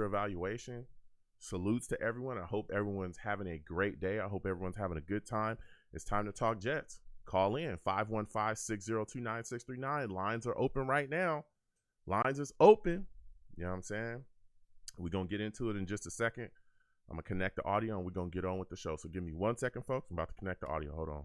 evaluation. Salutes to everyone. I hope everyone's having a great day. I hope everyone's having a good time. It's time to talk Jets. Call in 515-602-9639. Lines are open right now. Lines is open. You know what I'm saying? We're going to get into it in just a second. I'm going to connect the audio and we're going to get on with the show. So give me 1 second, folks. I'm about to connect the audio. Hold on.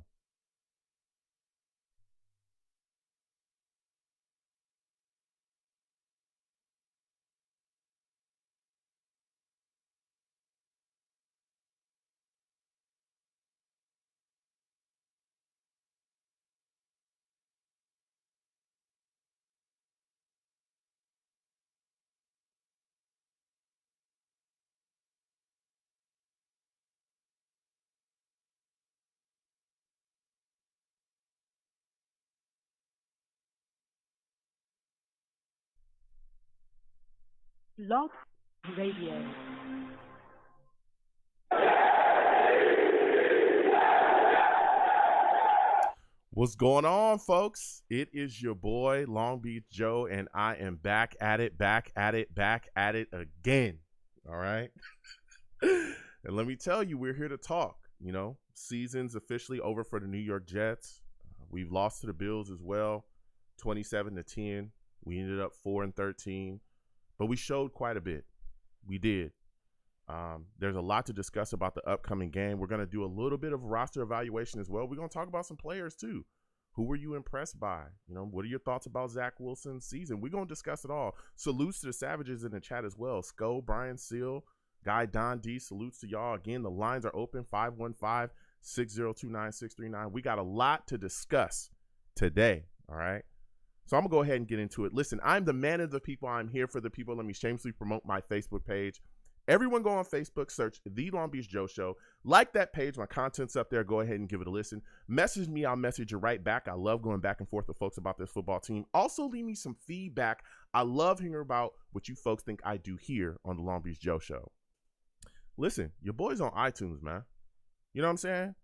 Blog Radio. What's going on, folks? It is your boy, Long Beach Joe, and I am back at it again. All right? And let me tell you, we're here to talk. You know, season's officially over for the New York Jets. We've lost to the Bills as well, 27-10. We ended up 4-13, but we showed quite a bit. We did. There's a lot to discuss about the upcoming game. We're going to do a little bit of roster evaluation as well. We're going to talk about some players too. Who were you impressed by? You know, what are your thoughts about Zach Wilson's season? We're going to discuss it all. Salutes to the Savages in the chat as well. Sco, Brian Seal, Guy Don D, salutes to y'all. Again, the lines are open, 515-602-9639. We got a lot to discuss today, all right? So I'm going to go ahead and get into it. Listen, I'm the man of the people. I'm here for the people. Let me shamelessly promote my Facebook page. Everyone go on Facebook, search The Long Beach Joe Show. Like that page. My content's up there. Go ahead and give it a listen. Message me. I'll message you right back. I love going back and forth with folks about this football team. Also, leave me some feedback. I love hearing about what you folks think I do here on The Long Beach Joe Show. Listen, your boy's on iTunes, man. You know what I'm saying?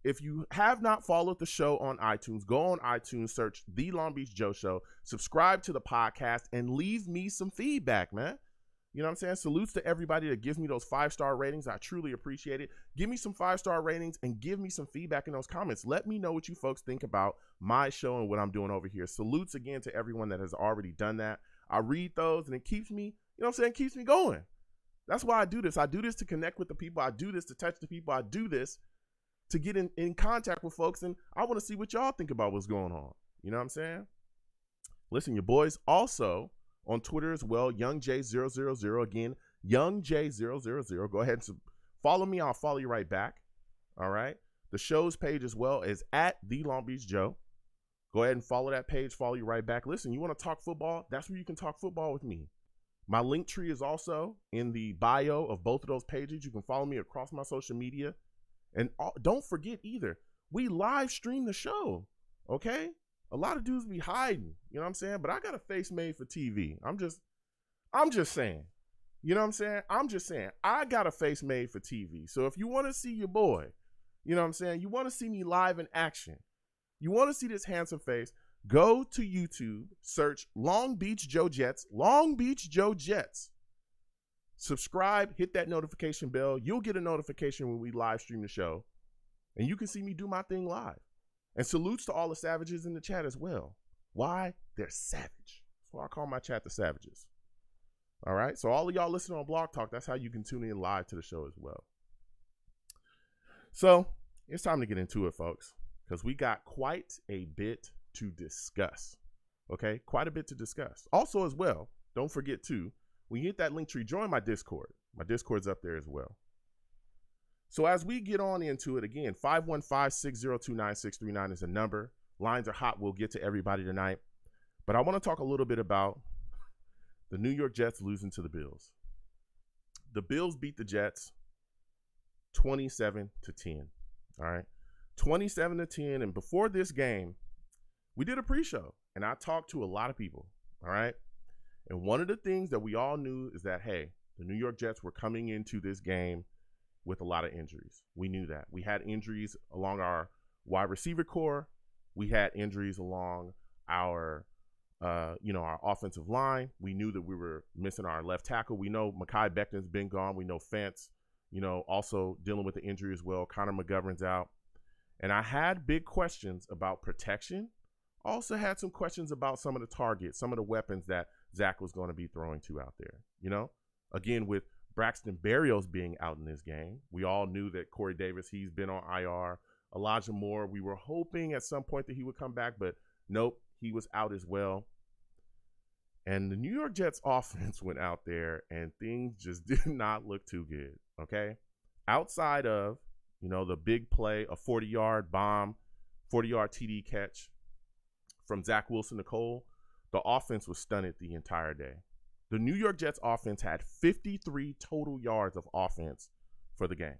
If you have not followed the show on iTunes, go on iTunes, search The Long Beach Joe Show, subscribe to the podcast, and leave me some feedback, man. You know what I'm saying? Salutes to everybody that gives me those 5-star ratings. I truly appreciate it. Give me some 5-star ratings and give me some feedback in those comments. Let me know what you folks think about my show and what I'm doing over here. Salutes again to everyone that has already done that. I read those and it keeps me, you know what I'm saying, keeps me going. That's why I do this. I do this to connect with the people. I do this to touch the people. I do this to get in contact with folks, and I want to see what y'all think about what's going on. You know what I'm saying? Listen, your boys also on Twitter as well, YoungJ000. Again, YoungJ000. Go ahead and follow me. I'll follow you right back. All right. The show's page as well is at The Long Beach Joe. Go ahead and follow that page. Follow you right back. Listen, you want to talk football? That's where you can talk football with me. My link tree is also in the bio of both of those pages. You can follow me across my social media. And don't forget either, we live stream the show. Okay? A lot of dudes be hiding, you know what I'm saying? But I got a face made for TV. I'm just saying. You know what I'm saying? I'm just saying. I got a face made for TV. So if you want to see your boy, you know what I'm saying? You want to see me live in action. You want to see this handsome face, go to YouTube, search Long Beach Joe Jets, Long Beach Joe Jets. Subscribe, hit that notification bell. You'll get a notification when we live stream the show. And you can see me do my thing live. And salutes to all the Savages in the chat as well. Why? They're savage. That's why I call my chat the Savages. All right? So all of y'all listening on Blog Talk, that's how you can tune in live to the show as well. So it's time to get into it, folks, because we got quite a bit to discuss. Okay? Quite a bit to discuss. Also as well, don't forget too, when you hit that link tree, join my Discord. My Discord's up there as well. So as we get on into it, again, 515-602-9639 is the number. Lines are hot. We'll get to everybody tonight. But I want to talk a little bit about the New York Jets losing to the Bills. The Bills beat the Jets 27-10. All right? 27-10. And before this game, we did a pre-show. And I talked to a lot of people. All right? And one of the things that we all knew is that, hey, the New York Jets were coming into this game with a lot of injuries. We knew that. We had injuries along our wide receiver core. We had injuries along our our offensive line. We knew that we were missing our left tackle. We know Mekhi Becton's been gone. We know Fentz, also dealing with the injury as well. Connor McGovern's out. And I had big questions about protection. Also had some questions about some of the targets, some of the weapons that Zack was going to be throwing to out there. Again, with Braxton Berrios being out in this game, we all knew that Corey Davis, he's been on IR. Elijah Moore, we were hoping at some point that he would come back, but nope, he was out as well. And the New York Jets offense went out there and things just did not look too good, okay? Outside of, the big play, a 40-yard bomb, 40-yard TD catch from Zach Wilson-Nicole, the offense was stunted the entire day. The New York Jets offense had 53 total yards of offense for the game.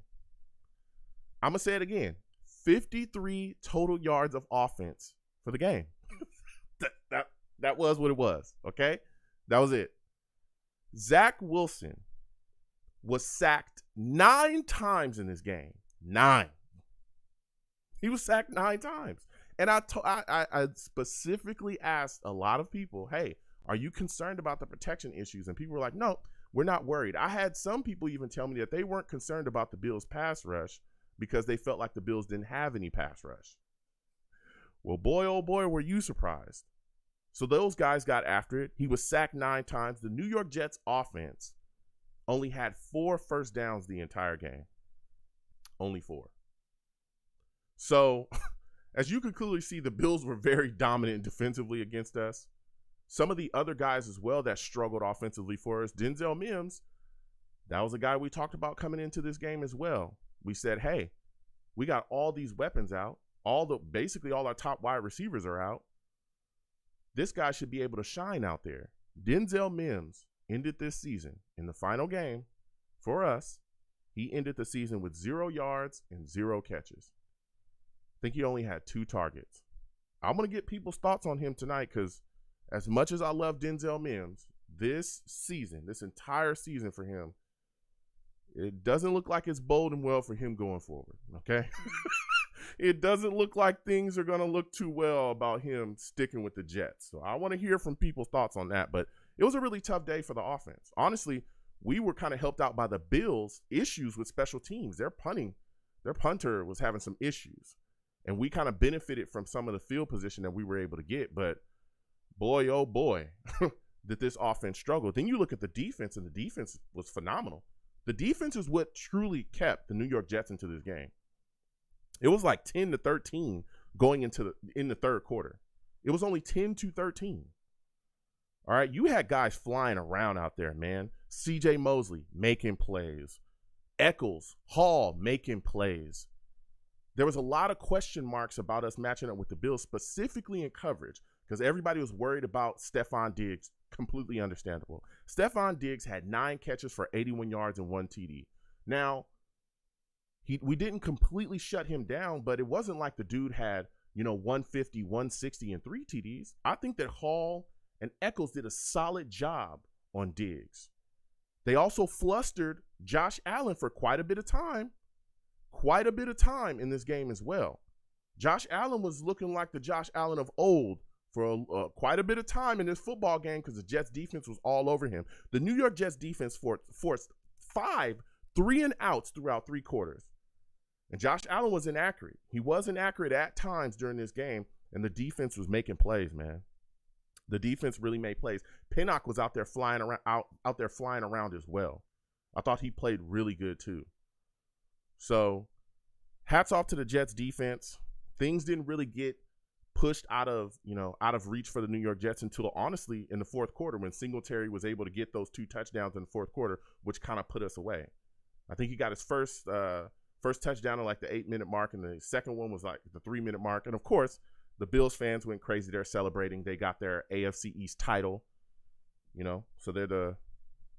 I'm going to say it again. 53 total yards of offense for the game. That was what it was, okay? That was it. Zach Wilson was sacked 9 times in this game. 9. He was sacked 9 times. And I specifically asked a lot of people, hey, are you concerned about the protection issues? And people were like, no, we're not worried. I had some people even tell me that they weren't concerned about the Bills' pass rush because they felt like the Bills didn't have any pass rush. Well, boy, oh boy, were you surprised. So those guys got after it. He was sacked 9 times. The New York Jets offense only had 4 first downs the entire game. Only 4. So, as you can clearly see, the Bills were very dominant defensively against us. Some of the other guys as well that struggled offensively for us, Denzel Mims, that was a guy we talked about coming into this game as well. We said, hey, we got all these weapons out. Basically all our top wide receivers are out. This guy should be able to shine out there. Denzel Mims ended this season in the final game for us. He ended the season with 0 yards and 0 catches. I think he only had 2 targets. I'm going to get people's thoughts on him tonight because as much as I love Denzel Mims, this entire season for him, it doesn't look like it's boding well for him going forward, okay? It doesn't look like things are going to look too well about him sticking with the Jets. So I want to hear from people's thoughts on that. But it was a really tough day for the offense. Honestly, we were kind of helped out by the Bills' issues with special teams. Their punter was having some issues. And we kind of benefited from some of the field position that we were able to get. But boy, oh boy, did this offense struggle. Then you look at the defense, and the defense was phenomenal. The defense is what truly kept the New York Jets into this game. It was like 10-13 going in the third quarter. It was only 10-13. All right, you had guys flying around out there, man. C.J. Mosley making plays. Eccles, Hall making plays. There was a lot of question marks about us matching up with the Bills, specifically in coverage, because everybody was worried about Stephon Diggs. Completely understandable. Stephon Diggs had 9 catches for 81 yards and 1 TD. Now, we didn't completely shut him down, but it wasn't like the dude had, 150, 160, and 3 TDs. I think that Hall and Eccles did a solid job on Diggs. They also flustered Josh Allen for quite a bit of time in this game as well. Josh Allen was looking like the Josh Allen of old for quite a bit of time in this football game because the Jets defense was all over him. The New York Jets defense forced 5 3-and-outs throughout 3 quarters. And Josh Allen was inaccurate. He was inaccurate at times during this game, and the defense was making plays, man. The defense really made plays. Pinnock was out there flying around as well. I thought he played really good too. So, hats off to the Jets defense. Things didn't really get pushed out of reach for the New York Jets until honestly in the fourth quarter when Singletary was able to get those 2 touchdowns in the fourth quarter, which kind of put us away. I think he got his first touchdown at like the 8-minute mark, and the second one was like the 3-minute mark. And of course, the Bills fans went crazy. They're celebrating. They got their AFC East title, so they're the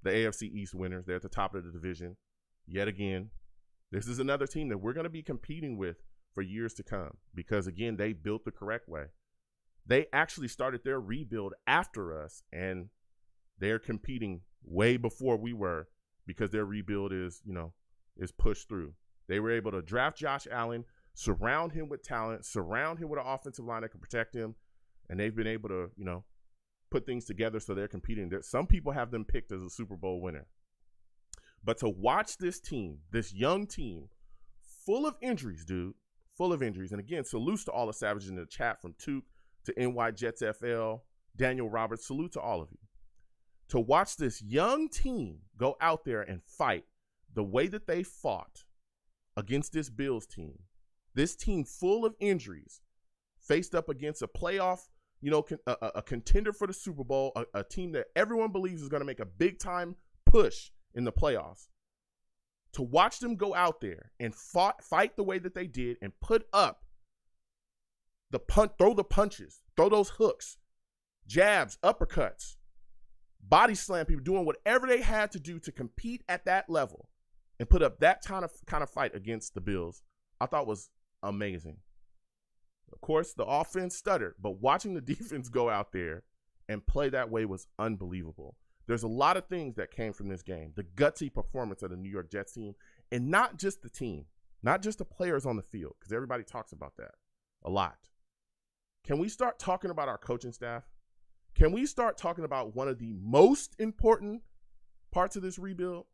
AFC East winners. They're at the top of the division. Yet again, this is another team that we're going to be competing with for years to come because, again, they built the correct way. They actually started their rebuild after us, and they're competing way before we were because their rebuild is pushed through. They were able to draft Josh Allen, surround him with talent, surround him with an offensive line that can protect him, and they've been able to, put things together so they're competing. Some people have them picked as a Super Bowl winner. But to watch this team, this young team, full of injuries, dude, full of injuries. And again, salutes to all the savages in the chat, from Took to NY Jets FL, Daniel Roberts, salute to all of you. To watch this young team go out there and fight the way that they fought against this Bills team, this team full of injuries, faced up against a playoff, a contender for the Super Bowl, a team that everyone believes is going to make a big-time push in the playoffs. To watch them go out there and fight the way that they did and put up throw the punches, throw those hooks, jabs, uppercuts, body slam people, doing whatever they had to do to compete at that level and put up that kind of fight against the Bills, I thought was amazing. Of course, the offense stuttered, but watching the defense go out there and play that way was unbelievable. There's a lot of things that came from this game. The gutsy performance of the New York Jets team, and not just the team, not just the players on the field, because everybody talks about that a lot. Can we start talking about our coaching staff? Can we start talking about one of the most important parts of this rebuild,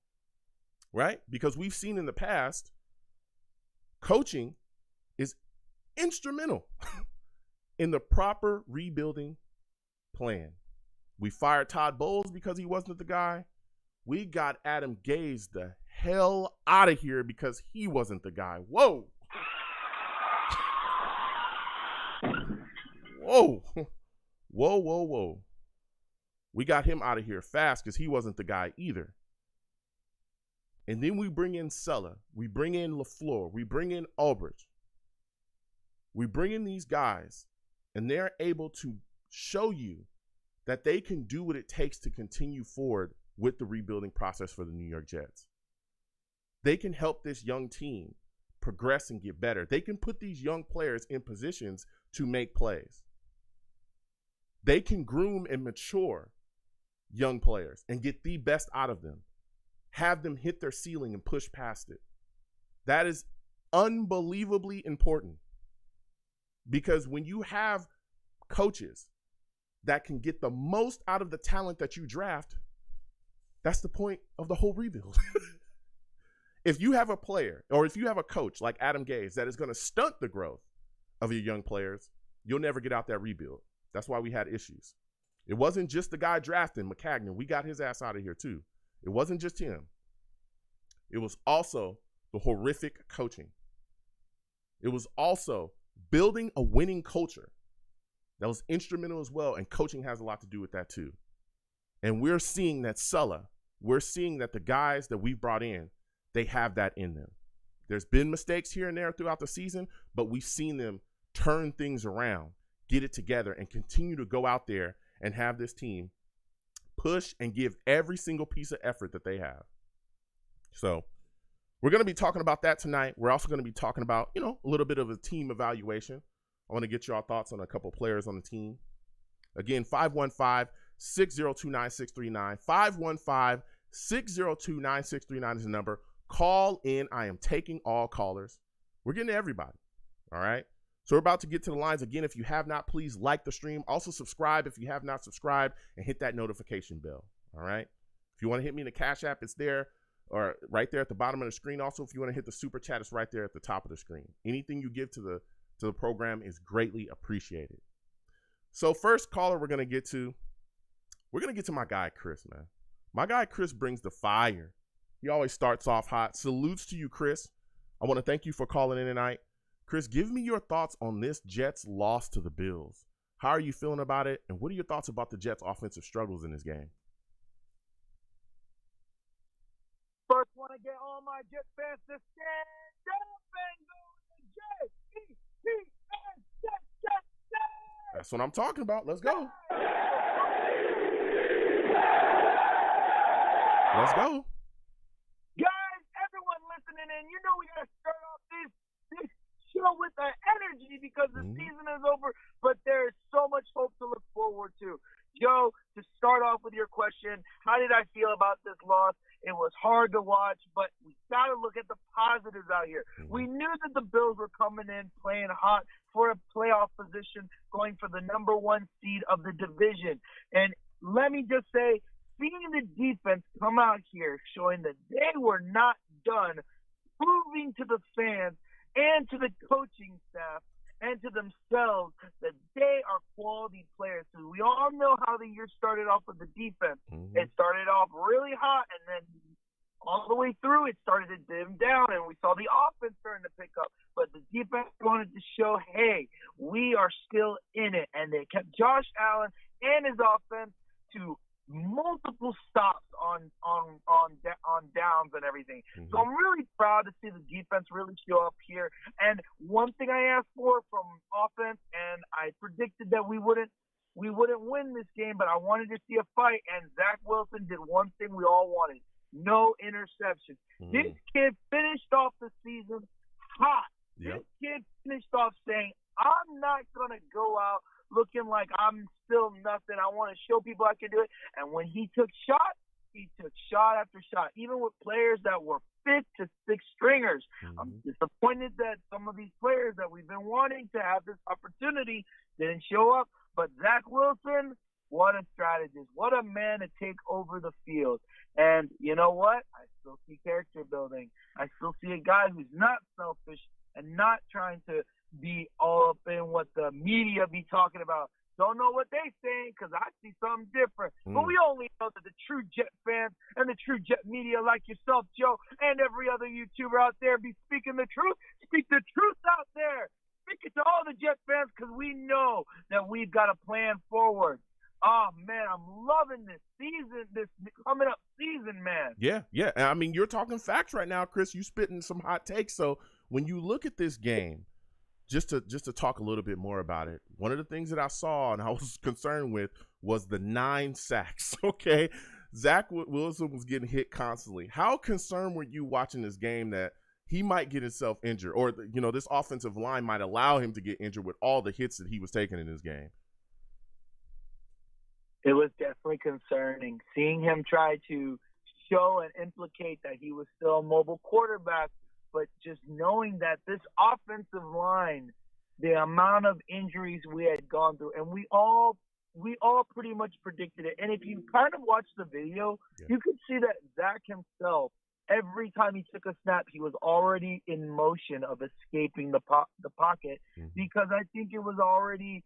right? Because we've seen in the past, coaching is instrumental in the proper rebuilding plan. We fired Todd Bowles because he wasn't the guy. We got Adam Gase the hell out of here because he wasn't the guy. Whoa. Whoa. Whoa, whoa, whoa. We got him out of here fast because he wasn't the guy either. And then we bring in Sulla. We bring in LaFleur. We bring in Albrecht. We bring in these guys, and they're able to show you that they can do what it takes to continue forward with the rebuilding process for the New York Jets. They can help this young team progress and get better. They can put these young players in positions to make plays. They can groom and mature young players and get the best out of them, have them hit their ceiling and push past it. That is unbelievably important, because when you have coaches that can get the most out of the talent that you draft, that's the point of the whole rebuild. If you have a player, or if you have a coach like Adam Gase that is going to stunt the growth of your young players, you'll never get out that rebuild. That's why we had issues. It wasn't just the guy drafting McCagnon. We got his ass out of here too. It wasn't just him. It was also the horrific coaching. It was also building a winning culture. That was instrumental as well, and coaching has a lot to do with that too. And we're seeing that we're seeing that the guys that we've brought in, they have that in them. There's been mistakes here and there throughout the season, but we've seen them turn things around, get it together, and continue to go out there and have this team push and give every single piece of effort that they have. So we're going to be talking about that tonight. We're also going to be talking about, a little bit of a team evaluation. I want to get your thoughts on a couple players on the team. Again, 515-602-9639. 515-602-9639 is the number. Call in. I am taking all callers. We're getting to everybody. All right. So we're about to get to the lines. Again, if you have not, please like the stream. Also subscribe if you have not subscribed, and hit that notification bell. All right. If you want to hit me in the Cash App, it's there, or right there at the bottom of the screen. Also, if you want to hit the super chat, it's right there at the top of the screen. Anything you give to the program is greatly appreciated. So first caller we're going to get to my guy, Chris, man. My guy, Chris, brings the fire. He always starts off hot. Salutes to you, Chris. I want to thank you for calling in tonight. Chris, give me your thoughts on this Jets loss to the Bills. How are you feeling about it? And what are your thoughts about the Jets' offensive struggles in this game? First, want to get all my Jets fans to stand up and go to Jets. That's what I'm talking about. Let's go. Let's go. Guys, everyone listening in, we got to start off this show with the energy because the season is over, but there is so much hope to look forward to. Joe, to start off with your question, how did I feel about this loss? It was hard to watch, but we got to look at the positives out here. We knew that the Bills were coming in, playing hot for a playoff position, going for the number 1 seed of the division. And let me just say, seeing the defense come out here, showing that they were not done, proving to the fans and to the coaching staff and to themselves that they are quality players. So we all know how the year started off with the defense. It started off really hot, and then all the way through it started to dim down, and we saw the offense starting to pick up. But the defense wanted to show, hey, we are still in it. And they kept Josh Allen and his offense to multiple stops on downs and everything. So I'm really proud to see the defense really show up here. And one thing I asked for from offense, and I predicted that we wouldn't win this game, but I wanted to see a fight, and Zach Wilson did one thing we all wanted: no interceptions. This kid finished off the season hot. This kid finished off saying, I'm not going to go out looking like I'm still nothing. I want to show people I can do it. And when he took shot after shot, even with players that were 5th to 6th stringers. I'm disappointed that some of these players that we've been wanting to have this opportunity didn't show up. But Zach Wilson, what a strategist. What a man to take over the field. And you know what? I still see character building. I still see a guy who's not selfish and not trying to be all up in what the media be talking about. Don't know what they saying because I see something different. But we only know that the true Jet fans and the true Jet media like yourself, Joe, and every other YouTuber out there be speaking the truth. Speak the truth out there. Speak it to all the Jet fans because we know that we've got a plan forward. Oh, man, I'm loving this season, this coming up season, man. Yeah. I mean, you're talking facts right now, Chris. You spitting some hot takes. So when you look at this game, just to talk a little bit more about it, one of the things that I saw and I was concerned with was the 9 sacks, okay? Zach Wilson was getting hit constantly. How concerned were you watching this game that he might get himself injured or, this offensive line might allow him to get injured with all the hits that he was taking in this game? It was definitely concerning. Seeing him try to show and implicate that he was still a mobile quarterback, but just knowing that this offensive line, the amount of injuries we had gone through, and we all pretty much predicted it. And if you kind of watch the video, you could see that Zach himself, every time he took a snap, he was already in motion of escaping the pocket because I think it was already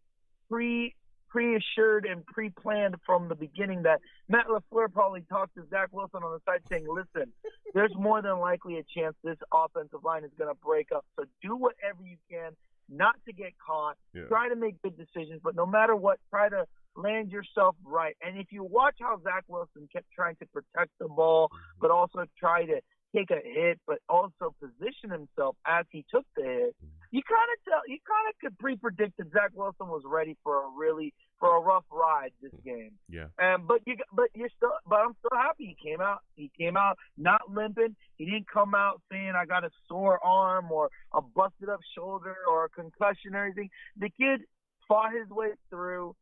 pre-assured and pre-planned from the beginning that Matt LaFleur probably talked to Zach Wilson on the side saying, listen, there's more than likely a chance this offensive line is going to break up. So do whatever you can not to get caught. Try to make good decisions, but no matter what, try to land yourself right. And if you watch how Zach Wilson kept trying to protect the ball, but also try to take a hit, but also position himself as he took the hit, you kind of could pre-predict that Zach Wilson was ready for a rough ride this game. But I'm still happy he came out not limping. He didn't come out saying I got a sore arm or a busted up shoulder or a concussion or anything. The kid fought his way through.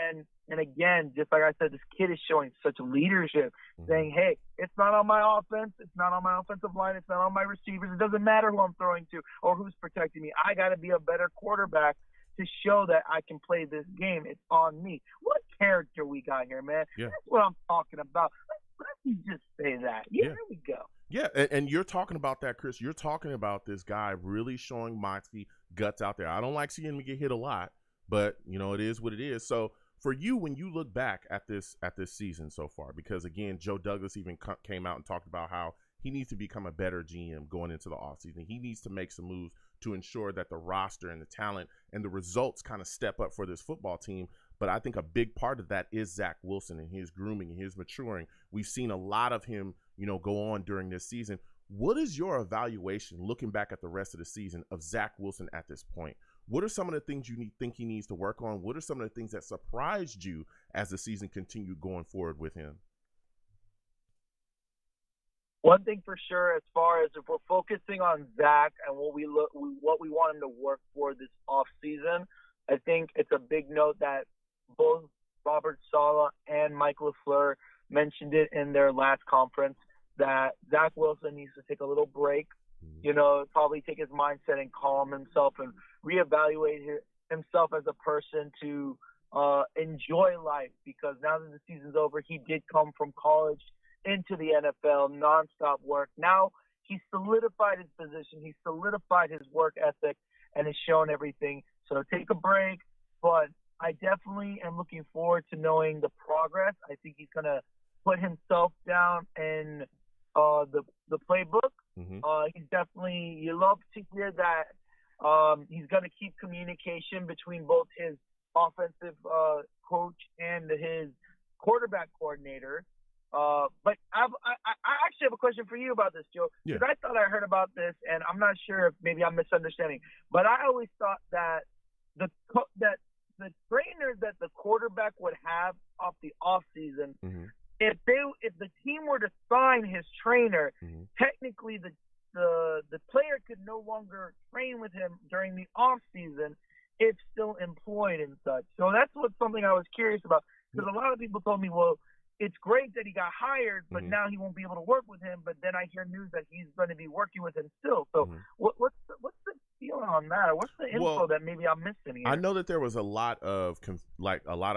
And again, just like I said, this kid is showing such leadership, saying, hey, it's not on my offense. It's not on my offensive line. It's not on my receivers. It doesn't matter who I'm throwing to or who's protecting me. I got to be a better quarterback to show that I can play this game. It's on me. What character we got here, man. That's what I'm talking about. Let me just say that. There we go. Yeah, and you're talking about that, Chris. You're talking about this guy really showing moxie, guts out there. I don't like seeing him get hit a lot, but, it is what it is. So for you, when you look back at this season so far, because, again, Joe Douglas even came out and talked about how he needs to become a better GM going into the offseason. He needs to make some moves to ensure that the roster and the talent and the results kind of step up for this football team. But I think a big part of that is Zach Wilson and his grooming and his maturing. We've seen a lot of him, go on during this season. What is your evaluation, looking back at the rest of the season, of Zach Wilson at this point? What are some of the things you think he needs to work on? What are some of the things that surprised you as the season continued going forward with him? One thing for sure, as far as if we're focusing on Zach and what we want him to work for this off season, I think it's a big note that both Robert Saleh and Mike LaFleur mentioned it in their last conference, that Zach Wilson needs to take a little break, probably take his mindset and calm himself and reevaluate himself as a person to enjoy life, because now that the season's over, he did come from college into the NFL, nonstop work. Now he solidified his position, he solidified his work ethic, and has shown everything. So take a break, but I definitely am looking forward to knowing the progress. I think he's going to put himself down in the playbook. He's definitely, you love to hear that he's going to keep communication between both his offensive coach and his quarterback coordinator. But I actually have a question for you about this, Joe, because I thought I heard about this, and I'm not sure if maybe I'm misunderstanding, but I always thought that the trainer that the quarterback would have off the off season, if the team were to sign his trainer, technically the player could no longer train with him during the off season if still employed and such. So that's something I was curious about, because a lot of people told me, well, it's great that he got hired, but now he won't be able to work with him. But then I hear news that he's going to be working with him still. So what's the feeling on that? What's the info that maybe I'm missing here? I know that there was a lot of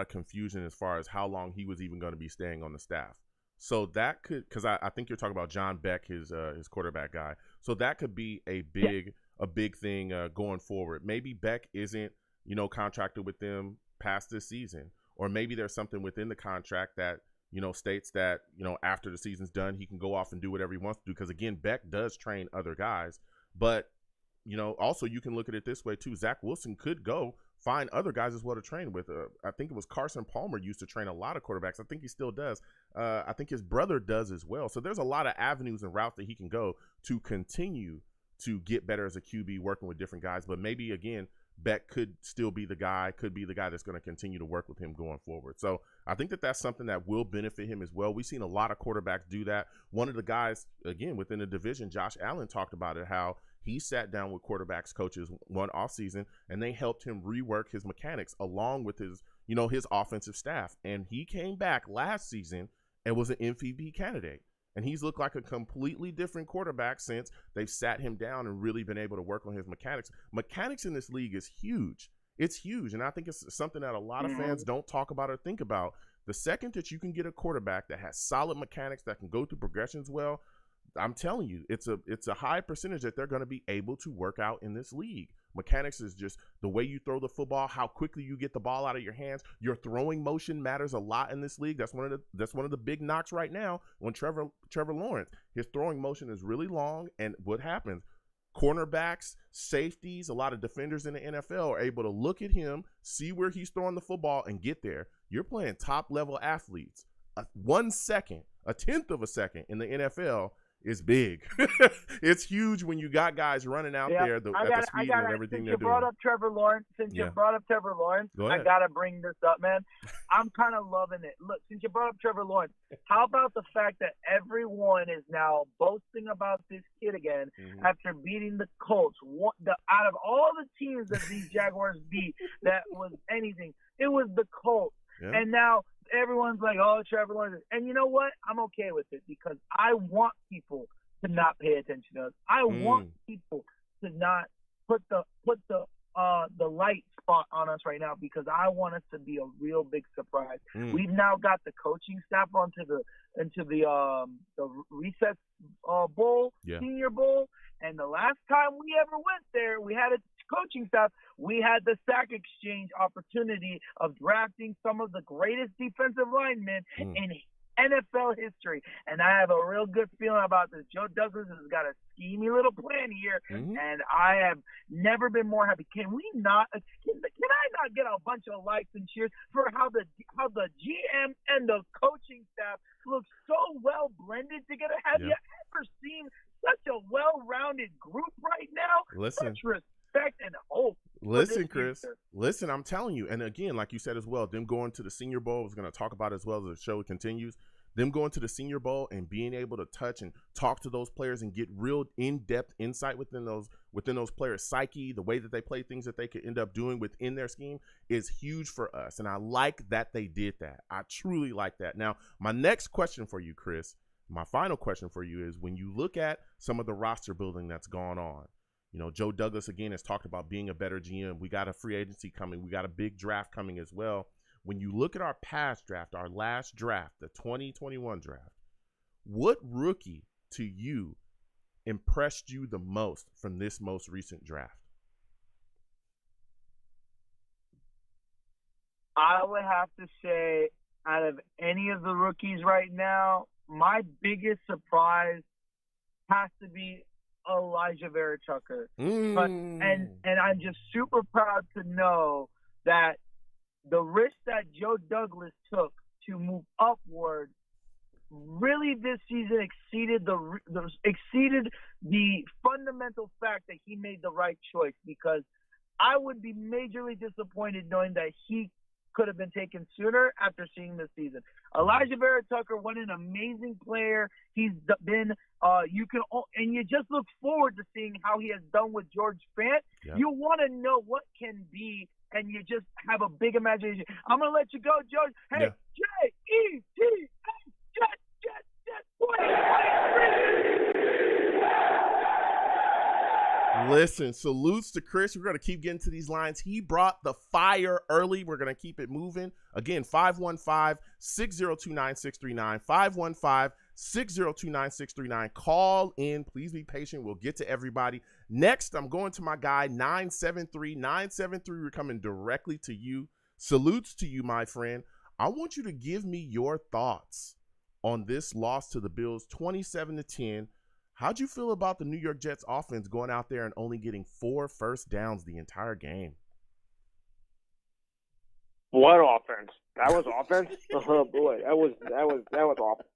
confusion as far as how long he was even going to be staying on the staff. So that could, because I think you're talking about John Beck, his quarterback guy. So that could be a big thing going forward. Maybe Beck isn't contracted with them past this season, or maybe there's something within the contract that states that, after the season's done, he can go off and do whatever he wants to do. Because, again, Beck does train other guys. But, also you can look at it this way, too. Zach Wilson could go find other guys as well to train with. I think it was Carson Palmer used to train a lot of quarterbacks. I think he still does. I think his brother does as well. So there's a lot of avenues and routes that he can go to continue to get better as a QB working with different guys. But maybe, again, Beck could still be the guy, that's going to continue to work with him going forward. So I think that that's something that will benefit him as well. We've seen a lot of quarterbacks do that. One of the guys, again, within the division, Josh Allen, talked about it, how he sat down with quarterbacks coaches one offseason, and they helped him rework his mechanics along with his offensive staff. And he came back last season and was an MVP candidate. And he's looked like a completely different quarterback since they've sat him down and really been able to work on his mechanics. Mechanics in this league is huge. It's huge. And I think it's something that a lot of fans don't talk about or think about. The second that you can get a quarterback that has solid mechanics, that can go through progressions well, I'm telling you, it's a high percentage that they're going to be able to work out in this league. Mechanics is just the way you throw the football, how quickly you get the ball out of your hands. Your throwing motion matters a lot in this league. That's one of the big knocks right now on Trevor Lawrence. His throwing motion is really long, and what happens? Cornerbacks, safeties, a lot of defenders in the NFL are able to look at him, see where he's throwing the football, and get there. You're playing top-level athletes. 1 second, a tenth of a second in the NFL is big. It's huge when you got guys running out there at the speed and everything they're doing. Since you brought up Trevor Lawrence, I got to bring this up, man. I'm kind of loving it. Look, since you brought up Trevor Lawrence, how about the fact that everyone is now boasting about this kid again after beating the Colts? Out of all the teams that these Jaguars beat, that was anything, it was the Colts. Yeah. And now everyone's like, oh, Trevor Lawrence. And you know what? I'm okay with it, because I want people to not pay attention to us. I want people to not put the light spot on us right now, because I want us to be a real big surprise. We've now got the coaching staff into the recess bowl, Senior Bowl, and the last time we ever went there, we had a coaching staff. We had the Zack exchange opportunity of drafting some of the greatest defensive linemen in NFL history, and I have a real good feeling about this. Joe Douglas has got a schemy little plan here, and I have never been more happy. Can I not get a bunch of likes and cheers for how the GM and the coaching staff look so well blended together? Have you ever seen such a well-rounded group right now? Listen. Such respect and hope. Listen, Chris. Listen, I'm telling you. And again, like you said as well, them going to the Senior Bowl, I was going to talk about as well as the show continues. Them going to the Senior Bowl and being able to touch and talk to those players and get real in-depth insight within those players' psyche, the way that they play, things that they could end up doing within their scheme is huge for us. And I like that they did that. I truly like that. Now, my next question for you, Chris, My final question for you is, when you look at some of the roster building that's gone on, Joe Douglas, again, has talked about being a better GM. We got a free agency coming. We got a big draft coming as well. When you look at our past draft, our last draft, the 2021 draft, what rookie to you impressed you the most from this most recent draft? I would have to say, out of any of the rookies right now, my biggest surprise has to be Elijah Vera Tucker. But, and I'm just super proud to know that the risk that Joe Douglas took to move upward really this season exceeded the fundamental fact that he made the right choice, because I would be majorly disappointed knowing that he could have been taken sooner after seeing this season. Elijah Vera Tucker, what an amazing player he's been. And you just look forward to seeing how he has done with George Fant. Yep. You want to know what can be, and you just have a big imagination. I'm going to let you go, George. Hey, J-E-T-S, Jet, 2023. Listen, salutes to Chris. We're going to keep getting to these lines. He brought the fire early. We're going to keep it moving. Again, 515-602-9639, 515-602-9639. Call in. Please be patient. We'll get to everybody. Next, I'm going to my guy, 973. 973, we're coming directly to you. Salutes to you, my friend. I want you to give me your thoughts on this loss to the Bills, 27-10. How'd you feel about the New York Jets offense going out there and only getting 4 first downs the entire game? What offense? That was offense? Oh boy, that was awful.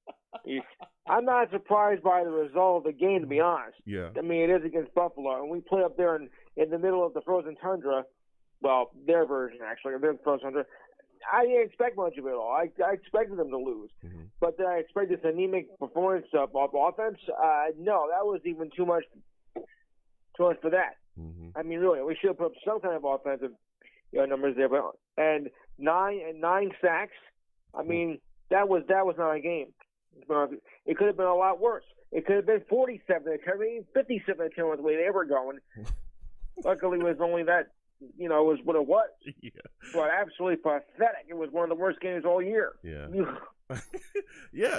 I'm not surprised by the result of the game, to be honest. Yeah. I mean, it is against Buffalo, and we play up there in the middle of the frozen tundra. Well, their version actually, of the frozen tundra. I didn't expect much of it all. I expected them to lose. Mm-hmm. But did I expect this anemic performance of offense? No, that was even too much for that. Mm-hmm. I mean, really, we should have put up some kind of offensive numbers there. But and nine sacks. I mean, that was not a game. It could have been a lot worse. It could have been 47. It could have been 57 the way they were going. Luckily, it was only that. It was what it was. Yeah. But absolutely pathetic. It was one of the worst games all year. Yeah. Yeah,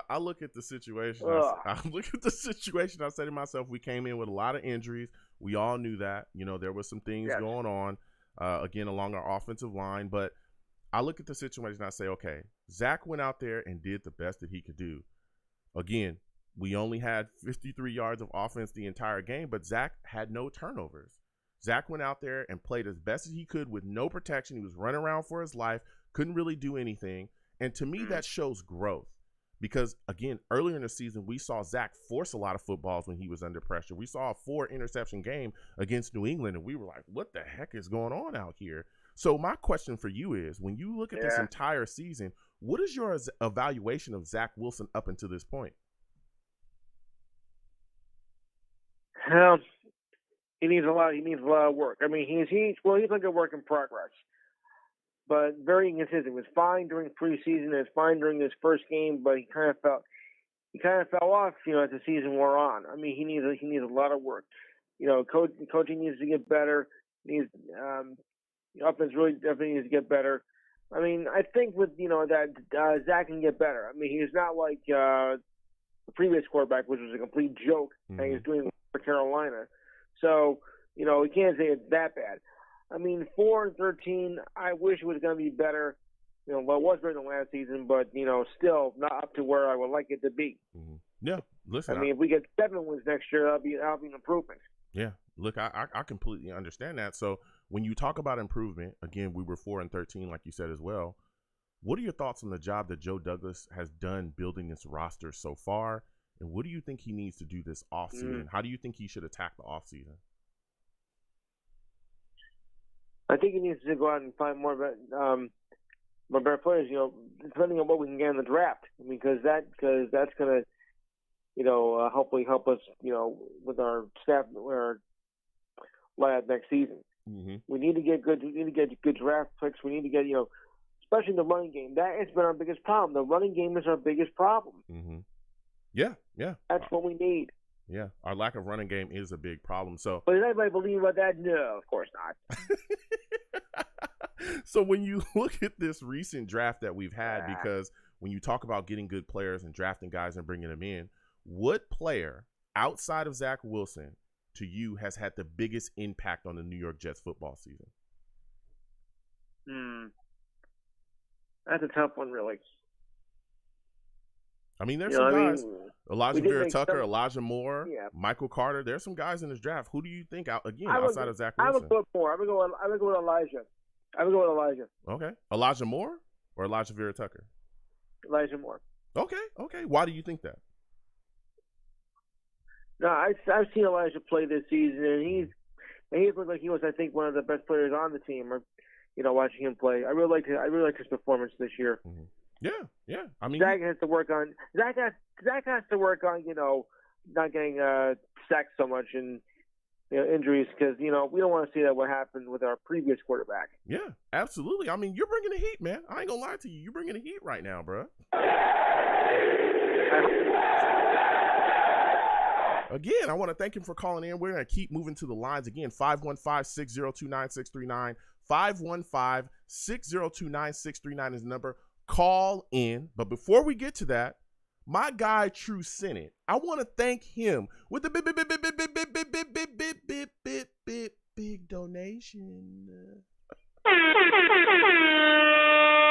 I look at the situation. I look at the situation. I say to myself, we came in with a lot of injuries. We all knew that. There were some things going on, again, along our offensive line. But I look at the situation and I say, okay, Zack went out there and did the best that he could do. Again, we only had 53 yards of offense the entire game, but Zack had no turnovers. Zack went out there and played as best as he could with no protection. He was running around for his life, couldn't really do anything. And to me, that shows growth because, again, earlier in the season, we saw Zack force a lot of footballs when he was under pressure. We saw a 4-interception game against New England, and we were like, what the heck is going on out here? So my question for you is, when you look at this entire season, what is your evaluation of Zach Wilson up until this point? He needs a lot of work. I mean, he's like a work in progress, but very inconsistent. It was fine during preseason. It was fine during his first game, but he kind of fell off, as the season wore on. I mean, he needs a lot of work. Coaching needs to get better. Offense really definitely needs to get better. I mean, I think with that Zack can get better. I mean, he's not like the previous quarterback, which was a complete joke, and he's doing for Carolina. So, we can't say it's that bad. I mean, 4-13, I wish it was going to be better. Well, it was better than last season, but, still not up to where I would like it to be. Mm-hmm. Yeah, listen. I mean, if we get 7 wins next year, that'll be an improvement. Yeah, look, I completely understand that. So when you talk about improvement, again, we were 4-13, like you said as well. What are your thoughts on the job that Joe Douglas has done building this roster so far? And what do you think he needs to do this offseason? How do you think he should attack the offseason? I think he needs to go out and find more better players, depending on what we can get in the draft. Because that's going to, hopefully help us, with our staff, our lab next season. Mm-hmm. We need to get good draft picks. We need to get, especially the running game. That has been our biggest problem. The running game is our biggest problem. Mm-hmm. Yeah, yeah. That's what we need. Yeah, our lack of running game is a big problem. So, but does anybody believe about that? No, of course not. So when you look at this recent draft that we've had, because when you talk about getting good players and drafting guys and bringing them in, what player outside of Zach Wilson to you has had the biggest impact on the New York Jets football season? That's a tough one, really. I mean, there's some guys. Elijah Vera Tucker, Elijah Moore, Michael Carter. There's some guys in this draft. Who do you think outside of Zach Wilson? I would go more. I would go with Elijah. I would go with Elijah. Okay. Elijah Moore or Elijah Vera Tucker? Elijah Moore. Okay. Why do you think that? No, I've seen Elijah play this season, and he's looked like he was, I think, one of the best players on the team. Or, watching him play, I really liked his performance this year. Mm-hmm. Yeah. I mean, Zack has to work on not getting sacked so much and injuries, because we don't want to see that what happened with our previous quarterback. Yeah, absolutely. I mean, you're bringing the heat, man. I ain't gonna lie to you. You're bringing the heat right now, bro. Again, I want to thank him for calling in. We're going to keep moving to the lines. Again, 515-602-9639. 515-602-9639 is the number. Call in. But before we get to that, my guy, True Senate, I want to thank him with the big donation.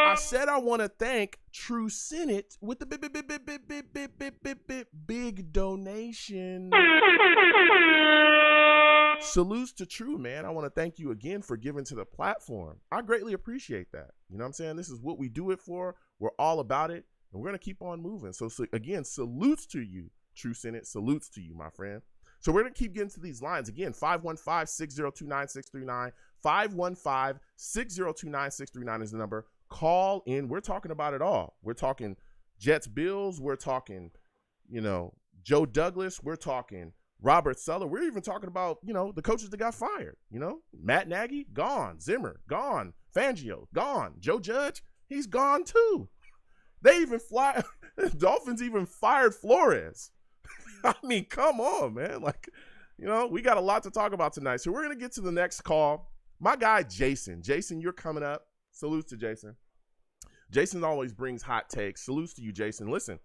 I said I want to thank True Senate with the big donation. Salutes to True, man. I want to thank you again for giving to the platform. I greatly appreciate that. You know what I'm saying? This is what we do it for. We're all about it, and we're going to keep on moving. So again, salutes to you, True Senate. Salutes to you, my friend. So we're going to keep getting to these lines. Again, 515-602-9639. 515-602-9639 is the number. Call in. We're talking about it all. We're talking Jets, Bills. We're talking, Joe Douglas. We're talking Robert Saleh. We're even talking about, the coaches that got fired. Matt Nagy, gone. Zimmer, gone. Fangio, gone. Joe Judge, he's gone too. They even Dolphins even fired Flores. I mean, come on, man. We got a lot to talk about tonight. So we're going to get to the next call. My guy, Jason. Jason, you're coming up. Salutes to Jason. Jason always brings hot takes. Salutes to you, Jason. Listen,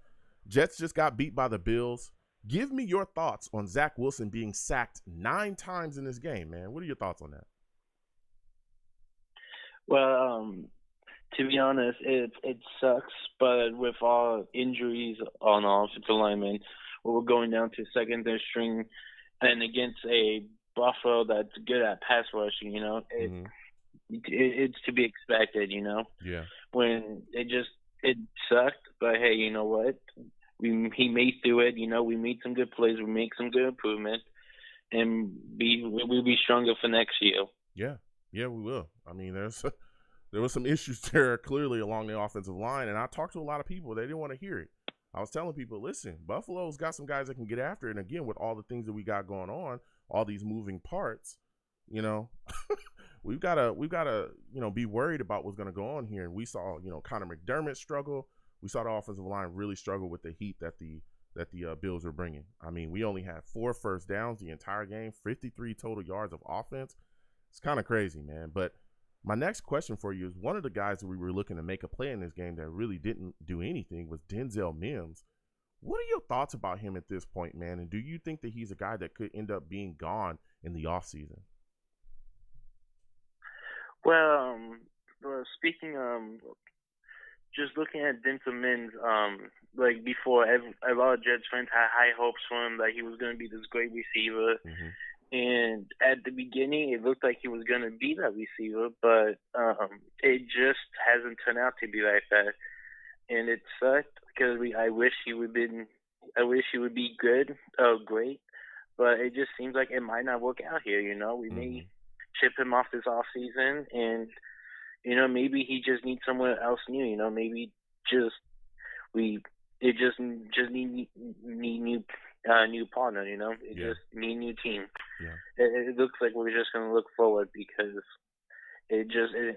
Jets just got beat by the Bills. Give me your thoughts on Zach Wilson being sacked 9 times in this game, man. What are your thoughts on that? Well, to be honest, it sucks, but with all injuries on offensive linemen, we're going down to second, third string, and against a Buffalo that's good at pass rushing, it's to be expected, Yeah. When it sucked, but hey, you know what? He made through it. We made some good plays. We made some good improvement, and we'll be stronger for next year. Yeah, we will. I mean, there was some issues there clearly along the offensive line, and I talked to a lot of people. They didn't want to hear it. I was telling people, listen, Buffalo's got some guys that can get after it. And again, with all the things that we got going on, all these moving parts, we've got to be worried about what's going to go on here. And we saw, Connor McDermott struggle. We saw the offensive line really struggle with the heat that the Bills were bringing. I mean, we only had 4 first downs the entire game, 53 total yards of offense. It's kind of crazy, man. But my next question for you is, one of the guys that we were looking to make a play in this game that really didn't do anything was Denzel Mims. What are your thoughts about him at this point, man? And do you think that he's a guy that could end up being gone in the offseason? Well, speaking just looking at Denzel Mims, before, a lot of Jets fans had high hopes for him that he was going to be this great receiver. Mm-hmm. And at the beginning, it looked like he was going to be that receiver, but it just hasn't turned out to be like that. And it sucked because I wish he would be good, great, but it just seems like it might not work out here. We may chip him off this off season, and maybe he just needs somewhere else new. Maybe need new partner. Just need new team. Yeah. It looks like we're just gonna look forward because it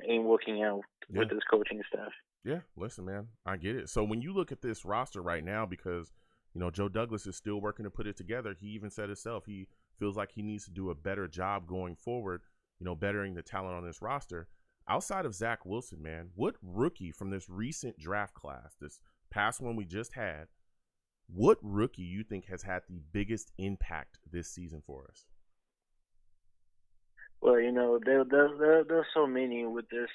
ain't working out with this coaching staff. Yeah, listen, man, I get it. So when you look at this roster right now, because Joe Douglas is still working to put it together. He even said himself he feels like he needs to do a better job going forward, bettering the talent on this roster. Outside of Zach Wilson, man, what rookie from this recent draft class, this past one we just had, what rookie you think has had the biggest impact this season for us? Well, there's so many with this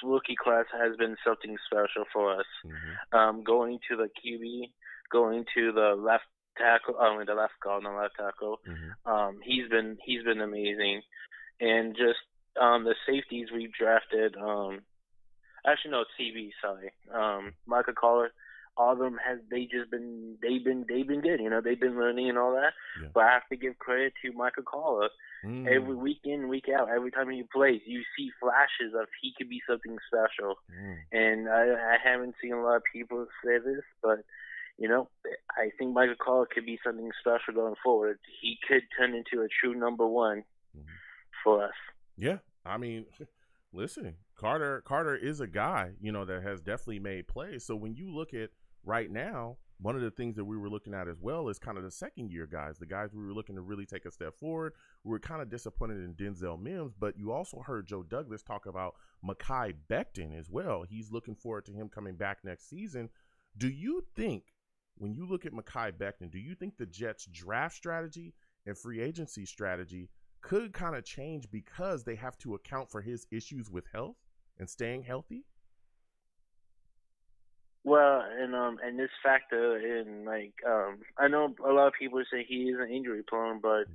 rookie class has been something special for us. Mm-hmm. Going to the QB, going to the left tackle, the left guard, not left tackle. Mm-hmm. He's been amazing, and just the safeties we've drafted. Actually, no, TV. Sorry, Michael Collar. All of them they've been good. They've been learning and all that. Yeah. But I have to give credit to Michael Collar. Every week in, week out, every time he plays, you see flashes of he could be something special. And I haven't seen a lot of people say this, but I think Michael Collar could be something special going forward. He could turn into a true number one for us. Yeah, I mean, listen, Carter is a guy, that has definitely made plays. So when you look at right now, one of the things that we were looking at as well is kind of the second year guys, the guys we were looking to really take a step forward. We were kind of disappointed in Denzel Mims, but you also heard Joe Douglas talk about Mekhi Becton as well. He's looking forward to him coming back next season. Do you think, when you look at Mekhi Becton, do you think the Jets' draft strategy and free agency strategy could kind of change because they have to account for his issues with health and staying healthy? Well, and this factor in, I know a lot of people say he isn't injury prone, but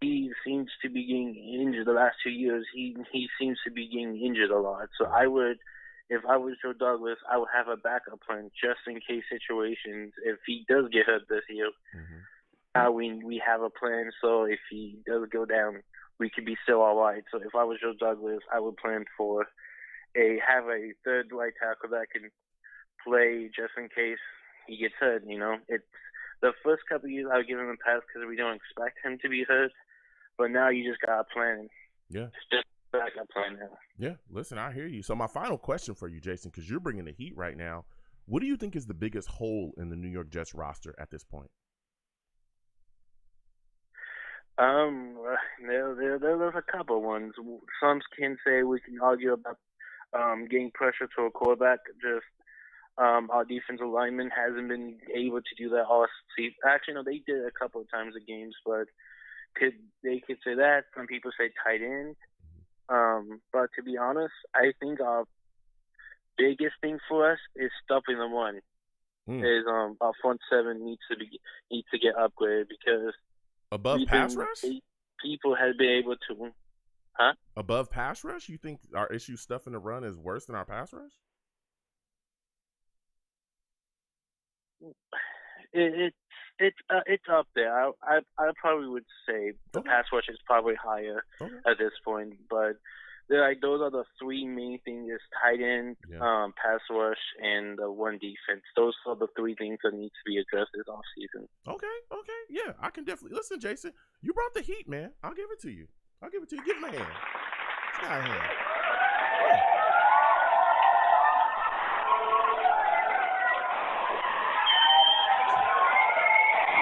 he seems to be getting injured the last 2 years. He seems to be getting injured a lot. So if I was Joe Douglas, I would have a backup plan just in case situations. If he does get hurt this year, we have a plan. So if he does go down, we could be still all right. So if I was Joe Douglas, I would plan for have a third right tackle that can play just in case he gets hurt. It's the first couple of years I would give him a pass because we don't expect him to be hurt, but now you just got a plan. Yeah, just back up plan now. Yeah, listen, I hear you. So my final question for you, Jason, because you're bringing the heat right now, what do you think is the biggest hole in the New York Jets roster at this point? There's a couple ones. Some can say we can argue about getting pressure to a quarterback. Just our defensive lineman hasn't been able to do that all season. Actually, no, they did a couple of times of games, but they could say that. Some people say tight end. But to be honest, I think our biggest thing for us is stopping the run. Is our front seven needs to get upgraded because above pass rush, people have been able to. Above pass rush, you think our issue stuffing the run is worse than our pass rush? It's up there. I probably would say the pass rush is probably higher at this point, but those are the three main things: is tight end, pass rush, and the one defense. Those are the three things that need to be addressed this offseason. Okay, yeah, I can definitely listen, Jason. You brought the heat, man. I'll give it to you. Give him a hand. This guy a hand. Yeah.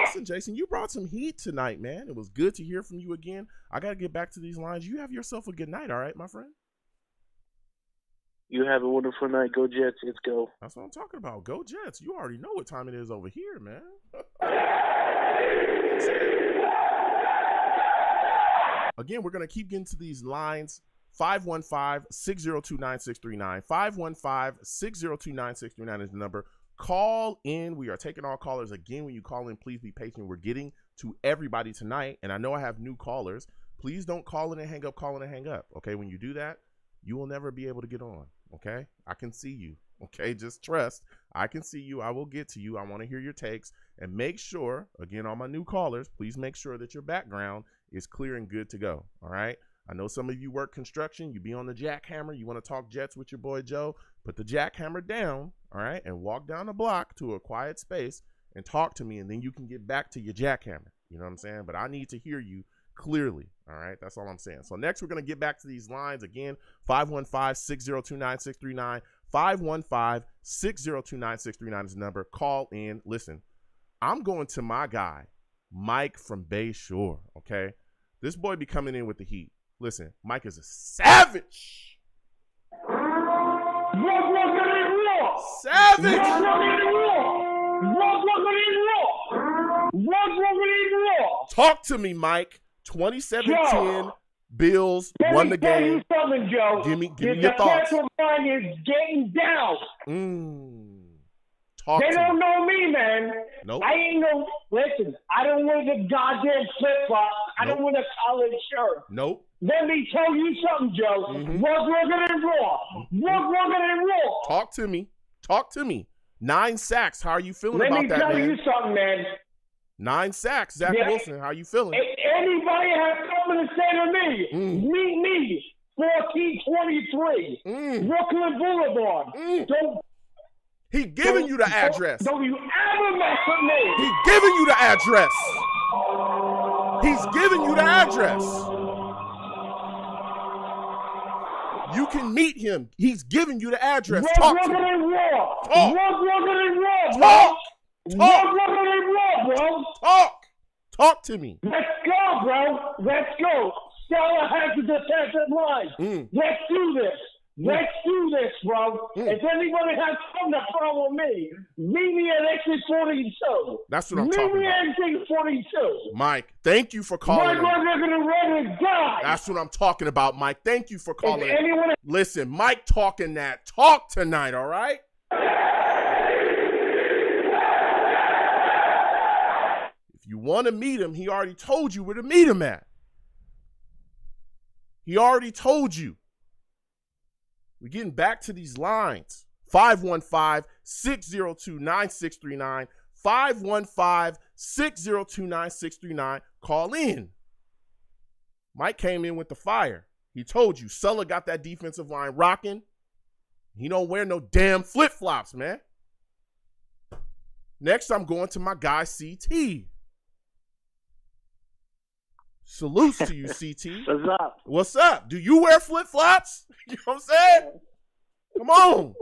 Listen, Jason, you brought some heat tonight, man. It was good to hear from you again. I got to get back to these lines. You have yourself a good night, all right, my friend? You have a wonderful night. Go Jets. Let's go. That's what I'm talking about. Go Jets. You already know what time it is over here, man. Again, we're going to keep getting to these lines. 515-602-9639. 515-602-9639 is the number. Call in. We are taking all callers. Again, when you call in, please be patient. We're getting to everybody tonight, and I know I have new callers. Please don't call in and hang up, call in and hang up, okay? When you do that, you will never be able to get on, okay? I can see you, okay? Just trust. I can see you. I will get to you. I want to hear your takes, and make sure, again, all my new callers, please make sure that your background is clear and good to go, all right? I know some of you work construction. You be on the jackhammer. You want to talk Jets with your boy Joe. Put the jackhammer down, all right, and walk down the block to a quiet space and talk to me, and then you can get back to your jackhammer. You know what I'm saying? But I need to hear you clearly, all right? That's all I'm saying. So next, we're going to get back to these lines. Again, 515-602-9639, 515-602-9639 is the number. Call in. Listen, I'm going to my guy, Mike from Bay Shore, okay? This boy be coming in with the heat. Listen, Mike is a savage. Savage. Talk to me, Mike. 2017 Bills won the game. Let me tell you something, Joe. Give me your thoughts. The line is getting down. Talk they to don't me. know me, man. Nope. I ain't no. Listen, I don't wear the goddamn flip flops. I don't wear the collared shirt. Nope. Let me tell you something, Joe. What's working in Raw? What's working in Raw? Talk to me. Talk to me. 9 sacks. How are you feeling about that, man? Let me tell you something, man. 9 sacks. Zach Wilson, how you feeling? Anybody has something to say to me, meet me, 1423, Brooklyn Boulevard. Don't. He giving you the address. Don't you ever mess with me. He giving you the address. He's giving you the address. You can meet him. He's giving you the address. Talk to me. Talk to me. Let's go, bro. Let's go. Salah has the defensive line. Let's do this. Let's do this, bro. If anybody has something to follow me, meet me at exit 42. That's what I'm talking about. Meet me at exit 42. Mike, thank you for calling. That's what I'm talking about, Mike. Thank you for calling. Listen, Mike talking that talk tonight, all right? If you want to meet him, he already told you where to meet him at. He already told you. We're getting back to these lines. 515-602-9639. 515-602-9639. Call in. Mike came in with the fire. He told you, Sulla got that defensive line rocking. He don't wear no damn flip-flops, man. Next, I'm going to my guy, CT. Salutes to you, CT. What's up? What's up? Do you wear flip-flops? You know what I'm saying? Come on.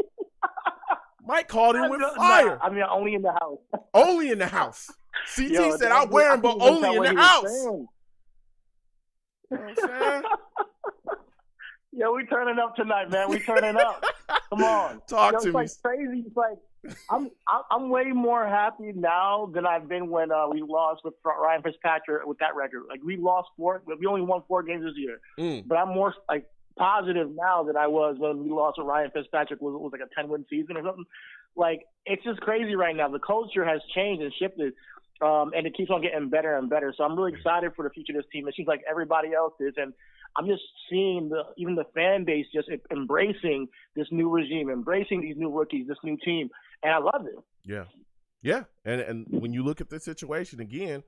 Mike called in with fire. I mean, only in the house. Only in the house. CT said, I wear them, but only in the house. You know what I'm saying? Yeah, we turning up tonight, man. We turning up. Come on. Talk to me. It's like crazy. It's like I'm way more happy now than I've been when we lost with Ryan Fitzpatrick with that record. Like we only won 4 games this year. But I'm more like positive now than I was when we lost with Ryan Fitzpatrick. Was like a 10-win season or something. Like it's just crazy right now. The culture has changed and shifted. And it keeps on getting better and better. So I'm really excited for the future of this team. It seems like everybody else is. And I'm just seeing even the fan base just embracing this new regime, embracing these new rookies, this new team. And I love it. Yeah. Yeah. And when you look at the situation again,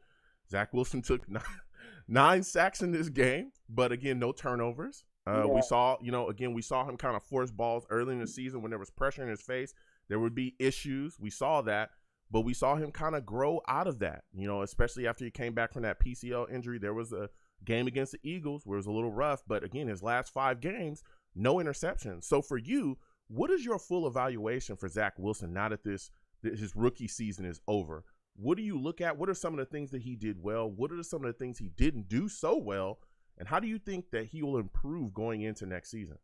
Zach Wilson took 9 sacks in this game, but again, no turnovers. We saw, we saw him kind of force balls early in the season when there was pressure in his face. There would be issues. We saw that. But we saw him kind of grow out of that, especially after he came back from that PCL injury. There was a game against the Eagles where it was a little rough. But, again, his last 5 games, no interceptions. So, for you, what is your full evaluation for Zach Wilson now that his rookie season is over? What do you look at? What are some of the things that he did well? What are some of the things he didn't do so well? And how do you think that he will improve going into next season?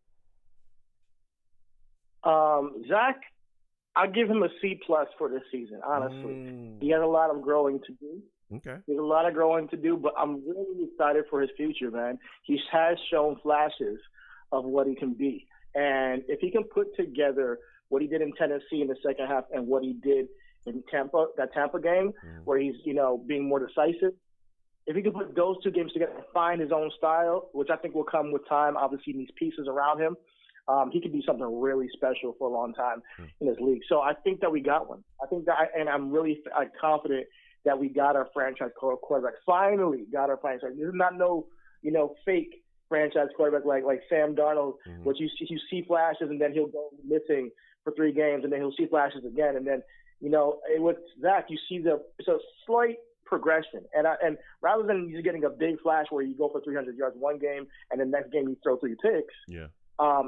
Zach, I'll give him a C+ for this season, honestly. He has a lot of growing to do. Okay. There's a lot of growing to do, but I'm really excited for his future, man. He has shown flashes of what he can be. And if he can put together what he did in Tennessee in the second half and what he did in that Tampa game, where he's, being more decisive, if he can put those 2 games together and find his own style, which I think will come with time, obviously, in these pieces around him, he could be something really special for a long time in this league. So I think that we got one. I think that, and I'm really confident that we got our franchise quarterback. Finally got our franchise. This is not no, fake franchise quarterback like Sam Darnold, which you see flashes and then he'll go missing for 3 games and then he'll see flashes again. And then, with Zach, you see it's a slight progression. And rather than just getting a big flash where you go for 300 yards one game and the next game you throw 3 picks,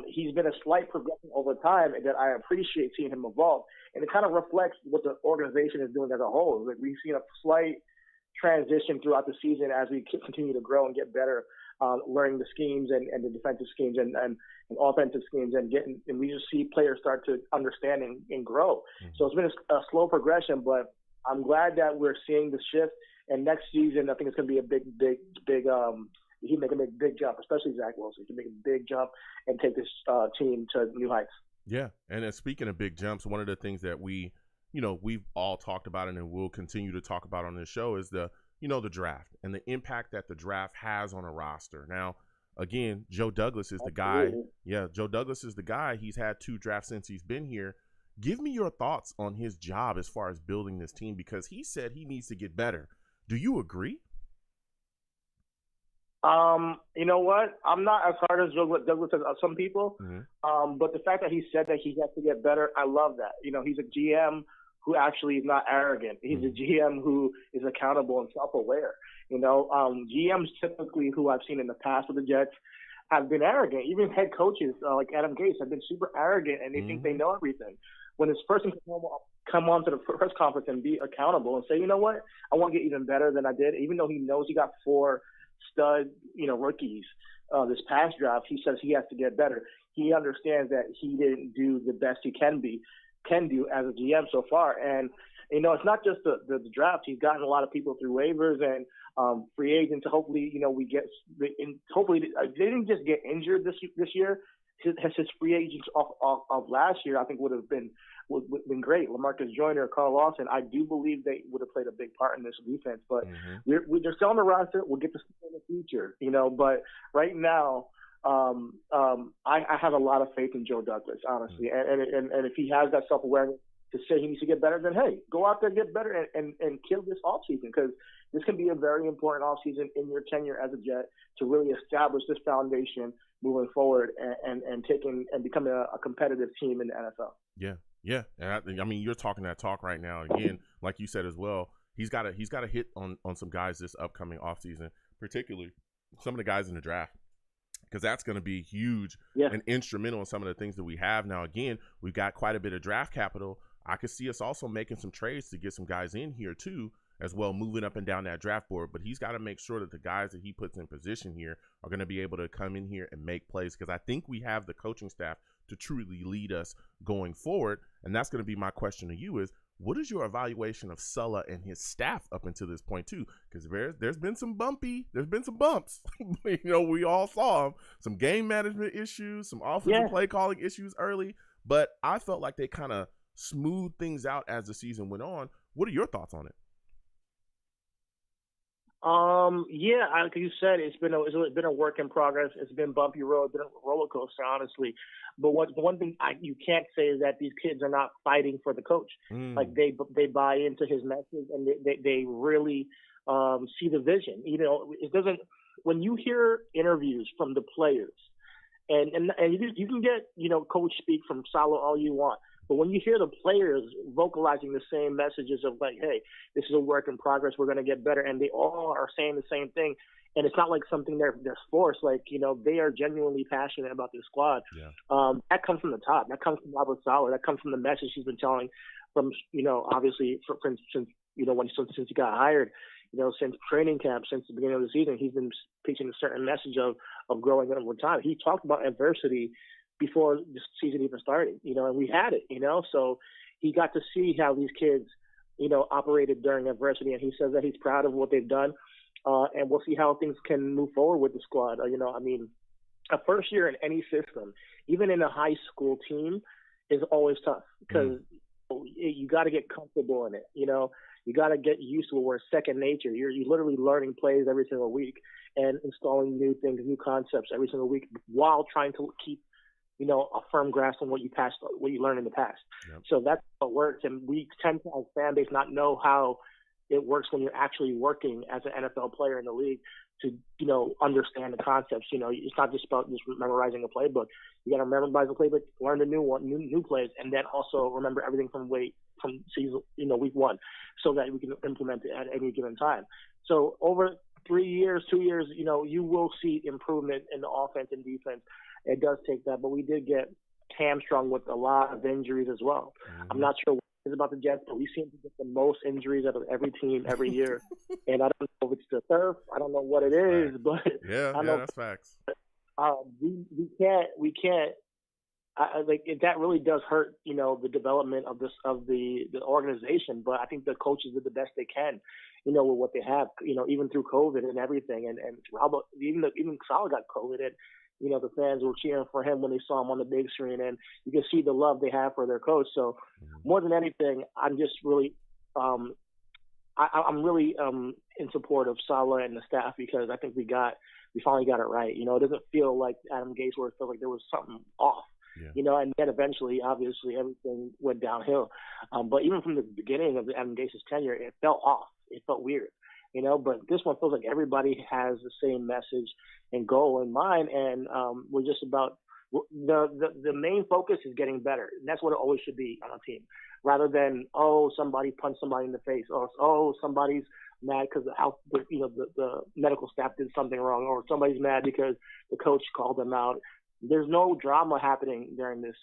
he's been a slight progression over time, and that I appreciate seeing him evolve. And it kind of reflects what the organization is doing as a whole. Like, we've seen a slight transition throughout the season as we continue to grow and get better, learning the schemes and the defensive schemes and offensive schemes, and we just see players start to understand and grow. Mm-hmm. So it's been a slow progression, but I'm glad that we're seeing the shift. And next season, I think it's going to be a big. He can make a big jump, especially Zack Wilson. He can make a big jump and take this team to new heights. Yeah, and speaking of big jumps, one of the things that we've all talked about and will continue to talk about on this show is the draft and the impact that the draft has on a roster. Now, again, Joe Douglas is the guy. Yeah, Joe Douglas is the guy. He's had 2 drafts since he's been here. Give me your thoughts on his job as far as building this team, because he said he needs to get better. Do you agree? You know what? I'm not as hard as Douglas as some people, but the fact that he said that he has to get better, I love that. He's a GM who actually is not arrogant. He's a GM who is accountable and self-aware. GMs typically who I've seen in the past with the Jets have been arrogant. Even head coaches like Adam Gase have been super arrogant, and they think they know everything. When this person can come on to the press conference and be accountable and say, you know what, I want to get even better than I did, even though he knows he got 4 stud, rookies this past draft, he says he has to get better. He understands that he didn't do the best he can do as a GM so far. And, it's not just the draft. He's gotten a lot of people through waivers and free agents. Hopefully, hopefully they didn't just get injured this year. His free agents of last year, I think, would have been great. LaMarcus Joyner, Carl Lawson, I do believe they would have played a big part in this defense. But they're still on the roster. We'll get to see in the future, But right now, I have a lot of faith in Joe Douglas, honestly. And if he has that self-awareness to say he needs to get better, then, hey, go out there and get better and kill this offseason, because this can be a very important offseason in your tenure as a Jet to really establish this foundation moving forward and becoming a competitive team in the NFL. Yeah. And I mean, you're talking that talk right now. Again, like you said as well, he's got to hit on some guys this upcoming offseason, particularly some of the guys in the draft, because that's going to be huge and instrumental in some of the things that we have. Now, again, we've got quite a bit of draft capital. I could see us also making some trades to get some guys in here too, as well, moving up and down that draft board. But he's got to make sure that the guys that he puts in position here are going to be able to come in here and make plays, because I think we have the coaching staff to truly lead us going forward. And that's going to be my question to you is, what is your evaluation of Sulla and his staff up until this point too? Because there's been some bumps. We all saw them. Some game management issues, some offensive play calling issues early, but I felt like they kind of smoothed things out as the season went on. What are your thoughts on it? Like you said, it's been a work in progress. It's been bumpy road, it's been a roller coaster, honestly. But one thing you can't say is that these kids are not fighting for the coach. Like they buy into his message, and they really see the vision. It doesn't. When you hear interviews from the players, and you can get coach speak from Salah all you want. But when you hear the players vocalizing the same messages of like, hey, this is a work in progress, we're going to get better, and they all are saying the same thing, and it's not like something they're forced. Like, they are genuinely passionate about their squad. That comes from the top. That comes from Robert Saleh. That comes from the message he's been telling from, obviously since he got hired. Since training camp, since the beginning of the season, he's been preaching a certain message of growing over time. He talked about adversity before the season even started, and we had it, so he got to see how these kids, operated during adversity, and he says that he's proud of what they've done, and we'll see how things can move forward with the squad. A first year in any system, even in a high school team, is always tough because you got to get comfortable in it, you got to get used to it where it's second nature. You're literally learning plays every single week and installing new things, new concepts every single week while trying to keep a firm grasp on what you learned in the past. So that's how it works. And we tend to, as fan base, not know how it works when you're actually working as an NFL player in the league to, understand the concepts. It's not just about just memorizing a playbook. You got to memorize the playbook, learn the new plays, and then also remember everything from season, week one, so that we can implement it at any given time. So over 3 years, 2 years, you will see improvement in the offense and defense. it does take that. But we did get hamstrung with a lot of injuries as well. Mm-hmm. I'm not sure what it is about the Jets, but we seem to get the most injuries out of every team every year. And I don't know if it's the turf. I don't know what it is, but that's facts. We can't. That really does hurt, the development of the organization. But I think the coaches did the best they can, with what they have, even through COVID and everything. And even Salah got COVID, and the fans were cheering for him when they saw him on the big screen, and you can see the love they have for their coach. So more than anything, I'm just really, I'm really in support of Salah and the staff, because I think we finally got it right. It doesn't feel like Adam Gase, where it felt like there was something off. Yeah. And then eventually, obviously, everything went downhill. But even from the beginning of Adam Gase's tenure, it felt off. It felt weird, But this one feels like everybody has the same message and goal in mind, and we're just about the main focus is getting better, and that's what it always should be on a team, rather than somebody punched somebody in the face, or somebody's mad because the medical staff did something wrong, or somebody's mad because the coach called them out. There's no drama happening during this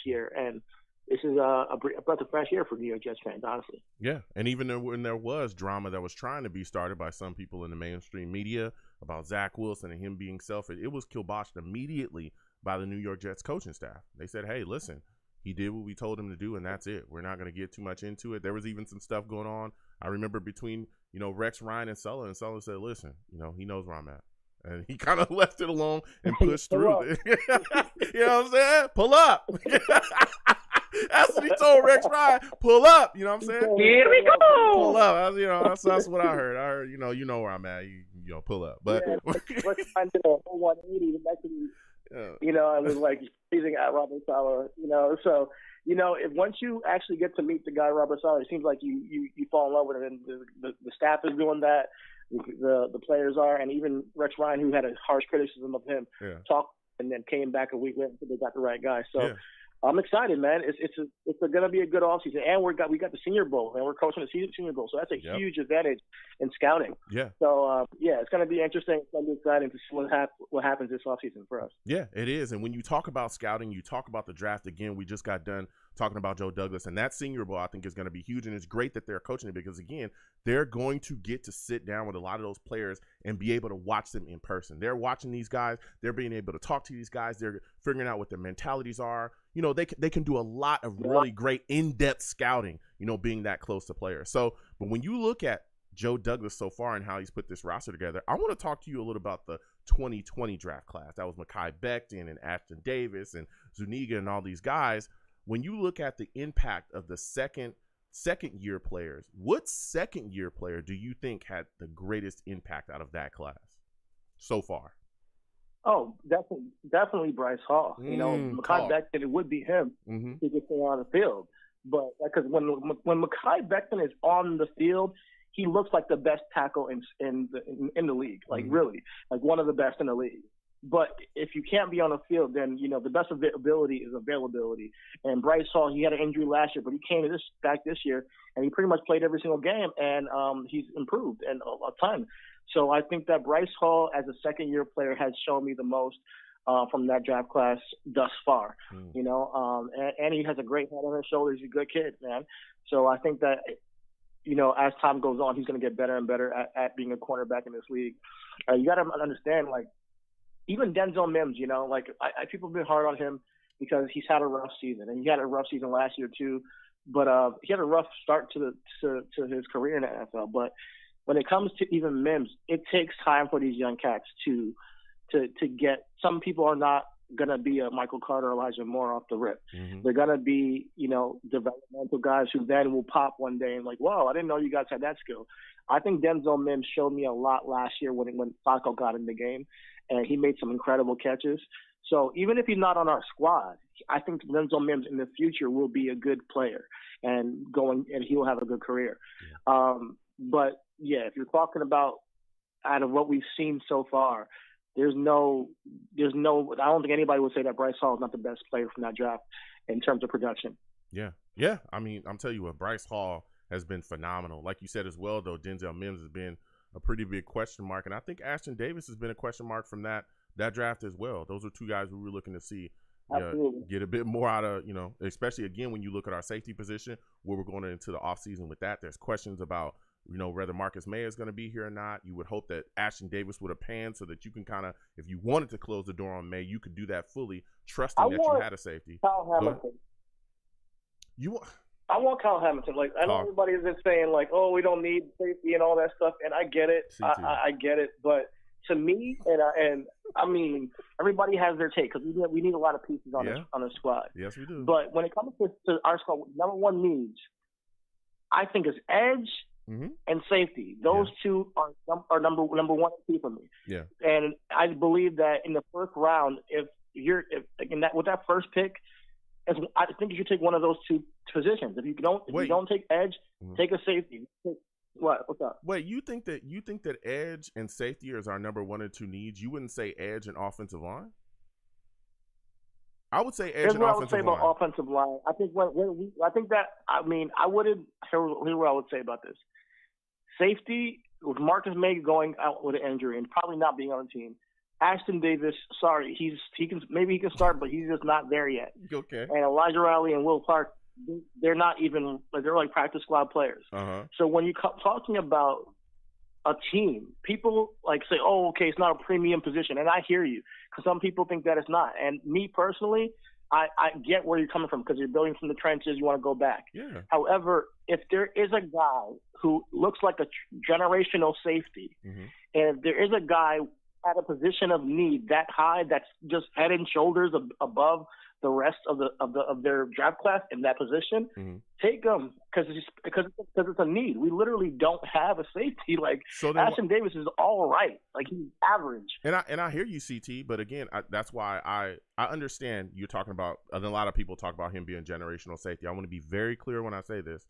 year, and this is a breath of fresh air for New York Jets fans, honestly. Yeah, and even when there was drama that was trying to be started by some people in the mainstream media about Zach Wilson and him being selfish, it was kiboshed immediately by the New York Jets coaching staff. They said, hey, listen, he did what we told him to do, and that's it. We're not going to get too much into it. There was even some stuff going on, I remember, between, Rex Ryan and Sulla said, listen, he knows where I'm at. And he kind of left it alone and pushed through it. You know what I'm saying? Pull up. That's what he told Rex Ryan. Pull up. You know what I'm saying? Here we go. Pull up. That's what I heard. I heard, you know where I'm at. You pull up. But Rex Ryan did a whole 180 and I was like freezing at Robert Saleh. So if once you actually get to meet the guy Robert Saleh, it seems like you fall in love with him. And the staff is doing that. The players are, and even Rex Ryan, who had a harsh criticism of him, talked and then came back a week later and they got the right guy. So I'm excited, man. It's going to be a good offseason, and we got the Senior Bowl, and we're coaching the Senior Bowl, so that's a huge advantage in scouting. Yeah. So it's going to be interesting. It's going to be exciting to see what happens this offseason for us. Yeah, it is. And when you talk about scouting, you talk about the draft again. We just got done talking about Joe Douglas, and that Senior Bowl I think is going to be huge, and it's great that they're coaching it because again, they're going to get to sit down with a lot of those players and be able to watch them in person. They're watching these guys. They're being able to talk to these guys. They're figuring out what their mentalities are. They can do a lot of really great in-depth scouting, being that close to players. So, but when you look at Joe Douglas so far and how he's put this roster together, I want to talk to you a little about the 2020 draft class. That was Mekhi Becton and Ashton Davis and Zuniga and all these guys. When you look at the impact of the second year players, what second year player do you think had the greatest impact out of that class so far? Oh, definitely Bryce Hall. Mekhi Becton, it would be him to get thing on the field. But because when Mekhi Becton is on the field, he looks like the best tackle in the league. Like really, like one of the best in the league. But if you can't be on the field, then the best ability is availability. And Bryce Hall, he had an injury last year, but he came back this year, and he pretty much played every single game, and he's improved and a ton. So I think that Bryce Hall, as a second-year player, has shown me the most from that draft class thus far. And he has a great head on his shoulders. He's a good kid, man. So I think that as time goes on, he's going to get better and better at being a cornerback in this league. You got to understand, like, even Denzel Mims, people have been hard on him because he's had a rough season, and he had a rough season last year too. But he had a rough start to his career in the NFL. But when it comes to even Mims, it takes time for these young cats to get. Some people are not gonna be a Michael Carter or Elijah Moore off the rip. They're gonna be developmental guys who then will pop one day and like, whoa, I didn't know you guys had that skill. I think Denzel Mims showed me a lot last year when Flacco got in the game, and he made some incredible catches. So even if he's not on our squad, I think Denzel Mims in the future will be a good player and he will have a good career. But yeah, if you're talking about out of what we've seen so far, there's no. I don't think anybody would say that Bryce Hall is not the best player from that draft in terms of production. Yeah. I mean, I'm telling you what, Bryce Hall has been phenomenal. Like you said as well, though, Denzel Mims has been a pretty big question mark, and I think Ashton Davis has been a question mark from that that draft as well. Those are two guys we were looking to see get a bit more out of, especially again when you look at our safety position where we're going into the offseason with that. There's questions about, whether Marcus May is going to be here or not. You would hope that Ashton Davis would have panned so that you can kind of, if you wanted to close the door on May, you could do that fully, trusting that you had a safety. Kyle Hamilton. I want Kyle Hamilton. Like, I know everybody is saying, like, oh, we don't need safety and all that stuff, and I get it. I get it. But to me, and I mean, everybody has their take because we need a lot of pieces on the squad. Yes, we do. But when it comes to our squad, number one needs, I think, is edge and safety. Those two are number 1 and 2 for me. Yeah. And I believe that in the first round, with that first pick, I think you should take one of those two positions. If you don't take edge, take a safety. What's up? Wait, you think that edge and safety is our number 1 and 2 needs? You wouldn't say edge and offensive line? I would say edge and offensive line. Here's what I would say about offensive line. I think here's what I would say about this. Safety, with Marcus May going out with an injury and probably not being on the team. Ashton Davis, sorry, he can start, but he's just not there yet. Okay. And Elijah Riley and Will Clark, they're not even, they're like practice squad players. Uh-huh. So when you're talking about a team, people like say, oh, okay, it's not a premium position. And I hear you, because some people think that it's not. And me personally, I get where you're coming from, because you're building from the trenches, you want to go back. Yeah. However, if there is a guy who looks like a generational safety, and if there is a guy at a position of need that high, that's just head and shoulders above the rest of their draft class in that position, take them, because it's a need. We literally don't have a safety. Like, Ashton Davis is all right. Like, he's average. And I hear you, CT, but again, that's why I understand you're talking about, and a lot of people talk about him being generational safety. I want to be very clear when I say this.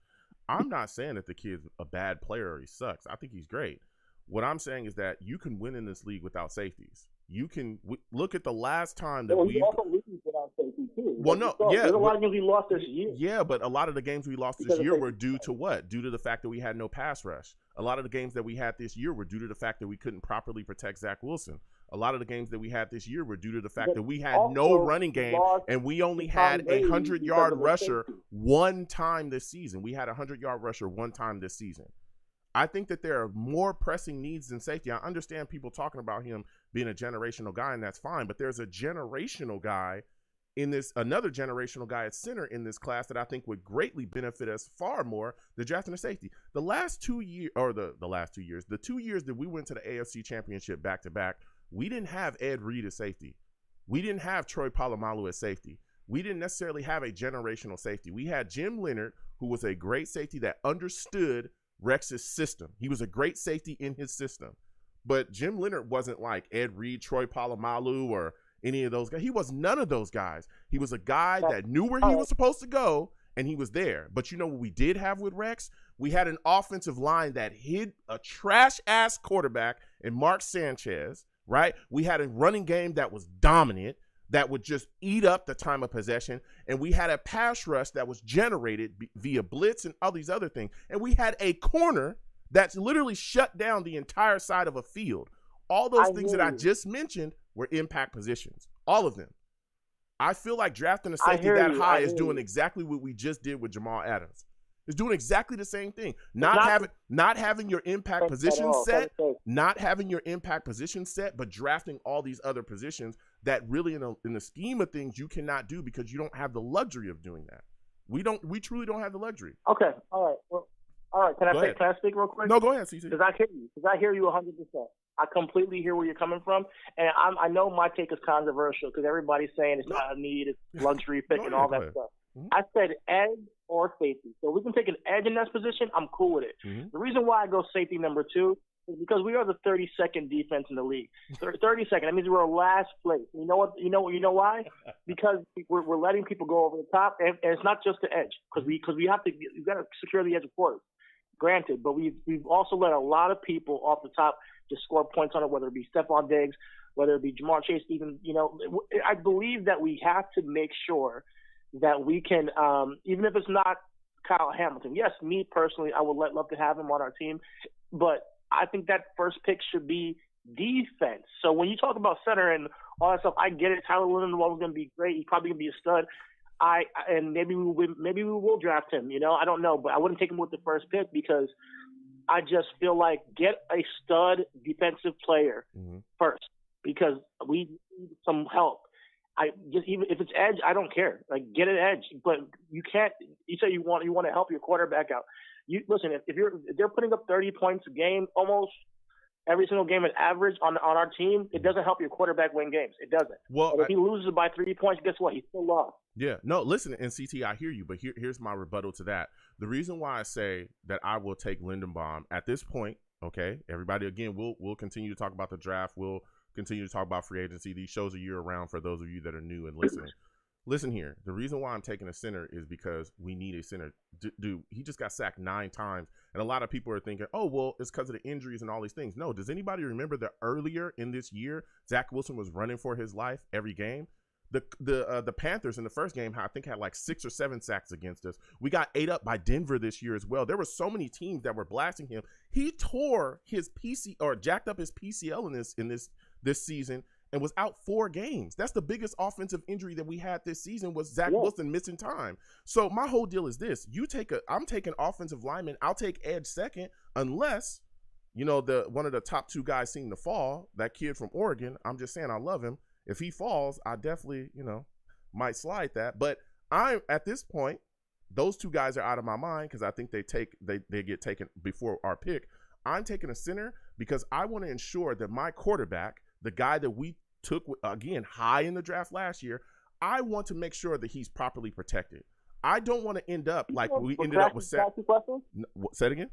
I'm not saying that the kid's a bad player or he sucks. I think he's great. What I'm saying is that you can win in this league without safeties. You can look at the last time that we also lose without safety too. Well, no, there's a lot of games we lost this year. Yeah, but a lot of the games we lost this year were due to what? Due to the fact that we had no pass rush. A lot of the games that we had this year were due to the fact that we couldn't properly protect Zach Wilson. A lot of the games that we had this year were due to the fact that we had no running game, and we only had a 100-yard rusher one time this season. We had a 100-yard rusher one time this season. I think that there are more pressing needs than safety. I understand people talking about him being a generational guy, and that's fine, but there's a generational guy another generational guy at center in this class that I think would greatly benefit us far more than drafting a safety. The 2 years that we went to the AFC Championship back-to-back, we didn't have Ed Reed as safety. We didn't have Troy Polamalu as safety. We didn't necessarily have a generational safety. We had Jim Leonard, who was a great safety that understood Rex's system. He was a great safety in his system. But Jim Leonard wasn't like Ed Reed, Troy Polamalu, or any of those guys. He was none of those guys. He was a guy that knew where he was supposed to go, and he was there. But you know what we did have with Rex? We had an offensive line that hid a trash-ass quarterback in Mark Sanchez, right? We had a running game that was dominant, that would just eat up the time of possession. And we had a pass rush that was generated via blitz and all these other things. And we had a corner that's literally shut down the entire side of a field. All those things that I just mentioned were impact positions. All of them. I feel like drafting a safety that high is doing exactly what we just did with Jamal Adams. It's doing exactly the same thing. Not having your impact position set, but drafting all these other positions that really in the scheme of things you cannot do because you don't have the luxury of doing that. We truly don't have the luxury. Okay. All right. Well, all right. Can I speak real quick? No, go ahead, CC. Because I hear you 100%. I completely hear where you're coming from, and I know my take is controversial because everybody's saying it's not a need, it's luxury pick and all that stuff. Mm-hmm. I said edge or safety. So we can take an edge in that position. I'm cool with it. Mm-hmm. The reason why I go safety number 2 is because we are the 32nd defense in the league. 32nd. That means we're last place. You know what? You know why? Because we're letting people go over the top, and it's not just the edge because we have to. We've got to secure the edge for us. Granted, but we've also let a lot of people off the top just score points on it, whether it be Stephon Diggs, whether it be Jamar Chase. Even I believe that we have to make sure that we can, even if it's not Kyle Hamilton. Yes, me personally, I would love to have him on our team, but I think that first pick should be defense. So when you talk about center and all that stuff, I get it. Tyler Linderbaum is going to be great. He's probably going to be a stud. And maybe we will draft him. I don't know, but I wouldn't take him with the first pick because I just feel like get a stud defensive player first because we need some help. Even if it's edge, I don't care. Like get an edge, but you can't. You say you want to help your quarterback out. Listen, if they're putting up 30 points a game almost every single game at average on our team, it doesn't help your quarterback win games. It doesn't. Well, if he loses by 3 points, guess what? He's still lost. Yeah. No, listen, and CT, I hear you, but here's my rebuttal to that. The reason why I say that I will take Linderbaum at this point, okay, everybody, again, we'll continue to talk about the draft. We'll continue to talk about free agency. These shows are year-round for those of you that are new and listening. Listen here. The reason why I'm taking a center is because we need a center. Dude, he just got sacked 9 times. And a lot of people are thinking, oh, well, it's because of the injuries and all these things. No, does anybody remember that earlier in this year, Zach Wilson was running for his life every game? The Panthers in the first game, I think, had like 6 or 7 sacks against us. We got ate up by Denver this year as well. There were so many teams that were blasting him. He tore his jacked up his PCL in this season and was out 4 games. That's the biggest offensive injury that we had this season was Zach Wilson missing time. So my whole deal is this. I'm taking offensive lineman. I'll take edge second unless, one of the top 2 guys seem to fall, that kid from Oregon. I'm just saying I love him. If he falls, I definitely, might slide that. But at this point, those 2 guys are out of my mind because I think they get taken before our pick. I'm taking a center because I want to ensure that my quarterback, the guy that we took, again, high in the draft last year, I want to make sure that he's properly protected. I don't want to end up like we ended up with Zach. Say it again?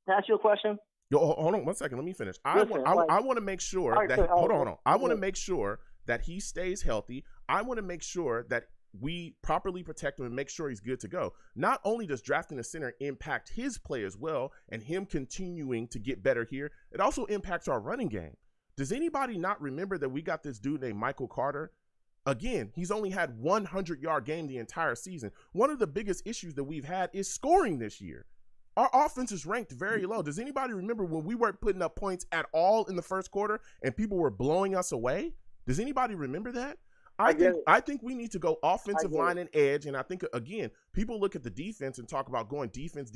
Can I ask you a question? Yo, hold on 1 second. Let me finish. I want to make sure that hold on. I want to make sure that he stays healthy. I want to make sure that we properly protect him and make sure he's good to go. Not only does drafting a center impact his play as well and him continuing to get better here, it also impacts our running game. Does anybody not remember that we got this dude named Michael Carter? Again, he's only had 100-yard game the entire season. One of the biggest issues that we've had is scoring this year. Our offense is ranked very low. Does anybody remember when we weren't putting up points at all in the first quarter and people were blowing us away? Does anybody remember that? I think we need to go offensive line and edge. And I think, again, people look at the defense and talk about going defense.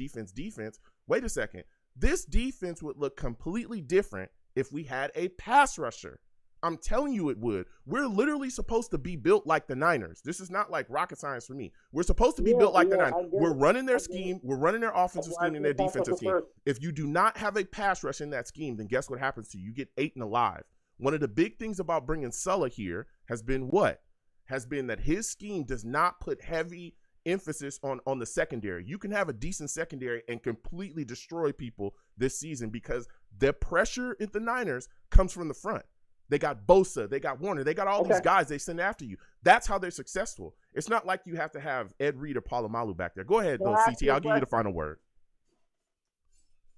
Wait a second. This defense would look completely different if we had a pass rusher. I'm telling you it would. We're literally supposed to be built like the Niners. This is not like rocket science for me. We're supposed to be built like the Niners. We're running their scheme. We're running their offensive scheme and their defensive scheme. If you do not have a pass rush in that scheme, then guess what happens to you? You get eaten alive. One of the big things about bringing Sulla here has been what? Has been that his scheme does not put heavy emphasis on the secondary. You can have a decent secondary and completely destroy people this season because the pressure at the Niners comes from the front. They got Bosa, they got Warner, they got all these guys they send after you. That's how they're successful. It's not like you have to have Ed Reed or Palomalu back there. Go ahead, though, CT. I'll give you the final word.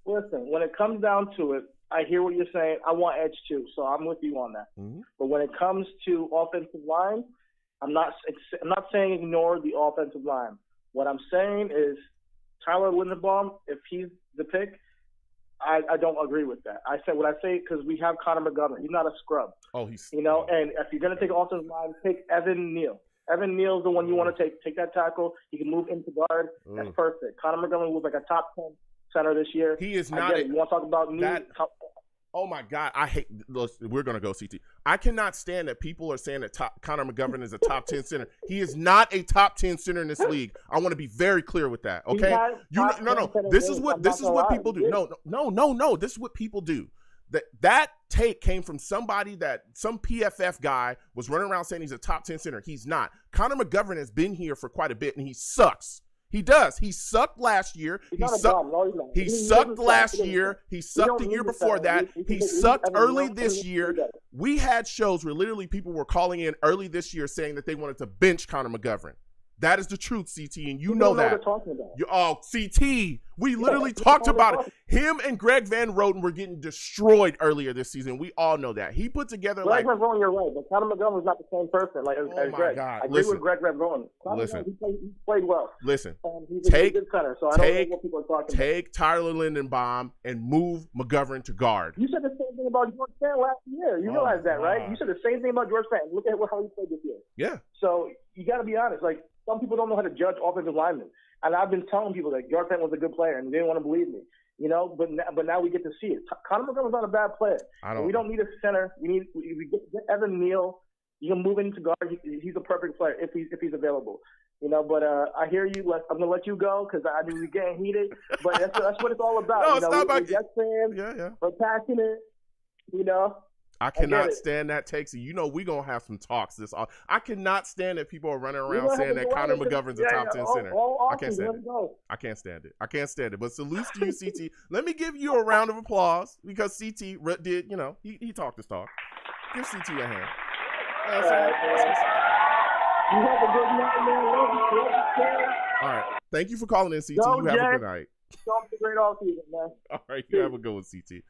Listen, when it comes down to it, I hear what you're saying. I want edge too, so I'm with you on that. Mm-hmm. But when it comes to offensive line, I'm not saying ignore the offensive line. What I'm saying is Tyler Linderbaum, if he's the pick, I don't agree with that. I said what I say because we have Connor McGovern. He's not a scrub. Oh, and if you're going to take offensive line, take Evan Neal. Evan Neal's the one you want to take. Take that tackle. He can move into guard. That's perfect. Connor McGovern was like a top 10 center this year. He is not. You want to talk about Oh my God, I hate. We're gonna go CT. I cannot stand that people are saying that Connor McGovern is a top 10 center. He is not a top 10 center in this league. I want to be very clear with that. Okay, no. This is what people do. No. This is what people do. That take came from somebody that some PFF guy was running around saying he's a top 10 center. He's not. Connor McGovern has been here for quite a bit and he sucks. He does. He sucked last year. He sucked last year. He sucked the year before that. He sucked early this year. We had shows where literally people were calling in early this year saying that they wanted to bench Connor McGovern. That is the truth, CT, and you know know that. what they're talking about. CT, we literally talked about it. Him and Greg Van Roten were getting destroyed earlier this season. We all know that. He put together Greg Van Roten, you're right, but Conor McGovern's not the same person as Greg. God. I agree with Greg Van Roten. He played well. Listen, he's a good center, so I don't know what people are talking about. Take Tyler Lindenbaum and move McGovern to guard. You said the same thing about George Fenn last year. You realize that, right? You said the same thing about George Fenn. Look at how he played this year. Yeah. So you got to be honest. Like, some people don't know how to judge offensive linemen. And I've been telling people that George Fenn was a good player, and they didn't want to believe me. But now we get to see it. Conor McGovern's not a bad player. We don't need a center. We get Evan Neal. You can move into guard. He's a perfect player if he's available. But I hear you. I'm gonna let you go because I knew we were getting heated. But that's what it's all about. No, it's not about Jets fans. Yeah. We're passionate. I cannot stand that takes. We gonna have some talks I cannot stand that people are running around saying that Conor McGovern's a top 10 center. I can't stand it. I can't stand it. But salutes to you, CT. Let me give you a round of applause because CT did, he talked his talk. Give CT a hand. You have a good night, man. All right. Thank you for calling in, CT. Go, you have Jack. a good night. Don't be great all season, man. All right. You have a good one, CT.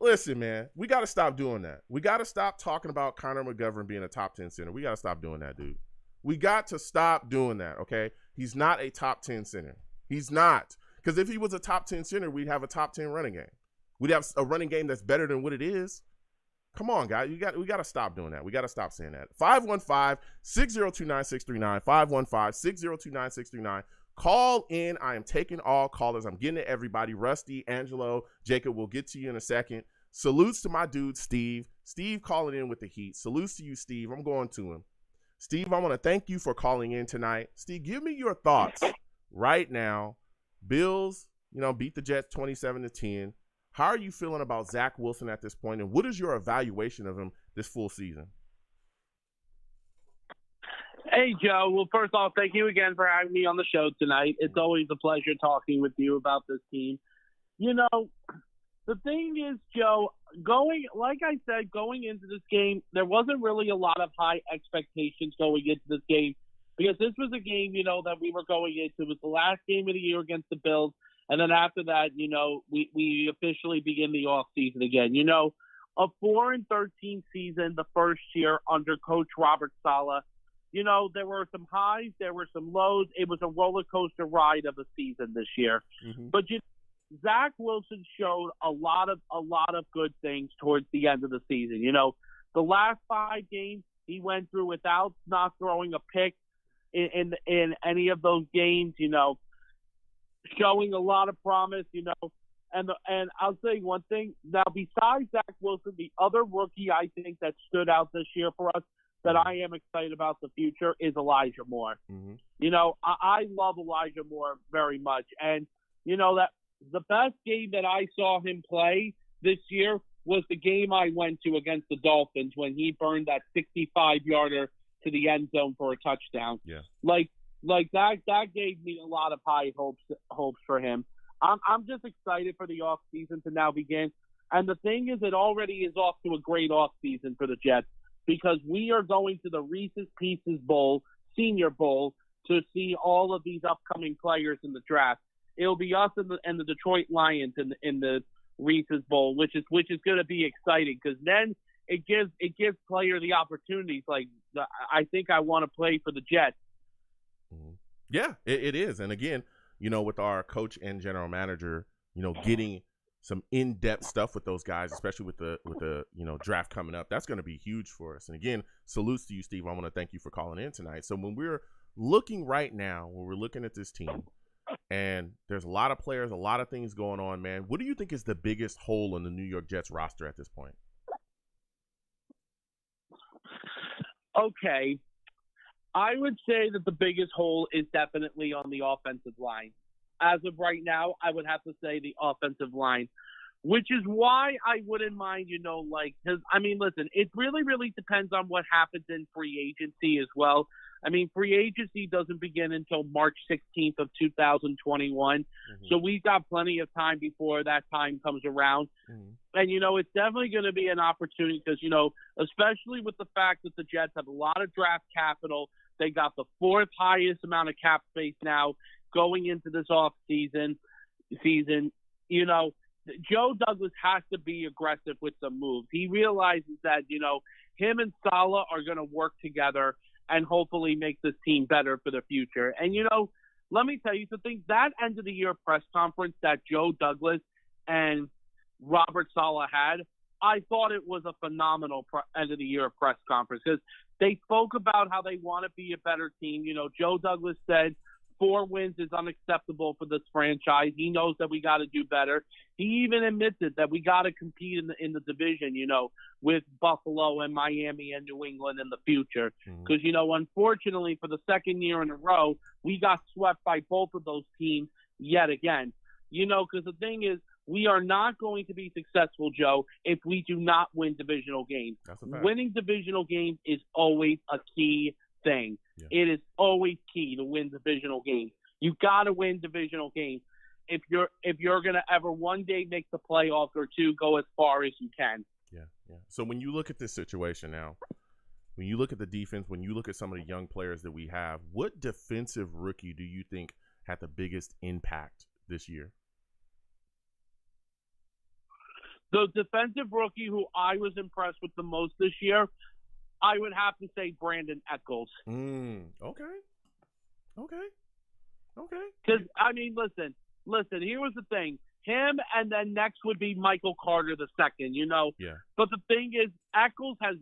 Listen, man, we got to stop doing that. We got to stop talking about Conor McGovern being a top 10 center. We got to stop doing that, dude. We got to stop doing that, okay? He's not a top 10 center. He's not. Because if he was a top 10 center, we'd have a top 10 running game. We'd have a running game that's better than what it is. Come on, guys. We got to stop doing that. We got to stop saying that. 515-602-9639. 515-602-9639. Call in. I am taking all callers. I'm getting to everybody. Rusty, Angelo, Jacob, we'll get to you in a second. Salutes to my dude, Steve. Steve calling in with the heat. Salutes to you, Steve. I'm going to him. Steve, I want to thank you for calling in tonight. Steve, give me your thoughts right now. Bills, beat the Jets 27-10. How are you feeling about Zach Wilson at this point, and what is your evaluation of him this full season? Hey, Joe. Well, first off, thank you again for having me on the show tonight. It's always a pleasure talking with you about this team. The thing is, Joe, going into this game, there wasn't really a lot of high expectations going into this game because this was a game, that we were going into. It was the last game of the year against the Bills. And then after that, we officially begin the off season again. A 4-13 season the first year under Coach Robert Saleh. There were some highs, there were some lows. It was a roller coaster ride of a season this year. Mm-hmm. But Zach Wilson showed a lot of good things towards the end of the season. The last 5 games he went through without not throwing a pick in any of those games. Showing a lot of promise. And I'll say one thing. Now, besides Zach Wilson, the other rookie I think that stood out this year for us that I am excited about the future is Elijah Moore. Mm-hmm. I love Elijah Moore very much. And, that the best game that I saw him play this year was the game I went to against the Dolphins when he burned that 65-yarder to the end zone for a touchdown. Yeah. Like that gave me a lot of high hopes for him. I'm just excited for the off season to now begin. And the thing is, it already is off to a great off season for the Jets because we are going to the Reese's Pieces Bowl, Senior Bowl, to see all of these upcoming players in the draft. It'll be us and the Detroit Lions in the Reese's Bowl, which is going to be exciting because then it gives player the opportunities. Like I think I want to play for the Jets. Yeah, it is. And again, with our coach and general manager, getting some in-depth stuff with those guys, especially with the draft coming up, that's going to be huge for us. And again, salutes to you, Steve. I want to thank you for calling in tonight. So when we're looking right now, when we're looking at this team, and there's a lot of players, a lot of things going on, man, what do you think is the biggest hole in the New York Jets roster at this point? Okay. I would say that the biggest hole is definitely on the offensive line. As of right now, I would have to say the offensive line, which is why I wouldn't mind, because, listen, it really, really depends on what happens in free agency as well. Free agency doesn't begin until March 16th of 2021. Mm-hmm. So we've got plenty of time before that time comes around. Mm-hmm. And, it's definitely going to be an opportunity because, especially with the fact that the Jets have a lot of draft capital, They got the fourth highest amount of cap space now going into this off season. You know, Joe Douglas has to be aggressive with some moves. He realizes that, you know, him and Saleh are going to work together and hopefully make this team better for the future. And, you know, let me tell you something. That end of the year press conference that Joe Douglas and Robert Saleh had, I thought it was a phenomenal end of the year press conference because they spoke about how they want to be a better team. You know, Joe Douglas said 4 wins is unacceptable for this franchise. He knows that we got to do better. He even admitted that we got to compete in the division, you know, with Buffalo and Miami and New England in the future. Because, you know, unfortunately for the second year in a row, we got swept by both of those teams yet again. You know, because the thing is, we are not going to be successful, Joe, if we do not win divisional games. Winning divisional games is always a key thing. Yeah. It is always key to win divisional games. You got to win divisional games if you're going to ever one day make the playoffs or two, go as far as you can. Yeah. So when you look at this situation now, when you look at the defense, when you look at some of the young players that we have, what defensive rookie do you think had the biggest impact this year? The defensive rookie who I was impressed with the most this year, I would have to say Brandon Echols. Okay. Because, I mean, listen, here was the thing. Him and then next would be Michael Carter II, you know. Yeah. But the thing is, Echols has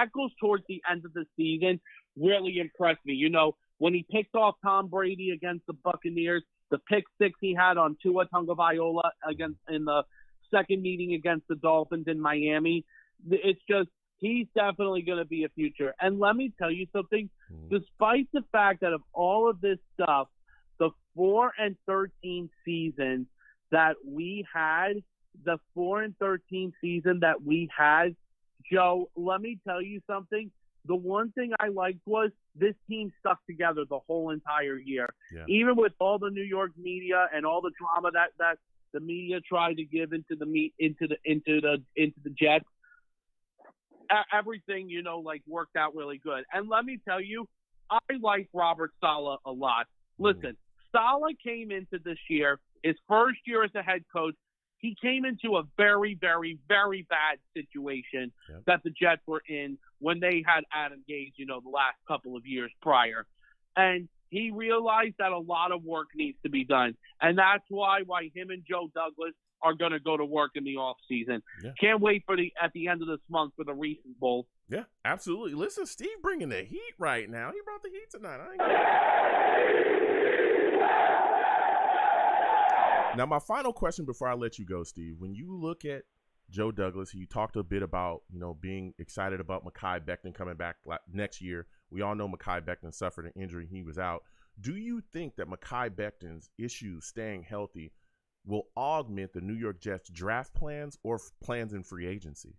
Echols towards the end of the season really impressed me. You know, when he picked off Tom Brady against the Buccaneers, the pick 6 he had on Tua Tagovailoa in the second meeting against the Dolphins in Miami, it's just, he's definitely going to be a future. And let me tell you something, despite the fact that of all of this stuff, the 4-13 season that we had, Joe, let me tell you something. The one thing I liked was this team stuck together the whole entire year. Yeah. Even with all the New York media and all the drama that the media tried to give into the Jets, everything, you know, like worked out really good. And let me tell you, I like Robert Saleh a lot. Listen, Saleh came into this year, his first year as a head coach, he came into a very, very, very bad situation that the Jets were in when they had Adam Gase, you know, the last couple of years prior. And he realized that a lot of work needs to be done. And that's why him and Joe Douglas are going to go to work in the off season. Yeah. Can't wait at the end of this month for the Reese's Bowl. Yeah, absolutely. Listen, Steve bringing the heat right now. He brought the heat tonight. Now, my final question before I let you go, Steve, when you look at Joe Douglas, you talked a bit about, you know, being excited about Mekhi Becton coming back next year. We all know Mekhi Becton suffered an injury. He was out. Do you think that Mekhi Becton's issues staying healthy will augment the New York Jets draft plans or plans in free agency?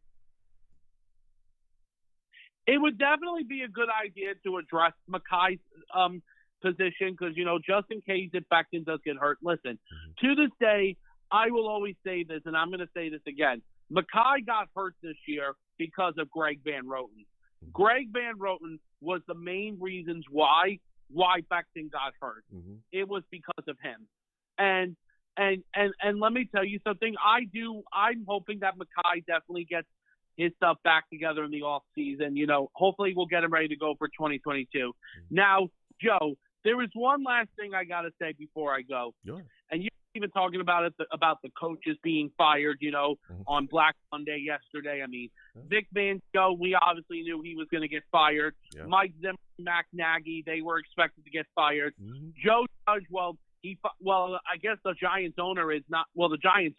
It would definitely be a good idea to address Mekhi's position because, you know, just in case if Becton does get hurt. Listen, to this day, I will always say this, and I'm going to say this again. Mekhi got hurt this year because of Greg Van Roten. Greg Van Roten was the main reasons why Becton got hurt. It was because of him. And let me tell you something. I'm hoping that Mekhi definitely gets his stuff back together in the off season. You know, hopefully we'll get him ready to go for 2022. Now, Joe, there is one last thing I got to say before I go. Sure. And you even talking about it, about the coaches being fired, you know, on Black Monday yesterday. I mean, Vic Fangio, we obviously knew he was going to get fired. Yeah. Mike Zimmer, Matt Nagy, they were expected to get fired. Joe Judge, I guess the Giants owner is not. Well, the Giants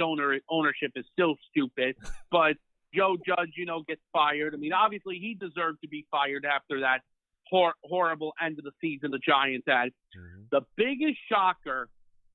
ownership is still stupid, but Joe Judge, you know, gets fired. I mean, obviously he deserved to be fired after that horrible end of the season the Giants had. The biggest shocker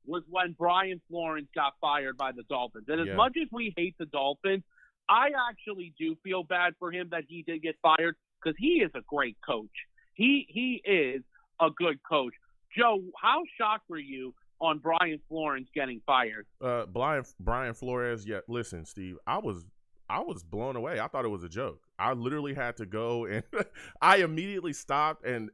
was when Brian Florence got fired by the Dolphins. And as much as we hate the Dolphins, I actually do feel bad for him that he did get fired because he is a great coach. He is a good coach. Joe, how shocked were you on Brian Florence getting fired? Brian Flores, yeah, listen, Steve, I was I was blown away. I thought it was a joke. I literally had to go and I immediately stopped and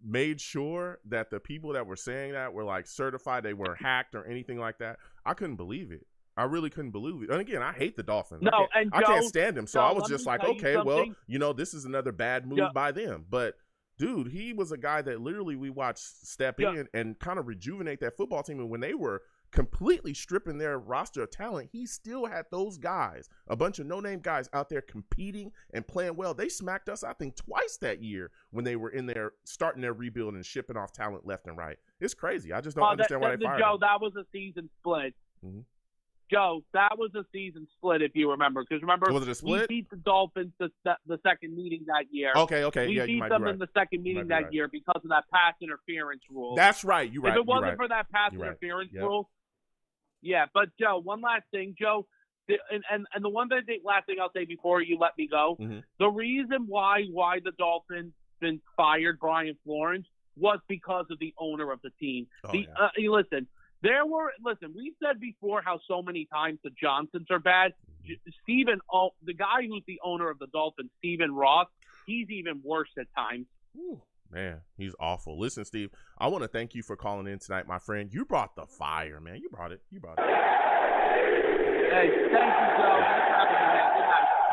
made sure that the people that were saying that were like certified, they weren't hacked or anything like that. I couldn't believe it. I really couldn't believe it. And again, I hate the Dolphins. No, I can't stand them. So I was just like, okay, well, this is another bad move by them. But dude, he was a guy that literally we watched step in and kind of rejuvenate that football team. And when they were completely stripping their roster of talent, he still had those guys, a bunch of no-name guys out there competing and playing well. They smacked us, I think, twice that year when they were in there starting their rebuild and shipping off talent left and right. It's crazy. I just don't understand why they fired him. Joe, that was a season split. Mm-hmm. Joe, that was a season split, if you remember. Because remember, was it a split? We beat the Dolphins the second meeting that year. Okay. We beat them in the second meeting that year because of that pass interference rule. That's right. You're right. If it wasn't for that pass interference rule. Yeah, but Joe, one last thing, Joe. And the last thing I'll say before you let me go, the reason why the Dolphins been fired Brian Florence was because of the owner of the team. Listen, we said before how so many times the Johnsons are bad. Steven, the guy who's the owner of the Dolphins, Steven Ross, he's even worse at times. Ooh, man, he's awful. Listen, Steve, I want to thank you for calling in tonight, my friend. You brought the fire, man. You brought it. Hey, thank you, Joe.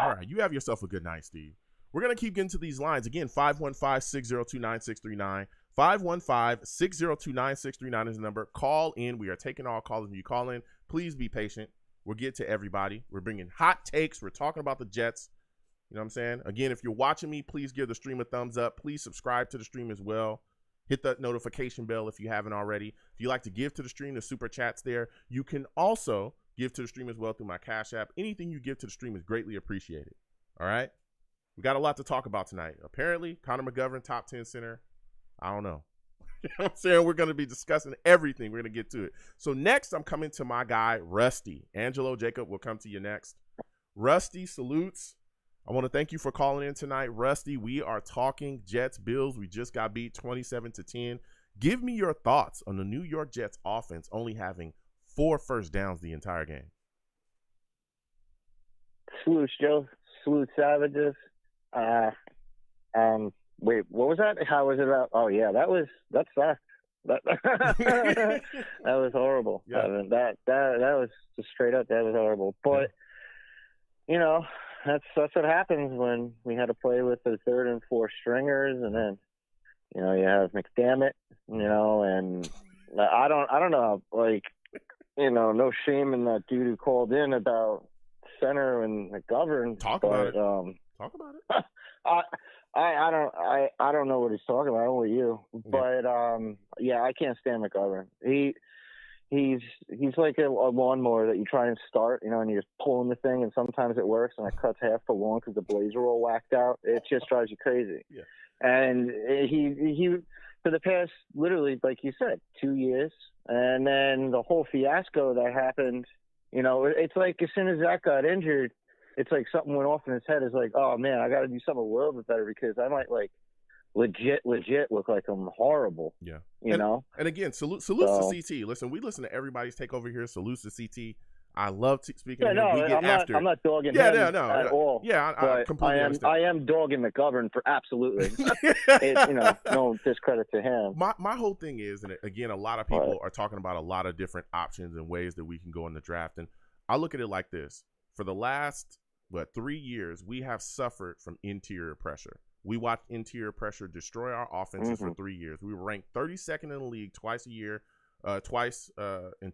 All right, you have yourself a good night, Steve. We're going to keep getting to these lines. Again, 515-602-9639. 515-602-9639 is the number. Call in. We are taking all calls. When you call in, please be patient. We'll get to everybody. We're bringing hot takes. We're talking about the Jets. You know what I'm saying? Again, if you're watching me, please give the stream a thumbs up. Please subscribe to the stream as well. Hit that notification bell if you haven't already. If you like to give to the stream, the super chats there. You can also give to the stream as well through my Cash App. Anything you give to the stream is greatly appreciated. All right? We got a lot to talk about tonight. Apparently, Connor McGovern, top 10 center. I don't know. You know what I'm saying? We're going to be discussing everything. We're going to get to it. So next, I'm coming to my guy, Rusty. Angelo, Jacob, will come to you next. Rusty, salutes. I want to thank you for calling in tonight. Rusty, we are talking Jets, Bills. We just got beat 27-10. Give me your thoughts on the New York Jets offense only having 4 first downs the entire game. Salutes, Joe. Salute, Savages. Wait, what was that? How was it about? Oh yeah, that sucked. That was horrible. Yeah. I mean, that was just straight up. That was horrible. But that's what happens when we had to play with the 3rd and 4th stringers, and then you have McDermott. And I don't know. Like, no shame in that dude who called in about center and McGovern. Talk about it. I don't know what he's talking about. Only you, but I can't stand McGovern. He's like a lawnmower that you try and start, and you're just pulling the thing, and sometimes it works, and it cuts half the lawn because the blades are all whacked out. It just drives you crazy. Yeah. And he for the past, literally, like you said, 2 years, and then the whole fiasco that happened. It's like as soon as Zack got injured, it's like something went off in his head. It's like, oh man, I got to do something a little bit better because I might like legit look like I'm horrible. Yeah. And again, salutes to CT. Listen, we listen to everybody's take over here. Salutes to CT. I love speaking. Yeah, no, I'm not dogging him at all. Yeah, I completely understand. I am dogging McGovern for absolutely. No discredit to him. My whole thing is, and again, a lot of people are talking about a lot of different options and ways that we can go in the draft, and I look at it like this: for the last 3 years, we have suffered from interior pressure. We watched interior pressure destroy our offenses for 3 years. We were ranked 32nd in the league twice in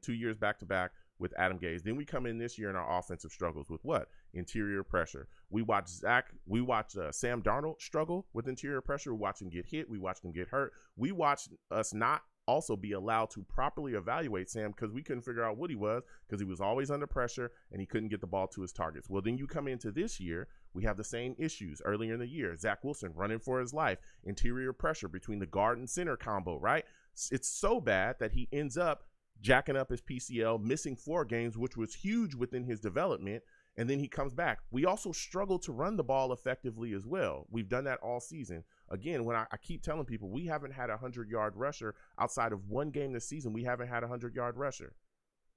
2 years back to back with Adam Gase. Then we come in this year and our offensive struggles with what? Interior pressure. We watched Sam Darnold struggle with interior pressure. We watched him get hit. We watched him get hurt. We watched us not also be allowed to properly evaluate Sam because we couldn't figure out what he was because he was always under pressure and he couldn't get the ball to his targets. Well, then you come into this year, we have the same issues earlier in the year. Zach Wilson running for his life, interior pressure between the guard and center combo, right? It's so bad that he ends up jacking up his PCL, missing 4 games, which was huge within his development, and then he comes back. We also struggle to run the ball effectively as well. We've done that all season. Again, when I keep telling people we haven't had a 100-yard rusher outside of one game this season, we haven't had a 100-yard rusher.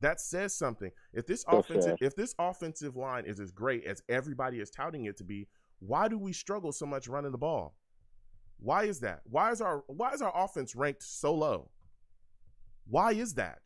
That says something. If this offensive line is as great as everybody is touting it to be, why do we struggle so much running the ball? Why is that? Why is our offense ranked so low? Why is that?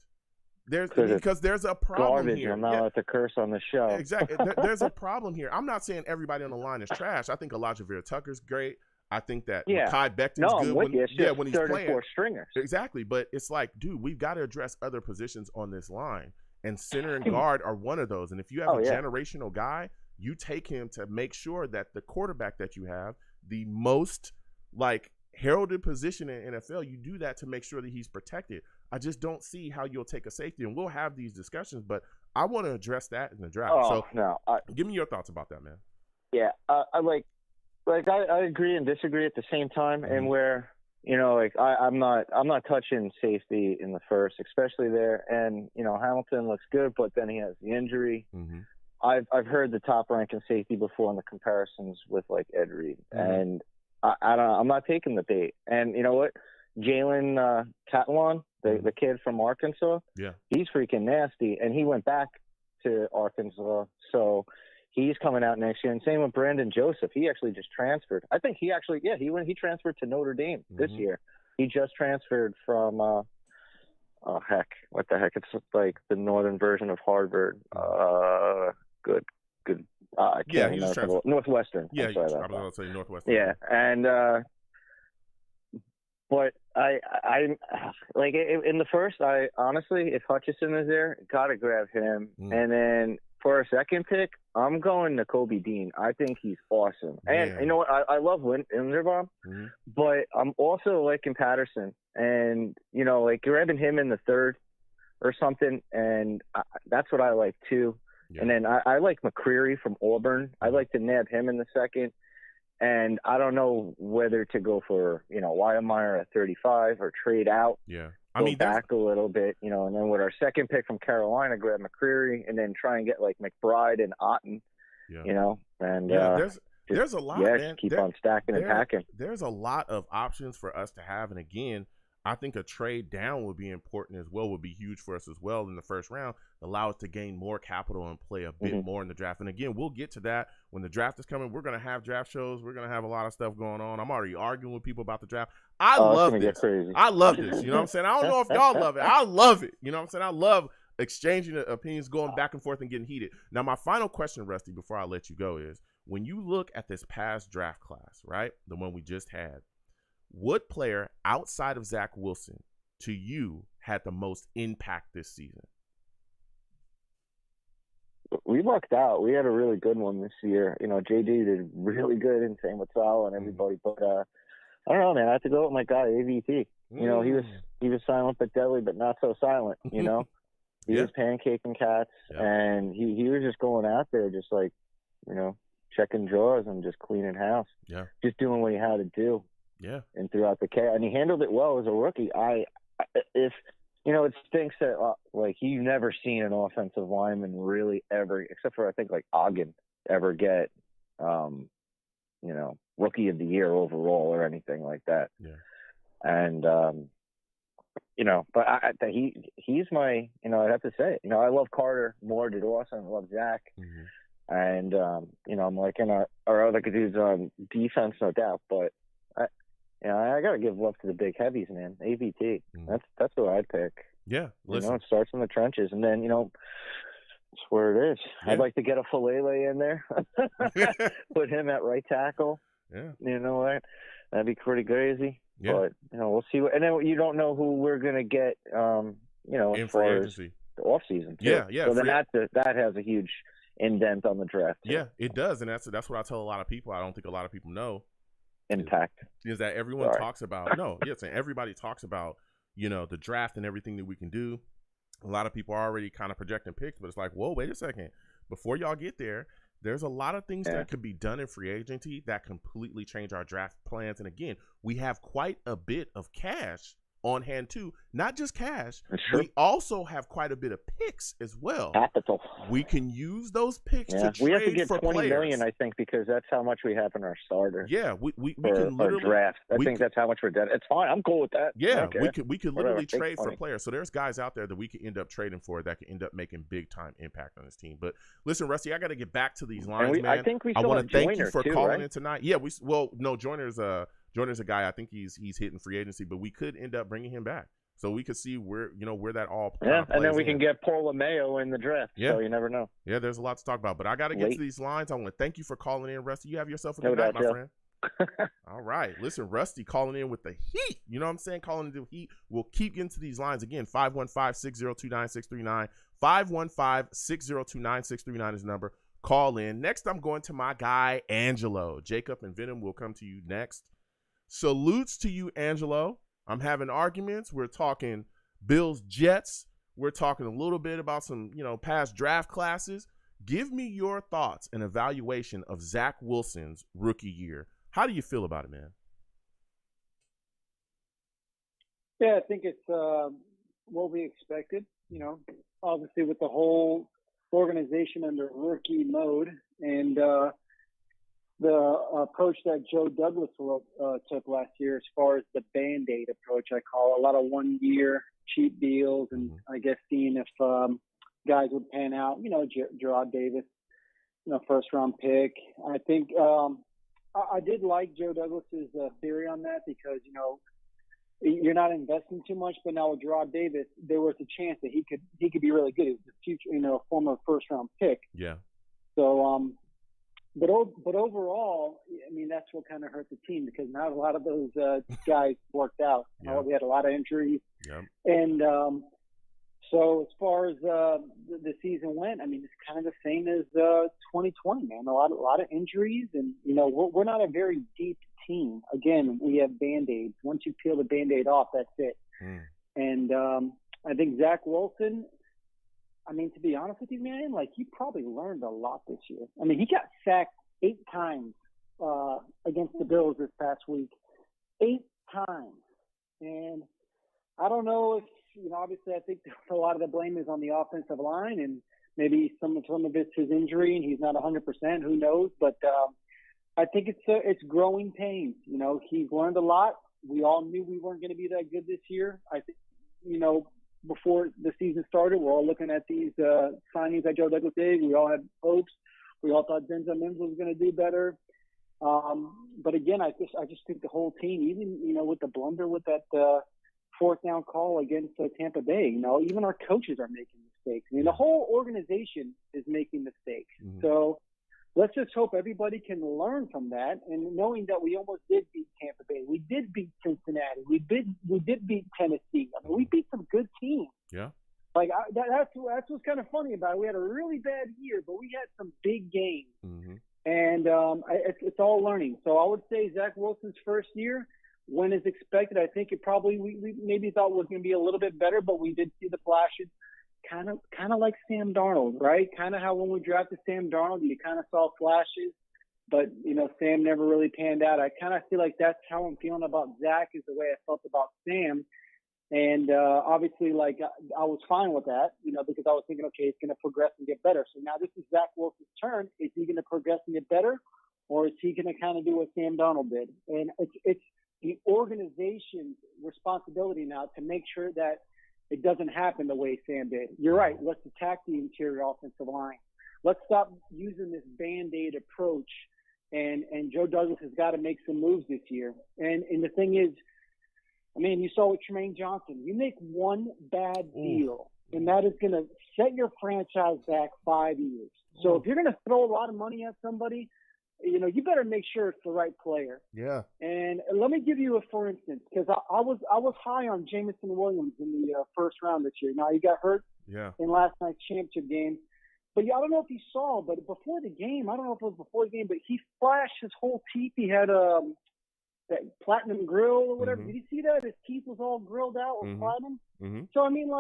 Because there's a problem garbage. here. I'm not allowed to curse on the show. Exactly. There's a problem here. I'm not saying everybody on the line is trash. I think Elijah Vera Tucker's great. I think that Mekhi Becton's good when he's playing. Four stringers. Exactly. But it's like, dude, we've got to address other positions on this line. And center and guard are one of those. And if you have a generational guy, you take him to make sure that the quarterback that you have, the most like heralded position in NFL, you do that to make sure that he's protected. I just don't see how you'll take a safety, and we'll have these discussions, but I want to address that in the draft. Give me your thoughts about that, man. Yeah, I agree and disagree at the same time, and where I'm not touching safety in the first, especially there. And Hamilton looks good, but then he has the injury. Mm-hmm. I've heard the top ranking safety before in the comparisons with like Ed Reed, and I'm not taking the bait. And you know what, Jalen Catalon, the kid from Arkansas, he's freaking nasty, and he went back to Arkansas, so he's coming out next year. And same with Brandon Joseph. He actually just transferred. I think he transferred to Notre Dame this year. He just transferred from what the heck? It's like the northern version of Harvard. Good. He just transferred. Northwestern. Yeah, I was going to say Northwestern. Yeah, and but I like in the first. I honestly, if Hutchinson is there, gotta grab him. And then for a second pick, I'm going to Kobe Dean. I think he's awesome. And you know what? I love Linderbaum, but I'm also liking Patterson. And like grabbing him in the third or something, and that's what I like too. Yeah. And then I like McCreary from Auburn. I like to nab him in the second. And I don't know whether to go for, Wymeyer at 35 or trade out. Yeah. Back a little bit, and then with our second pick from Carolina, grab McCreary and then try and get like McBride and Otten, and there's a lot, man. Just keep on stacking and packing. There's a lot of options for us to have. And again, I think a trade down would be important as well, would be huge for us as well in the first round, allow us to gain more capital and play a bit more in the draft. And again, we'll get to that when the draft is coming. We're going to have draft shows. We're going to have a lot of stuff going on. I'm already arguing with people about the draft. I love this. I love this. You know what I'm saying? I don't know if y'all love it. I love it. You know what I'm saying? I love exchanging opinions, going back and forth and getting heated. Now, my final question, Rusty, before I let you go is, when you look at this past draft class, right, the one we just had, what player outside of Zach Wilson to you had the most impact this season? We lucked out. We had a really good one this year. JD did really good, and same with Sal and everybody. But I don't know, man. I have to go with my guy AVT. He was silent but deadly, but not so silent. He was pancaking cats, and he was just going out there, just like checking drawers and just cleaning house. Yeah, just doing what he had to do. Yeah, and throughout the and he handled it well as a rookie. It stinks that like you've never seen an offensive lineman really ever, except for I think like Ogden, ever get rookie of the year overall or anything like that. Yeah, and but he's my I'd have to say I love Carter more. Did awesome. I love Zack. And I'm liking our other dudes on defense, no doubt, but. I gotta give love to the big heavies, man. AVT. That's who I'd pick. Yeah, listen. It starts in the trenches, and then it's where it is. Yeah. I'd like to get a Falele in there, put him at right tackle. Yeah, you know what? That'd be pretty crazy. Yeah, but we'll see. And then you don't know who we're gonna get. As in far free as agency. The off season. Yeah. So then that has a huge indent on the draft. Too. Yeah, it does, and that's what I tell a lot of people. I don't think a lot of people know. Impact is that everyone talks about everybody talks about the draft and everything that we can do. A lot of people are already kind of projecting picks, but it's like, whoa, wait a second, before y'all get there's a lot of things that could be done in free agency that completely change our draft plans. And again, we have quite a bit of cash on hand too. Not just cash. We also have quite a bit of picks as well. Capital. We can use those picks to trade we have to get for $20 million, players. I think, because that's how much we have in our starter. Yeah, we can literally draft. I think that's how much we're dead. It's fine. I'm cool with that. Yeah, we could literally Whatever, trade for players. So there's guys out there that we could end up trading for that could end up making big time impact on this team. But listen, Rusty, I got to get back to these lines, man. I think we I want to thank you for too, calling right? in tonight. Yeah, Joyner's a guy. I think he's hitting free agency, but we could end up bringing him back. So we could see where that all plays and then we can get Paul LeMayo in the draft. Yeah. So you never know. Yeah, there's a lot to talk about. But I got to get to these lines. I want to thank you for calling in, Rusty. You have yourself a good night, my friend. All right. Listen, Rusty calling in with the heat. You know what I'm saying? Calling in the heat. We'll keep getting to these lines. Again, 515-602-9639. 515-602-9639 is the number. Call in. Next, I'm going to my guy, Angelo. Jacob and Venom will come to you next. Salutes to you, Angelo. I'm having arguments. We're talking Bills, Jets. We're talking a little bit about some, past draft classes. Give me your thoughts and evaluation of Zach Wilson's rookie year. How do you feel about it, man? Yeah, I think it's what we expected. Obviously with the whole organization under rookie mode and the approach that Joe Douglas took last year as far as the Band-Aid approach, I call it. A lot of one-year cheap deals and I guess seeing if guys would pan out, Gerard Davis, first-round pick. I think I did like Joe Douglas's theory on that because, you're not investing too much, but now with Gerard Davis, there was a chance that he could be really good. He was a future, former first-round pick. Yeah. So, But overall, I mean, that's what kind of hurt the team because not a lot of those guys worked out. Yeah. We had a lot of injuries. Yeah. And so as far as the season went, I mean, it's kind of the same as 2020, man. A lot of injuries. And, we're not a very deep team. Again, we have Band-Aids. Once you peel the Band-Aid off, that's it. And I think Zach Wilson – I mean, to be honest with you, man, he probably learned a lot this year. I mean, he got sacked 8 times against the Bills this past week. 8 times. And I don't know if, obviously I think a lot of the blame is on the offensive line and maybe some of it's his injury and he's not 100%. Who knows? But I think it's growing pains. He's learned a lot. We all knew we weren't going to be that good this year. I think, before the season started, we're all looking at these signings that Joe Douglas did. We all had hopes. We all thought Denzel Mims was going to do better. But again, I just think the whole team, even with the blunder with that fourth down call against Tampa Bay, even our coaches are making mistakes. I mean, the whole organization is making mistakes. So let's just hope everybody can learn from that. And knowing that we almost did beat Tampa Bay, we did beat Cincinnati, we did beat Tennessee. I mean, we beat some good teams. Yeah. That's what's kind of funny about it. We had a really bad year, but we had some big games. And it's all learning. So I would say Zach Wilson's first year went as expected. I think it probably we maybe thought was going to be a little bit better, but we did see the flashes. Kind of like Sam Darnold, right? Kind of how when we drafted Sam Darnold, you kind of saw flashes, but Sam never really panned out. I kind of feel like that's how I'm feeling about Zach is the way I felt about Sam, and obviously, I was fine with that, because I was thinking, okay, it's going to progress and get better. So now this is Zach Wilson's turn. Is he going to progress and get better, or is he going to kind of do what Sam Darnold did? And it's the organization's responsibility now to make sure that it doesn't happen the way Sam did. You're right. Let's attack the interior offensive line. Let's stop using this Band-Aid approach. And Joe Douglas has got to make some moves this year. And the thing is, I mean, you saw with Tremaine Johnson. You make one bad deal, and that is going to set your franchise back 5 years. So if you're going to throw a lot of money at somebody, you better make sure it's the right player. Yeah. And let me give you a for instance, because I was high on Jameson Williams in the first round this year. Now he got hurt in last night's championship game, but I don't know if you saw, but before the game, I don't know if it was before the game, but he flashed his whole teeth. He had that platinum grill or whatever. Did you see that? His teeth was all grilled out with platinum. So I mean,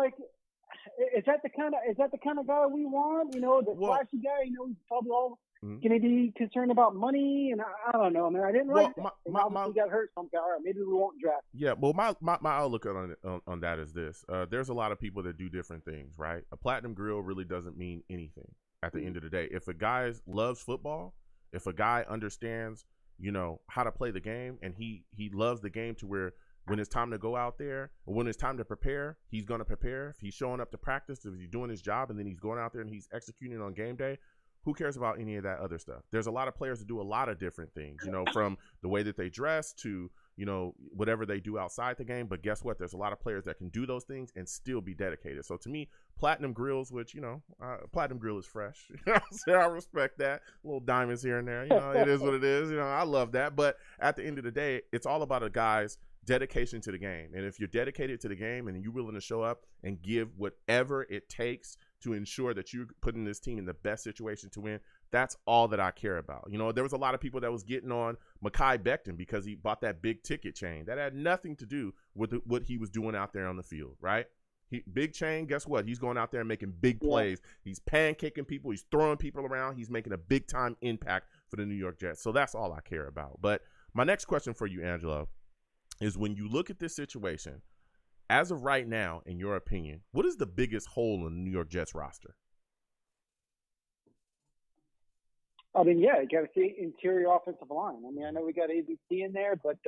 is that the kind of guy we want? You know, the flashy guy. You know, he's probably all going to be concerned about money, and I don't know, man. I didn't like it. He got hurt. So I'm all right, maybe we won't draft. Yeah, well, my outlook on that is this: there's a lot of people that do different things, right? A platinum grill really doesn't mean anything at the end of the day. If a guy loves football, if a guy understands, you know, how to play the game, and he loves the game to where when it's time to go out there, or when it's time to prepare, he's going to prepare. If he's showing up to practice, if he's doing his job, and then he's going out there and he's executing on game day, who cares about any of that other stuff? There's a lot of players that do a lot of different things, you know, from the way that they dress to, you know, whatever they do outside the game. But guess what? There's a lot of players that can do those things and still be dedicated. So to me, platinum grills, which, you know, platinum grill is fresh. You know, so I respect that. Little diamonds here and there. You know, it is what it is. You know, I love that. But at the end of the day, it's all about a guy's dedication to the game. And if you're dedicated to the game and you're willing to show up and give whatever it takes to ensure that you're putting this team in the best situation to win, that's all that I care about. You know, there was a lot of people that was getting on Mekhi Becton because he bought that big ticket chain. That had nothing to do with what he was doing out there on the field, right? Big chain, guess what? He's going out there and making big plays. He's pancaking people. He's throwing people around. He's making a big-time impact for the New York Jets. So that's all I care about. But my next question for you, Angelo, is when you look at this situation, as of right now, in your opinion, what is the biggest hole in the New York Jets roster? I mean, yeah, you got to see interior offensive line. I mean, I know we got ABC in there, but,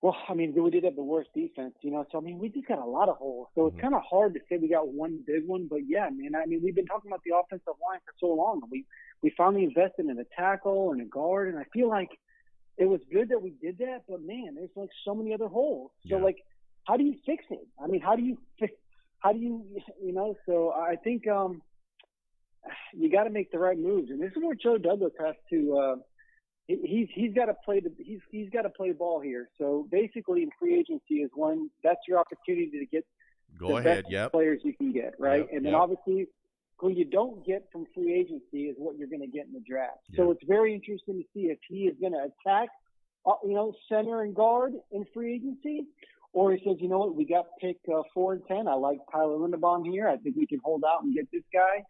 well, I mean, we did have the worst defense, you know, so, I mean, we just got a lot of holes. So it's kind of hard to say we got one big one, but, yeah, man, I mean, we've been talking about the offensive line for so long. We finally invested in a tackle and a guard, and I feel like it was good that we did that, but, man, there's, like, so many other holes. So, like, how do you fix it? I mean, you know, so I think you got to make the right moves. And this is where Joe Douglas has to, he's got to play he's got to play ball here. So basically in free agency is when that's your opportunity to get best players you can get, right? And then obviously who you don't get from free agency is what you're going to get in the draft. So it's very interesting to see if he is going to attack, you know, center and guard in free agency, or he says, you know what, we got pick 4 and 10. I like Tyler Linderbaum here. I think we can hold out and get this guy.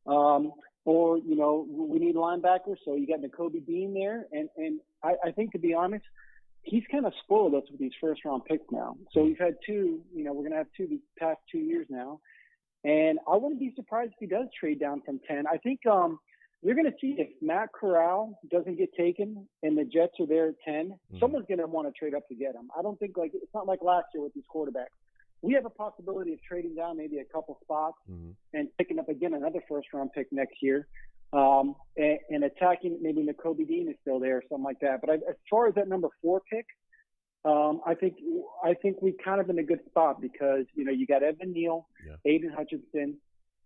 Or, you know, we need linebackers, so you got Nakobe Dean there. And I think, to be honest, he's kind of spoiled us with these first-round picks now. So we've had 2, you know, we're going to have 2 the past 2 years now. And I wouldn't be surprised if he does trade down from 10. I think you're going to see if Matt Corral doesn't get taken and the Jets are there at 10, someone's going to want to trade up to get him. I don't think, like, it's not like last year with these quarterbacks. We have a possibility of trading down maybe a couple spots and picking up again another first-round pick next year, and attacking. Maybe Nakobe Dean is still there or something like that. But as far as that number 4 pick, I think we're kind of in a good spot because, you know, you got Evan Neal, Aiden Hutchinson,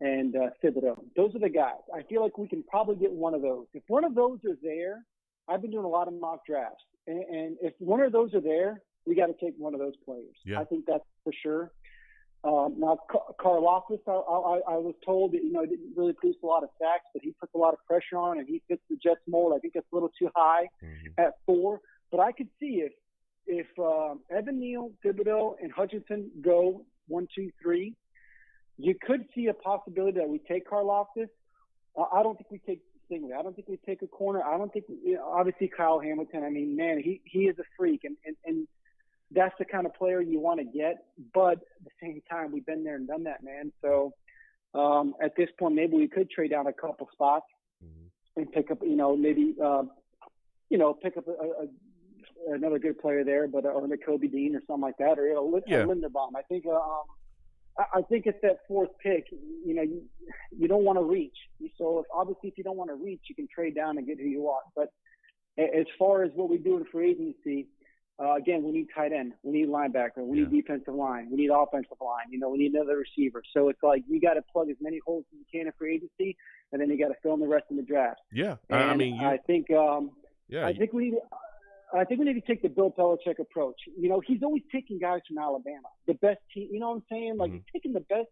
and Thibodeau. Those are the guys. I feel like we can probably get one of those. If one of those is there, I've been doing a lot of mock drafts, and if one of those are there, we got to take one of those players. I think that's for sure. Now, Karlaftis, I was told that, you know, he didn't really produce a lot of sacks, but he puts a lot of pressure on and he fits the Jets mold. I think that's a little too high at 4. But I could see if Evan Neal, Thibodeau, and Hutchinson go 1, 2, 3, you could see a possibility that we take Karlaftis. I don't think we take Stingley. I don't think we take a corner. I don't think, you know, obviously Kyle Hamilton. I mean, man, he is a freak, and that's the kind of player you want to get. But at the same time, we've been there and done that, man. So at this point, maybe we could trade down a couple spots and pick up, you know, maybe, you know, pick up another good player there, but or Nakobe Dean or something like that, or, you know, Linderbaum. I think it's that 4th pick. You know, you don't want to reach. So if you don't want to reach, you can trade down and get who you want. But as far as what we do in free agency, again, we need tight end, we need linebacker, we need defensive line, we need offensive line. You know, we need another receiver. So it's like you got to plug as many holes as you can in free agency, and then you got to fill in the rest in the draft. Yeah, and I mean, I think we need to take the Bill Belichick approach. You know, he's always taking guys from Alabama, the best team. You know what I'm saying? Like, he's taking the best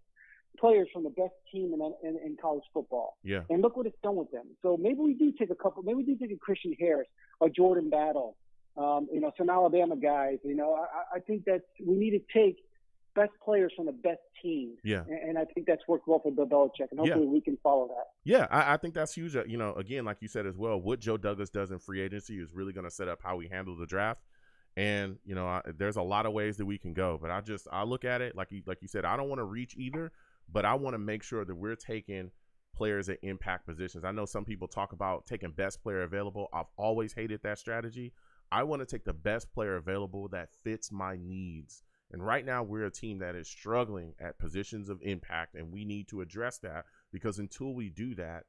players from the best team in college football. Yeah. And look what it's done with them. So maybe we do take a couple. Maybe we do take a Christian Harris, a Jordan Battle. You know, some Alabama guys. You know, I think that we need to take best players from the best teams. Yeah. And I think that's worked well for Bill Belichick, and hopefully we can follow that. Yeah, I think that's huge. Again, like you said as well, what Joe Douglas does in free agency is really going to set up how we handle the draft. And, there's a lot of ways that we can go. But I look at it, like you said, I don't want to reach either, but I want to make sure that we're taking players at impact positions. I know some people talk about taking best player available. I've always hated that strategy. I want to take the best player available that fits my needs. And right now we're a team that is struggling at positions of impact, and we need to address that, because until we do that,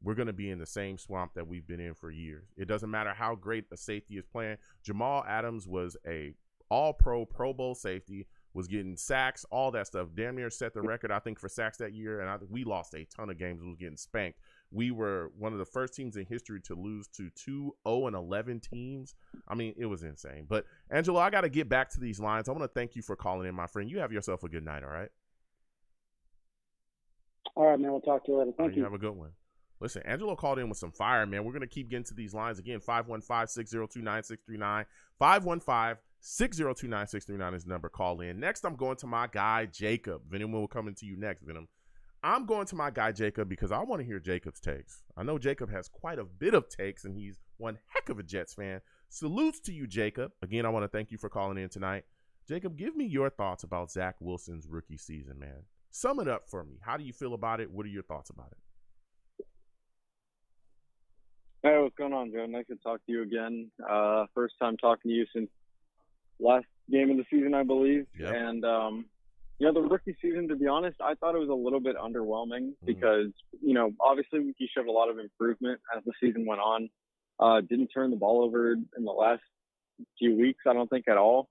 we're going to be in the same swamp that we've been in for years. It doesn't matter how great a safety is playing. Jamal Adams was a all-pro, Pro Bowl safety, was getting sacks, all that stuff. Damn near set the record, I think, for sacks that year, and we lost a ton of games. We was getting spanked. We were one of the first teams in history to lose to 2-0-11 teams. I mean, it was insane. But, Angelo, I got to get back to these lines. I want to thank you for calling in, my friend. You have yourself a good night, all right? All right, man. We'll talk to you later. Thank you. Have a good one. Listen, Angelo called in with some fire, man. We're going to keep getting to these lines. Again, 515-602-9639. 515-602-9639 is the number. Call in. Next, I'm going to my guy, Jacob. Venom will come into you next, Venom. I'm going to my guy, Jacob, because I want to hear Jacob's takes. I know Jacob has quite a bit of takes, and he's one heck of a Jets fan. Salutes to you, Jacob. Again, I want to thank you for calling in tonight. Jacob, give me your thoughts about Zach Wilson's rookie season, man. Sum it up for me. How do you feel about it? What are your thoughts about it? Hey, what's going on, Joe? Nice to talk to you again. First time talking to you since last game of the season, I believe. Yep. And, the rookie season, to be honest, I thought it was a little bit underwhelming because, obviously he showed a lot of improvement as the season went on. Didn't turn the ball over in the last few weeks, I don't think, at all,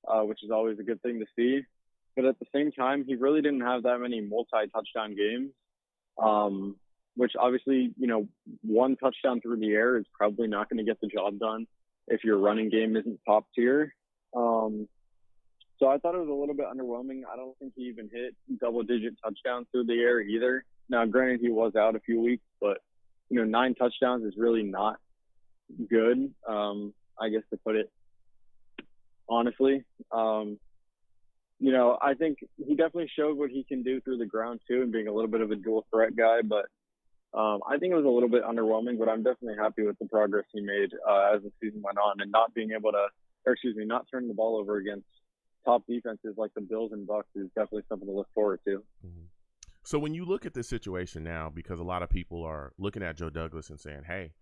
which is always a good thing to see. But at the same time, he really didn't have that many multi-touchdown games. Which obviously, one touchdown through the air is probably not going to get the job done if your running game isn't top tier. So I thought it was a little bit underwhelming. I don't think he even hit double-digit touchdowns through the air either. Now, granted, he was out a few weeks, but, 9 touchdowns is really not good, I guess, to put it honestly. I think he definitely showed what he can do through the ground, too, and being a little bit of a dual threat guy, but I think it was a little bit underwhelming, but I'm definitely happy with the progress he made as the season went on, and not not turning the ball over against top defenses like the Bills and Bucs is definitely something to look forward to. Mm-hmm. So when you look at this situation now, because a lot of people are looking at Joe Douglas and saying, hey,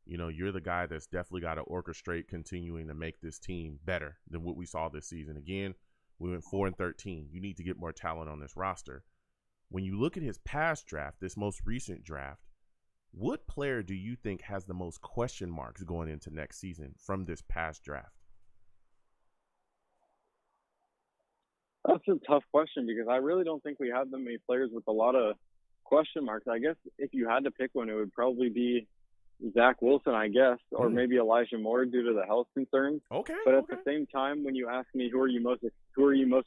you're the guy that's definitely got to orchestrate continuing to make this team better than what we saw this season. Again, we went 4-13. You need to get more talent on this roster. When you look at his past draft, this most recent draft, what player do you think has the most question marks going into next season from this past draft? That's a tough question because I really don't think we have that many players with a lot of question marks. I guess if you had to pick one, it would probably be Zach Wilson, I guess, or maybe Elijah Moore due to the health concerns. Okay. But at the same time, when you ask me who are you most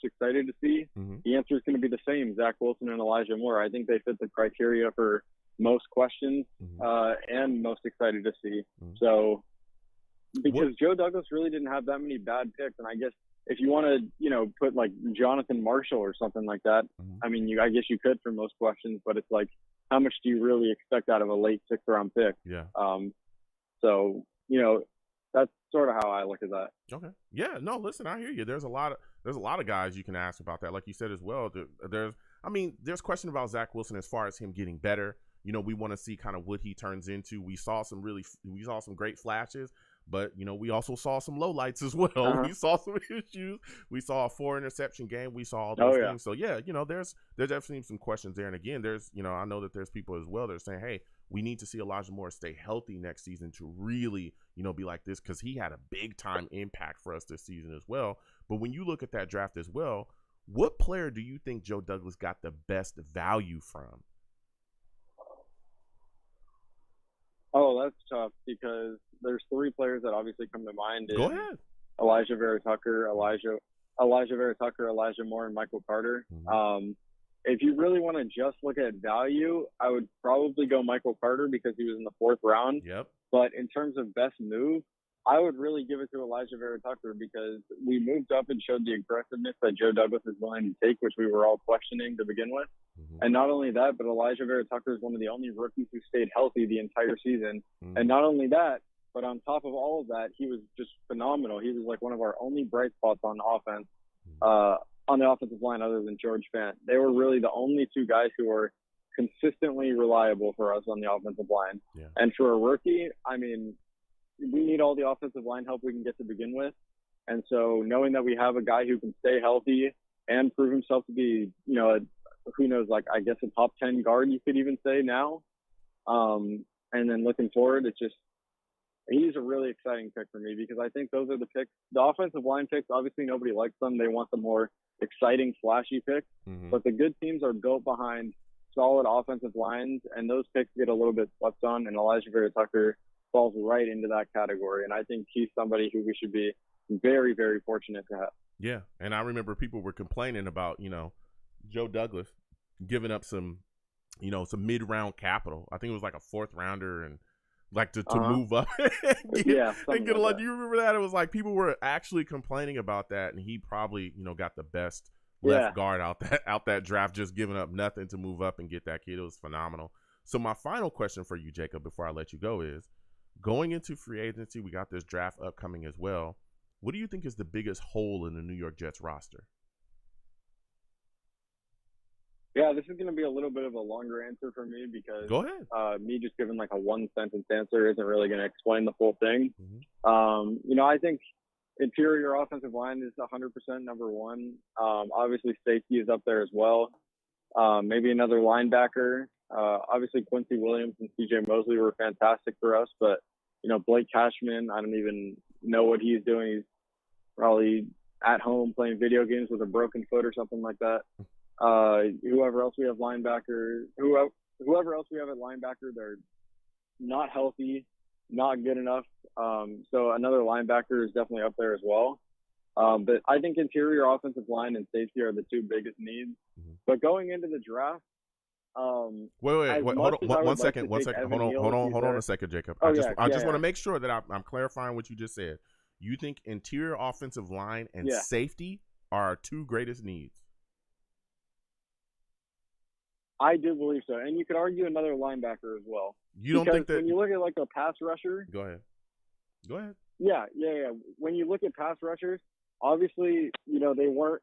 excited to see, the answer is going to be the same: Zach Wilson and Elijah Moore. I think they fit the criteria for most questions and most excited to see. So, because Joe Douglas really didn't have that many bad picks, and I guess if you want to, put like Jonathan Marshall or something like that, I mean, I guess you could for most questions, but it's like, how much do you really expect out of a late 6th round pick? Yeah. So, that's sort of how I look at that. Okay. Yeah. No, listen, I hear you. There's a lot of guys you can ask about that. Like you said as well, there's question about Zach Wilson as far as him getting better. We want to see kind of what he turns into. We saw some great flashes, but we also saw some lowlights as well. We saw some issues. We saw a 4 interception game. We saw all those things. So yeah, there's definitely some questions there. And again, there's I know that there's people as well that are saying, hey, we need to see Elijah Moore stay healthy next season to really be like this, because he had a big time impact for us this season as well. But when you look at that draft as well, what player do you think Joe Douglas got the best value from? Oh, that's tough because there's 3 players that obviously come to mind. Go ahead. Elijah Vera-Tucker, Elijah Moore, and Michael Carter. If you really want to just look at value, I would probably go Michael Carter because he was in the 4th round. Yep. But in terms of best move, I would really give it to Elijah Vera Tucker because we moved up and showed the aggressiveness that Joe Douglas is willing to take, which we were all questioning to begin with. And not only that, but Elijah Vera Tucker is one of the only rookies who stayed healthy the entire season. And not only that, but on top of all of that, he was just phenomenal. He was like one of our only bright spots on offense, on the offensive line other than George Fant. They were really the only two guys who were consistently reliable for us on the offensive line. And for a rookie, I mean, we need all the offensive line help we can get to begin with. And so knowing that we have a guy who can stay healthy and prove himself to be, you know, who knows, like, I guess a top 10 guard, you could even say now. And then looking forward, it's just, he's a really exciting pick for me because I think those are the picks. The offensive line picks, obviously nobody likes them. They want the more exciting, flashy picks. But the good teams are built behind solid offensive lines, and those picks get a little bit slept on, and Elijah Vera Tucker falls right into that category. And I think he's somebody who we should be very, very fortunate to have. Yeah, and I remember people were complaining about, you know, Joe Douglas giving up some, you know, some mid-round capital. I think it was like a 4th rounder and like to move up and get a lot. Do you remember that? It was like people were actually complaining about that, and he probably, you know, got the best left guard out that draft, just giving up nothing to move up and get that kid. It was phenomenal. So my final question for you, Jacob, before I let you go is, going into free agency, we got this draft upcoming as well. What do you think is the biggest hole in the New York Jets roster? Yeah, this is going to be a little bit of a longer answer for me because go ahead. Me just giving like a 1-sentence answer isn't really going to explain the full thing. You know, I think interior offensive line is 100% number one. Obviously, safety is up there as well. Maybe another linebacker. Obviously, Quincy Williams and C.J. Mosley were fantastic for us, but, you know, Blake Cashman, I don't even know what he's doing. He's probably at home playing video games with a broken foot or something like that. Whoever else we have at linebacker, they're not healthy, not good enough. So another linebacker is definitely up there as well. But I think interior offensive line and safety are the two biggest needs. But going into the draft, wait, hold on one second. Hold on a second, Jacob. I just want to make sure that I'm clarifying what you just said. You think interior offensive line and safety are our two greatest needs? I do believe so, and you could argue another linebacker as well. You don't think that when you look at like a pass rusher? Go ahead. Yeah. When you look at pass rushers, obviously, you know, they weren't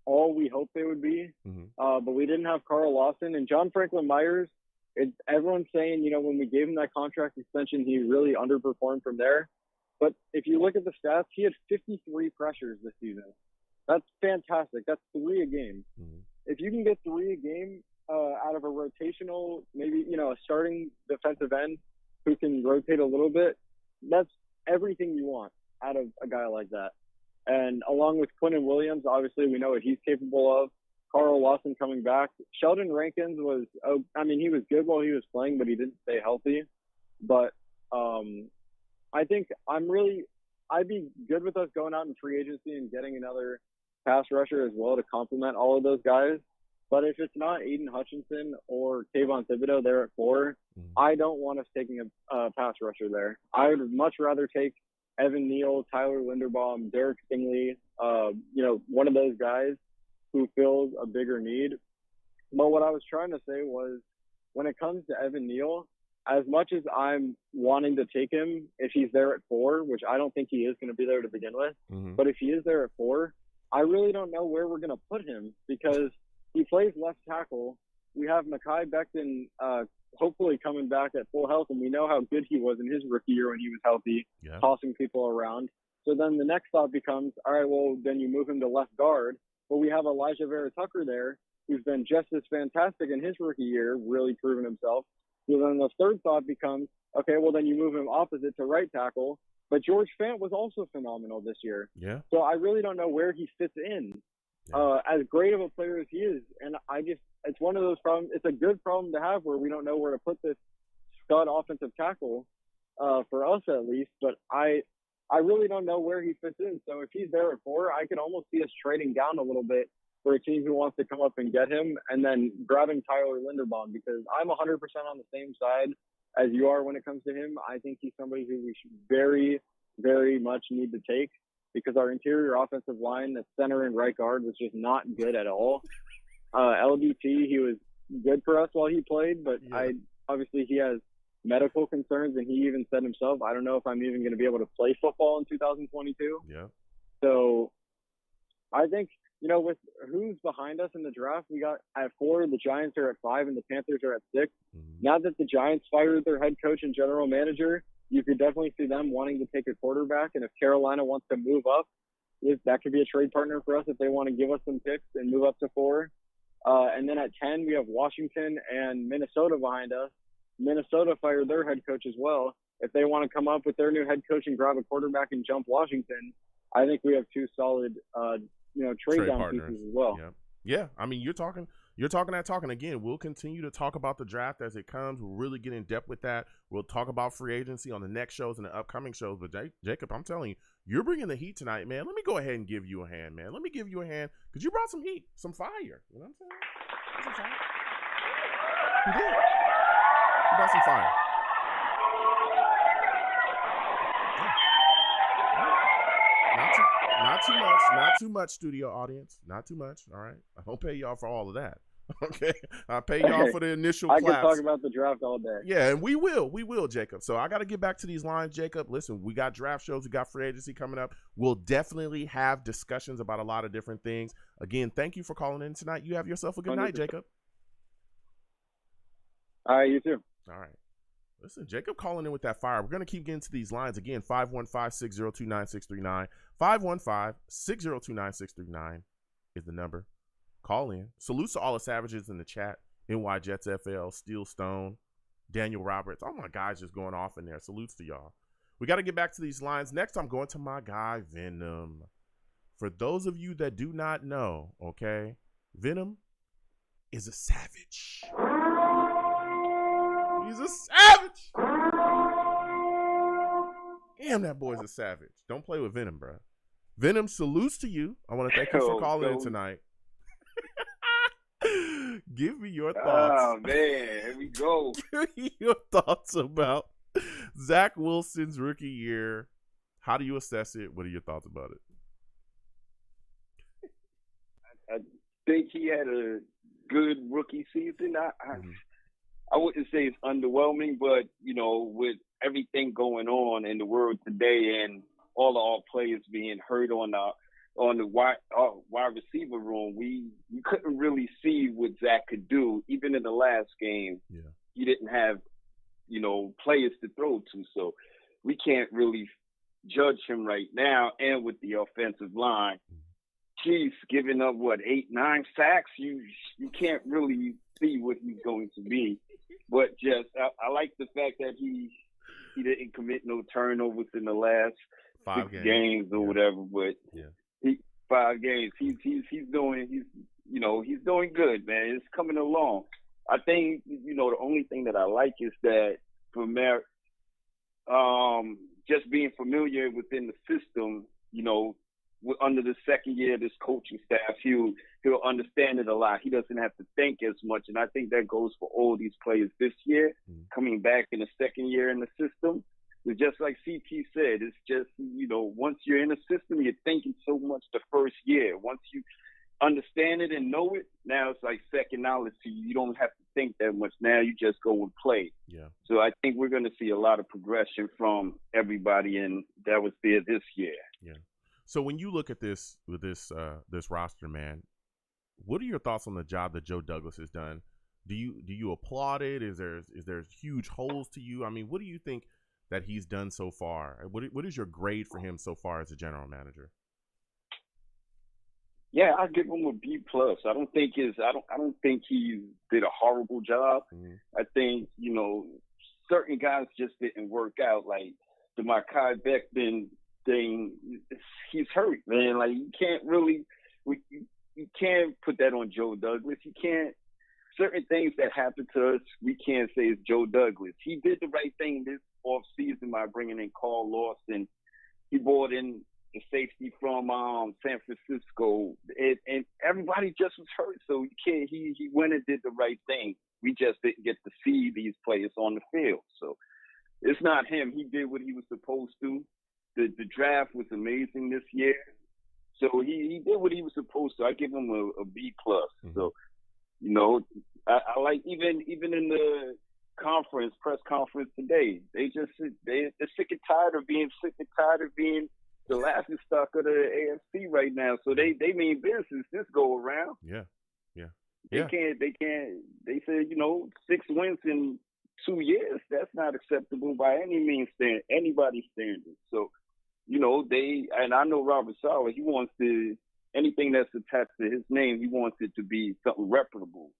all we hoped they would be, but we didn't have Carl Lawson and John Franklin Myers. Everyone's saying, you know, when we gave him that contract extension, he really underperformed from there. But if you look at the stats, he had 53 pressures this season. That's fantastic. That's 3 a game. If you can get 3 a game out of a rotational, maybe, you know, a starting defensive end who can rotate a little bit, that's everything you want out of a guy like that. And along with Quinnen Williams, obviously we know what he's capable of. Carl Lawson coming back. Sheldon Rankins was, he was good while he was playing, but he didn't stay healthy. But I think I'd be good with us going out in free agency and getting another pass rusher as well to complement all of those guys. But if it's not Aiden Hutchinson or Kayvon Thibodeau there at 4, I don't want us taking a pass rusher there. I would much rather take Evan Neal, Tyler Linderbaum, Derek Stingley, one of those guys who fills a bigger need. But what I was trying to say was, when it comes to Evan Neal, as much as I'm wanting to take him if he's there at 4, which I don't think he is going to be there to begin with, but if he is there at 4, I really don't know where we're going to put him because he plays left tackle. We have Mekhi Becton hopefully coming back at full health, and we know how good he was in his rookie year when he was healthy, tossing people around. So then the next thought becomes, all right, well, then you move him to left guard. But we have Elijah Vera Tucker there, who's been just as fantastic in his rookie year, really proven himself. So then the third thought becomes, okay, well, then you move him opposite to right tackle. But George Fant was also phenomenal this year. Yeah. So I really don't know where he fits in. As great of a player as he is, and it's one of those problems. It's a good problem to have where we don't know where to put this stud offensive tackle, for us at least. But I really don't know where he fits in. So if he's there at 4, I could almost see us trading down a little bit for a team who wants to come up and get him, and then grabbing Tyler Linderbaum, because I'm 100% on the same side as you are when it comes to him. I think he's somebody who we should very, very much need to take because our interior offensive line, the center and right guard, was just not good at all. LDT, he was good for us while he played, but obviously he has medical concerns, and he even said himself, I don't know if I'm even going to be able to play football in 2022. Yeah. So I think, you know, with who's behind us in the draft, we got at 4, the Giants are at 5, and the Panthers are at 6. Now that the Giants fired their head coach and general manager, you could definitely see them wanting to take a quarterback. And if Carolina wants to move up, that could be a trade partner for us if they want to give us some picks and move up to 4. And then at 10, we have Washington and Minnesota behind us. Minnesota fired their head coach as well. If they want to come up with their new head coach and grab a quarterback and jump Washington, I think we have 2 solid, trade down partners. pieces as well. Yeah. I mean, you're talking that talking. Again, we'll continue to talk about the draft as it comes. We'll really get in depth with that. We'll talk about free agency on the next shows and the upcoming shows. But Jacob, I'm telling you, you're bringing the heat tonight, man. Let me go ahead and give you a hand, man. Let me give you a hand because you brought some heat, some fire. You know what I'm saying? Some fire. You did. You brought some fire. Not too much, studio audience. Not too much. All right. I don't pay y'all for all of that. Okay. I pay y'all for the initial claps. I can talk about the draft all day. Yeah, and we will, Jacob. So I got to get back to these lines, Jacob. Listen, we got draft shows. We got free agency coming up. We'll definitely have discussions about a lot of different things. Again, thank you for calling in tonight. You have yourself a good 100%. Night, Jacob. All right, you too. All right. Listen, Jacob calling in with that fire. We're going to keep getting to these lines. Again, 515-602-9639. 515-602-9639 is the number. Call in. Salutes to all the savages in the chat. NY Jets FL, Steel Stone, Daniel Roberts. All my guys just going off in there. Salutes to y'all. We got to get back to these lines. Next, I'm going to my guy, Venom. For those of you that do not know, okay, Venom is a savage. He's a savage. Damn, that boy's a savage. Don't play with Venom, bro. Venom, salutes to you. I want to thank you for calling in tonight. Give me your thoughts. Oh, man. Here we go. Give me your thoughts about Zach Wilson's rookie year. How do you assess it? What are your thoughts about it? I think he had a good rookie season. I wouldn't say it's underwhelming, but, you know, with everything going on in the world today and all of our players being hurt on the wide receiver room, we couldn't really see what Zack could do. Even in the last game, he didn't have, you know, players to throw to. So we can't really judge him right now. And with the offensive line, he's giving up, 8-9 sacks? You can't really see what he's going to be. But just I like the fact that he didn't commit no turnovers in the last 6 games or whatever. But 5 games, he's doing good, man. It's coming along. I think, you know, the only thing that I like is that just being familiar within the system, you know, under the second year of this coaching staff, he'll understand it a lot. He doesn't have to think as much, and I think that goes for all these players this year, coming back in the second year in the system. It's just like CT said, it's just, you know, once you're in a system, you're thinking so much the first year. Once you understand it and know it, now it's like second knowledge to you. You don't have to think that much. Now you just go and play. Yeah. So I think we're going to see a lot of progression from everybody that was there this year. Yeah. So when you look at this roster, man, what are your thoughts on the job that Joe Douglas has done? Do you applaud it? Is there huge holes to you? I mean, what do you think that he's done so far? What is your grade for him so far as a general manager? Yeah, I give him a B+. I don't think he did a horrible job. I think, you know, certain guys just didn't work out. Like the Mekhi Becton thing, he's hurt, man. Like you can't put that on Joe Douglas. You can't. Certain things that happen to us, we can't say it's Joe Douglas. He did the right thing this offseason by bringing in Carl Lawson. He brought in the safety from San Francisco, and everybody just was hurt. So you can't. He went and did the right thing. We just didn't get to see these players on the field. So it's not him. He did what he was supposed to. the draft was amazing this year. So he did what he was supposed to. I give him a B plus. So, you know, I like even in the press conference today, they're sick and tired of being the laughing stock of the AFC right now. So they mean business this go around. Yeah. They said, you know, 6 wins in 2 years, that's not acceptable by any means, anybody's standard. So, you know, and I know Robert Saleh, he wants anything that's attached to his name, he wants it to be something reputable.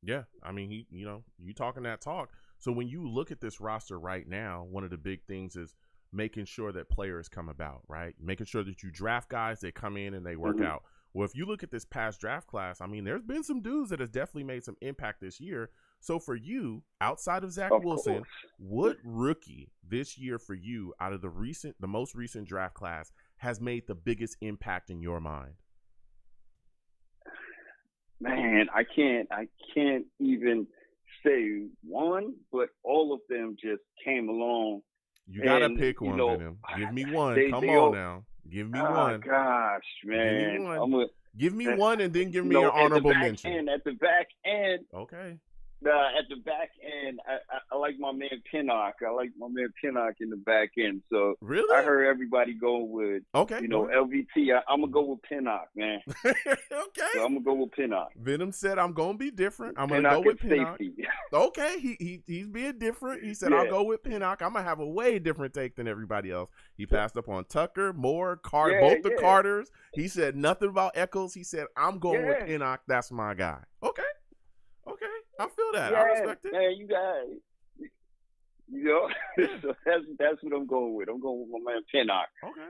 Yeah, I mean, you talking that talk. So when you look at this roster right now, one of the big things is making sure that players come about, right? Making sure that you draft guys, they come in and they work out. Well, if you look at this past draft class, I mean, there's been some dudes that has definitely made some impact this year. So for you, outside of Zach Wilson, what rookie this year for you out of the most recent draft class has made the biggest impact in your mind? Man, I can't even say one, but all of them just came along. You gotta pick one, Venom. Give me one. Come on now. Give me one. Oh gosh, man. Give me one and then give me your honorable mention. At the back end. Okay. At the back end, I like my man Pinnock. I like my man Pinnock in the back end. So really, I heard everybody go with LVT. I'm gonna go with Pinnock, man. Okay. So I'm gonna go with Pinnock. Venom said, "I'm gonna be different. I'm gonna go with Pinnock." Okay, he's being different. He said, "I'll go with Pinnock. I'm gonna have a way different take than everybody else." He passed up on Tucker, Moore, both the Carters. He said nothing about Eccles. He said, "I'm going with Pinnock. That's my guy." Okay. I feel that. I respect it. Man, you guys, so that's what I'm going with. I'm going with my man Pinnock. Okay.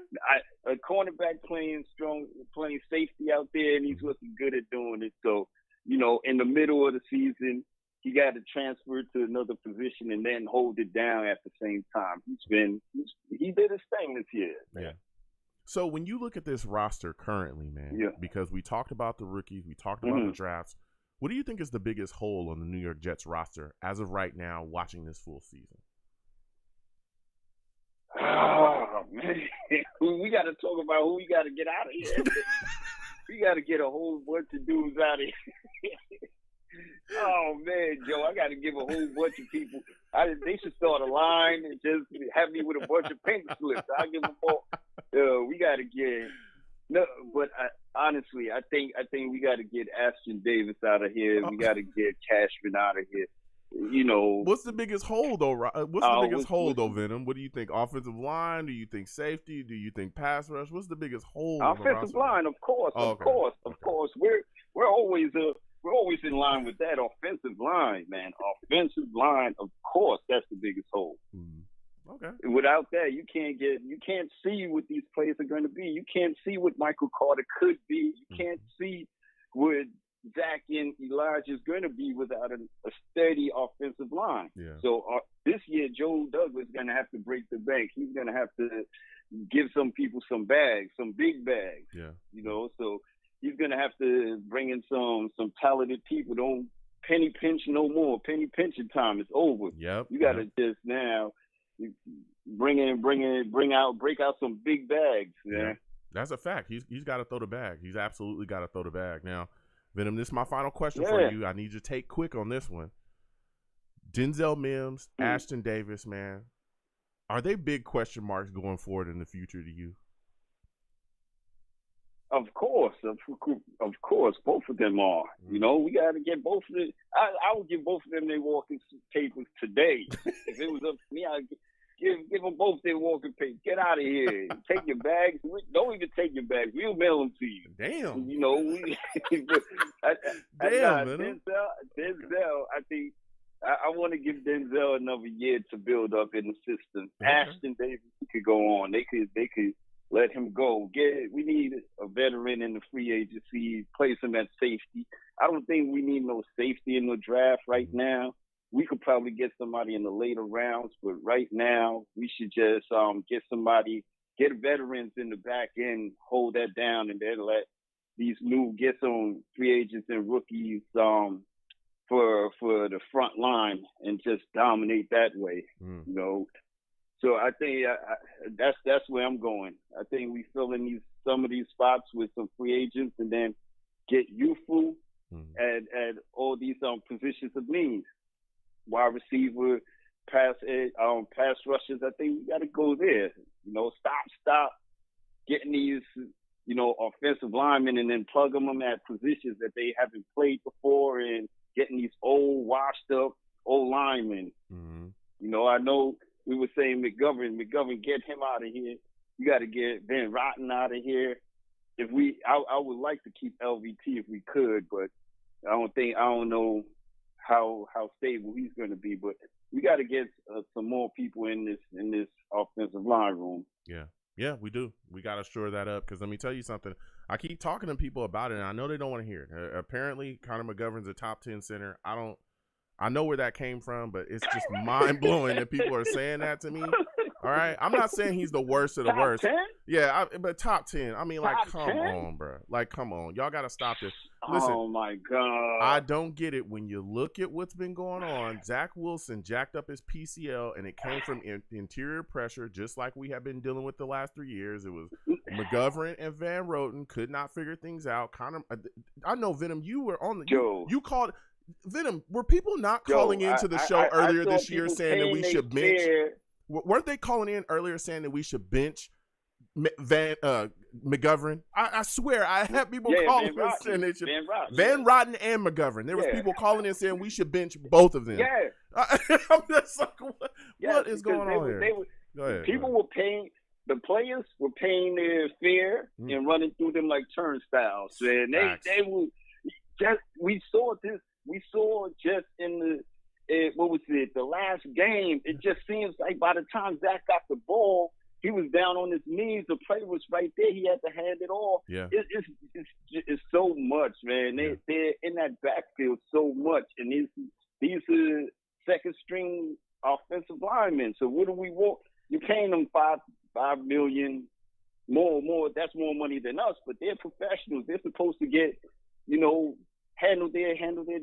A cornerback playing safety out there, and he's looking good at doing it. So, you know, in the middle of the season, he got to transfer to another position and then hold it down at the same time. He did his thing this year. Yeah. So when you look at this roster currently, man, because we talked about the rookies, we talked about the drafts. What do you think is the biggest hole on the New York Jets roster as of right now, watching this full season? Oh, man. We got to talk about who we got to get out of here. We got to get a whole bunch of dudes out of here. Oh, man, Joe, I got to give a whole bunch of people. They should start a line and just have me with a bunch of pink slips. I'll give them all. We got to get – no, but honestly, I think we got to get Ashton Davis out of here. We got to get Cashman out of here. You know, what's the biggest hole though? What's the biggest hole though, Venom? What do you think? Offensive line? Do you think safety? Do you think pass rush? What's the biggest hole? Offensive line, of course, of course. We're always in line with that offensive line, man. Offensive line, of course, that's the biggest hole. Okay. Without that, you can't see what these players are going to be. You can't see what Michael Carter could be. You can't see what Zack and Elijah is going to be without a steady offensive line. Yeah. So this year, Joe Douglas is going to have to break the bank. He's going to have to give some people some bags, some big bags. Yeah. You know, so he's going to have to bring in some talented people. Don't penny pinch no more. Penny pinching time is over. Yep. You got to just now break out some big bags. Yeah. That's a fact. He's got to throw the bag. He's absolutely got to throw the bag. Now, Venom, this is my final question for you. I need you to take quick on this one. Denzel Mims, Ashton Davis, man, are they big question marks going forward in the future to you? Of course, both of them are. You know, we got to get both of them. I would give both of them their walking papers today. If it was up to me, I'd give them both their walking papers. Get out of here. Take your bags. Don't even take your bags. We'll mail them to you. Damn. You know, Denzel, I think I want to give Denzel another year to build up in the system. Okay. Ashton Davis could go on. They could let him go. We need a veteran in the free agency. Place him at safety. I don't think we need no safety in the draft right now. We could probably get somebody in the later rounds, but right now we should just get veterans in the back end, hold that down, and then let these get some free agents and rookies for the front line and just dominate that way. You know, So I think that's where I'm going. I think we fill in some of these spots with some free agents, and then get youthful at all these positions of needs. Wide receiver, pass rushers. I think we got to go there. Stop getting these offensive linemen and then plugging them at positions that they haven't played before, and getting these old washed up old linemen. I know we were saying McGovern, get him out of here. You got to get Van Rotten out of here. I would like to keep LVT if we could, but I don't know how stable he's going to be. But we got to get some more people in this offensive line room. Yeah, we do. We got to shore that up, because let me tell you something. I keep talking to people about it, and I know they don't want to hear it. Apparently, Connor McGovern's a top 10 center. I know where that came from, but it's just mind-blowing that people are saying that to me. All right? I'm not saying he's the worst of the worst. 10? Yeah, but top 10. I mean, come on, bro. Come on. Y'all got to stop this. Listen, oh, my God. I don't get it. When you look at what's been going on, Zach Wilson jacked up his PCL, and it came from interior pressure, just like we have been dealing with the last 3 years. It was McGovern and Van Roten could not figure things out. Connor, I know, Venom, you were on the – you called – Venom, were people not calling into the show earlier this year saying that we should bench? Weren't they calling in earlier saying that we should bench McGovern? I swear, I had people calling in saying they should. Van Roten and McGovern. There was people calling in saying we should bench both of them. Yeah. I'm just like, what is going on here? Go ahead, people were paying. The players were paying their fare and running through them like turnstiles, and they were just. We saw this. We saw just in the last game, it just seems like by the time Zack got the ball, he was down on his knees. The play was right there. He had to hand it off. Yeah. It's so much, man. They're in that backfield so much. And these are second string offensive linemen. So what do we want? You're paying them $5 million more. That's more money than us, but they're professionals. They're supposed to get, handle their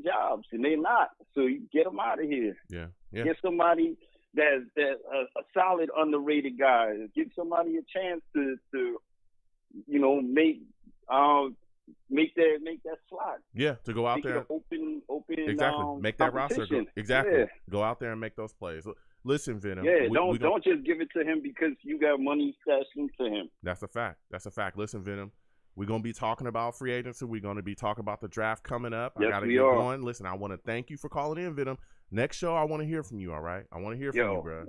jobs, and they're not. So you get them out of here. Yeah. Get somebody that's a solid underrated guy. Give somebody a chance to make that slot. Yeah, to go out there. Open. Exactly. Make that roster. Exactly. Yeah. Go out there and make those plays. Listen, Venom. Yeah, don't just give it to him because you got money stashed into him. That's a fact. Listen, Venom. We're going to be talking about free agency. We're going to be talking about the draft coming up. Yes, I got to get going. Listen, I want to thank you for calling in, Venom. Next show, I want to hear from you, all right? I want to hear from you, bro.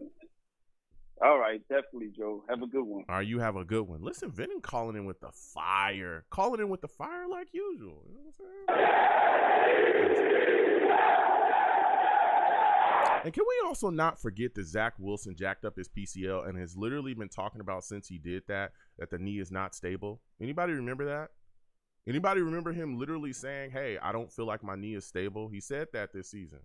All right, definitely, Joe. Have a good one. All right, you have a good one. Listen, Venom calling in with the fire. Calling in with the fire like usual. You know what I'm saying? And can we also not forget that Zach Wilson jacked up his PCL and has literally been talking about since he did that the knee is not stable? Anybody remember that? Anybody remember him literally saying, hey, I don't feel like my knee is stable? He said that this season.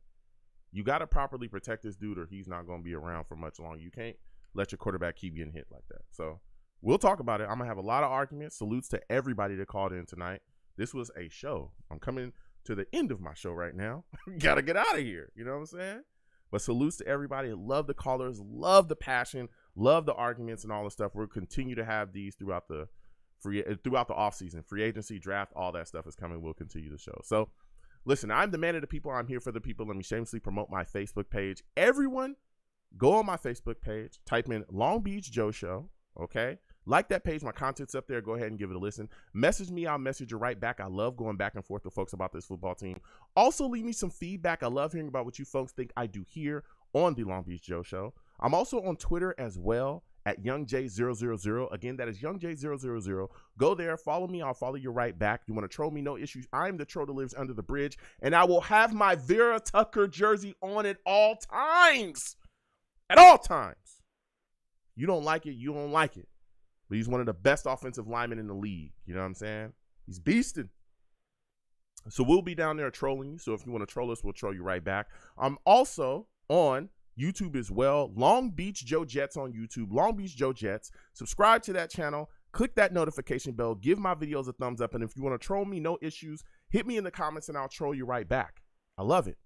You got to properly protect this dude or he's not going to be around for much longer. You can't let your quarterback keep getting hit like that. So we'll talk about it. I'm going to have a lot of arguments. Salutes to everybody that called in tonight. This was a show. I'm coming to the end of my show right now. Got to get out of here. You know what I'm saying? But salutes to everybody. Love the callers. Love the passion. Love the arguments and all the stuff. We'll continue to have these throughout the offseason. Free agency, draft, all that stuff is coming. We'll continue the show. So, listen, I'm the man of the people. I'm here for the people. Let me shamelessly promote my Facebook page. Everyone, go on my Facebook page. Type in Long Beach Joe Show. Okay? Like that page. My content's up there. Go ahead and give it a listen. Message me. I'll message you right back. I love going back and forth with folks about this football team. Also, leave me some feedback. I love hearing about what you folks think I do here on the Long Beach Joe Show. I'm also on Twitter as well at YoungJ000. Again, that is YoungJ000. Go there. Follow me. I'll follow you right back. You want to troll me? No issues. I'm the troll that lives under the bridge, and I will have my Vera Tucker jersey on at all times. At all times. You don't like it, you don't like it. But he's one of the best offensive linemen in the league. You know what I'm saying? He's beasting. So we'll be down there trolling you. So if you want to troll us, we'll troll you right back. I'm also on YouTube as well. Long Beach Joe Jets on YouTube. Long Beach Joe Jets. Subscribe to that channel. Click that notification bell. Give my videos a thumbs up. And if you want to troll me, no issues. Hit me in the comments and I'll troll you right back. I love it.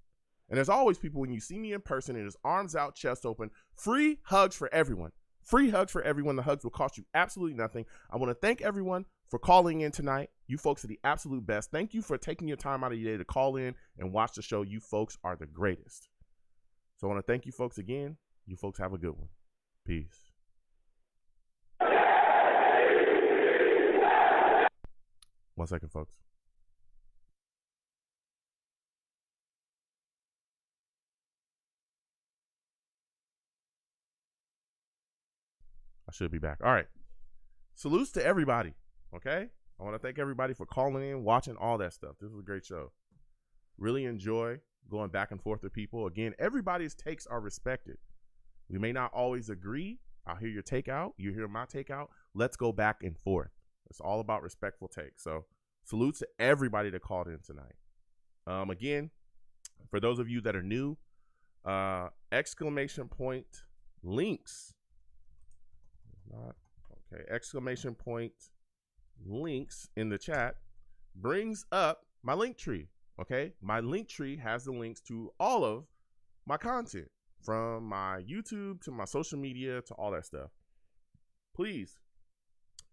And there's always people, when you see me in person, it is arms out, chest open, free hugs for everyone. Free hugs for everyone. The hugs will cost you absolutely nothing. I want to thank everyone for calling in tonight. You folks are the absolute best. Thank you for taking your time out of your day to call in and watch the show. You folks are the greatest. So I want to thank you folks again. You folks have a good one. Peace. 1 second, folks. I should be back. All right. Salutes to everybody. Okay. I want to thank everybody for calling in, watching, all that stuff. This was a great show. Really enjoy going back and forth with people. Again, everybody's takes are respected. We may not always agree. I'll hear your take out. You hear my take out. Let's go back and forth. It's all about respectful takes. So salutes to everybody that called in tonight. Again, for those of you that are new, exclamation point links. Exclamation point links in the chat brings up my link tree. Okay, my link tree has the links to all of my content, from my YouTube to my social media to all that stuff. Please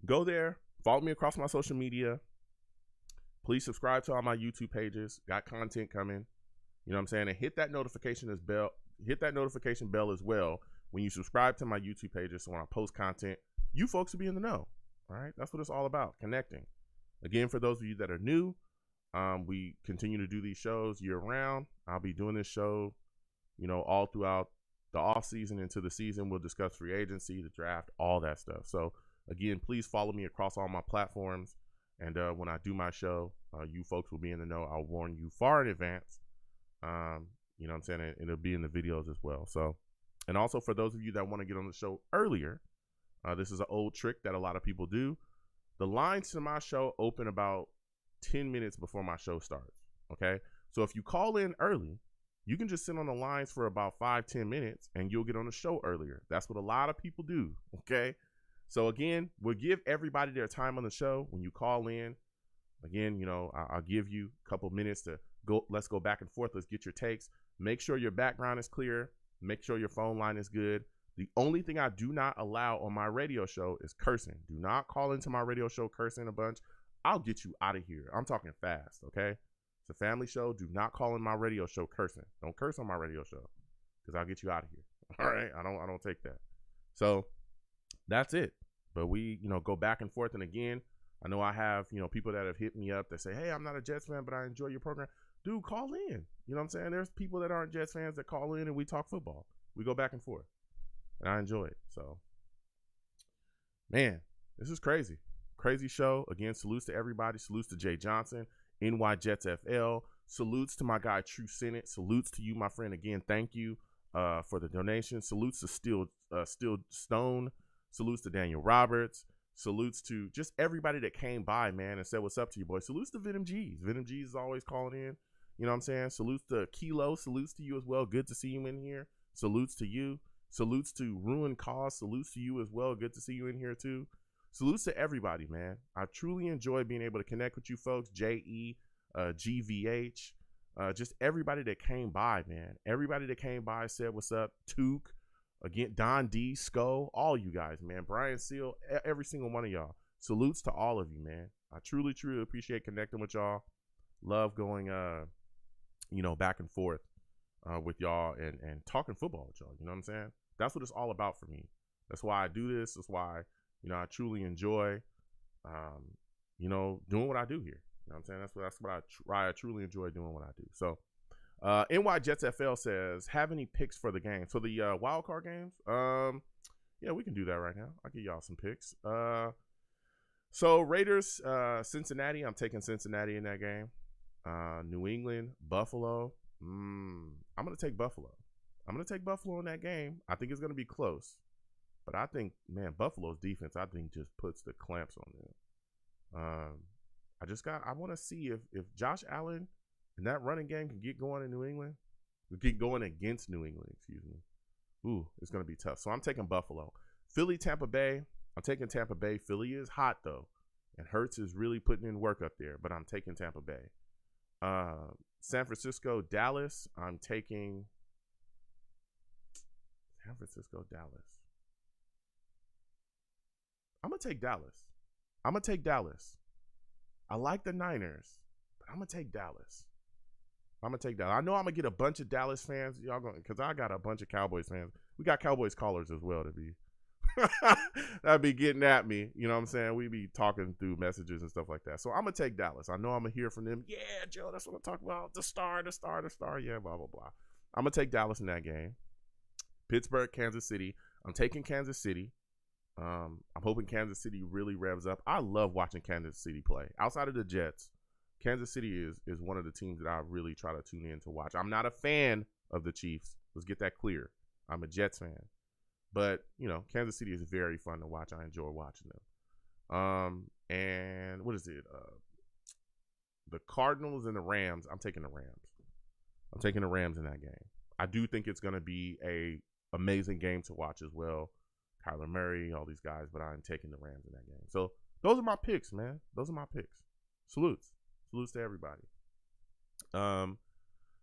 go there, follow me across my social media. Please subscribe to all my YouTube pages. Got content coming. You know what I'm saying? And hit that notification bell. Hit that notification bell as well when you subscribe to my YouTube pages. So when I post content, you folks will be in the know. All right, that's what it's all about, connecting. Again, for those of you that are new, we continue to do these shows year round. I'll be doing this show, all throughout the off season into the season. We'll discuss free agency, the draft, all that stuff. So again, please follow me across all my platforms. And when I do my show, you folks will be in the know. I'll warn you far in advance. You know what I'm saying? And it'll be in the videos as well. So, and also for those of you that want to get on the show earlier, this is an old trick that a lot of people do. The lines to my show open about 10 minutes before my show starts. Okay. So if you call in early, you can just sit on the lines for about 5-10 minutes and you'll get on the show earlier. That's what a lot of people do. Okay. So again, we'll give everybody their time on the show. When you call in, again, I'll give you a couple minutes to go. Let's go back and forth. Let's get your takes. Make sure your background is clear. Make sure your phone line is good. The only thing I do not allow on my radio show is cursing. Do not call into my radio show cursing a bunch. I'll get you out of here. I'm talking fast, okay? It's a family show. Do not call in my radio show cursing. Don't curse on my radio show because I'll get you out of here. All right? I don't take that. So that's it. But we, go back and forth. And again, I know I have, people that have hit me up that say, hey, I'm not a Jets fan, but I enjoy your program. Dude, call in. You know what I'm saying? There's people that aren't Jets fans that call in and we talk football. We go back and forth. And I enjoy it. So, man, this is crazy. Crazy show. Again, salutes to everybody. Salutes to Jay Johnson, NY Jets FL. Salutes to my guy, True Senate. Salutes to you, my friend. Again, thank you for the donation. Salutes to Still Stone. Salutes to Daniel Roberts. Salutes to just everybody that came by, man, and said what's up to you, boy. Salutes to Venom G's. Venom G's is always calling in. You know what I'm saying? Salutes to Kilo. Salutes to you as well. Good to see you in here. Salutes to you. Salutes to Ruin Cause. Salutes to you as well. Good to see you in here too. Salutes to everybody, man. I truly enjoy being able to connect with you folks. J.E., GVH, just everybody that came by, man. Everybody that came by said what's up. Took, again, Don D, Sco, all you guys, man. Brian Seal, every single one of y'all. Salutes to all of you, man. I truly, truly appreciate connecting with y'all. Love going, back and forth with y'all and talking football with y'all. You know what I'm saying? That's what it's all about for me. That's why I do this. That's why, I truly enjoy, doing what I do here. You know what I'm saying? That's why I truly enjoy doing what I do. So, NY Jets FL says, have any picks for the game? So the wild card games? Yeah, we can do that right now. I'll give y'all some picks. So Raiders, Cincinnati. I'm taking Cincinnati in that game. New England, Buffalo. I'm going to take Buffalo. I'm going to take Buffalo in that game. I think it's going to be close. But I think, man, Buffalo's defense, I think, just puts the clamps on them. I want to see if Josh Allen and that running game can get going in New England. Get going against New England, excuse me. Ooh, it's going to be tough. So I'm taking Buffalo. Philly, Tampa Bay. I'm taking Tampa Bay. Philly is hot, though. And Hurts is really putting in work up there. But I'm taking Tampa Bay. San Francisco, Dallas. I'm taking San Francisco, Dallas. I'm going to take Dallas. I like the Niners, but I'm going to take Dallas. I know I'm going to get a bunch of Dallas fans. Y'all going because I got a bunch of Cowboys fans. We got Cowboys callers as well to be. That'd be getting at me. You know what I'm saying? We be talking through messages and stuff like that. So I'm going to take Dallas. I know I'm going to hear from them. Yeah, Joe, that's what I'm talking about. The star. Yeah, blah, blah, blah. I'm going to take Dallas in that game. Pittsburgh, Kansas City. I'm taking Kansas City. I'm hoping Kansas City really revs up. I love watching Kansas City play. Outside of the Jets, Kansas City is one of the teams that I really try to tune in to watch. I'm not a fan of the Chiefs. Let's get that clear. I'm a Jets fan. But, Kansas City is very fun to watch. I enjoy watching them. And what is it? The Cardinals and the Rams. I'm taking the Rams. I'm taking the Rams in that game. I do think it's going to be a amazing game to watch as well. Kyler Murray, all these guys, but I'm taking the Rams in that game. So those are my picks, man. Those are my picks. Salutes to everybody.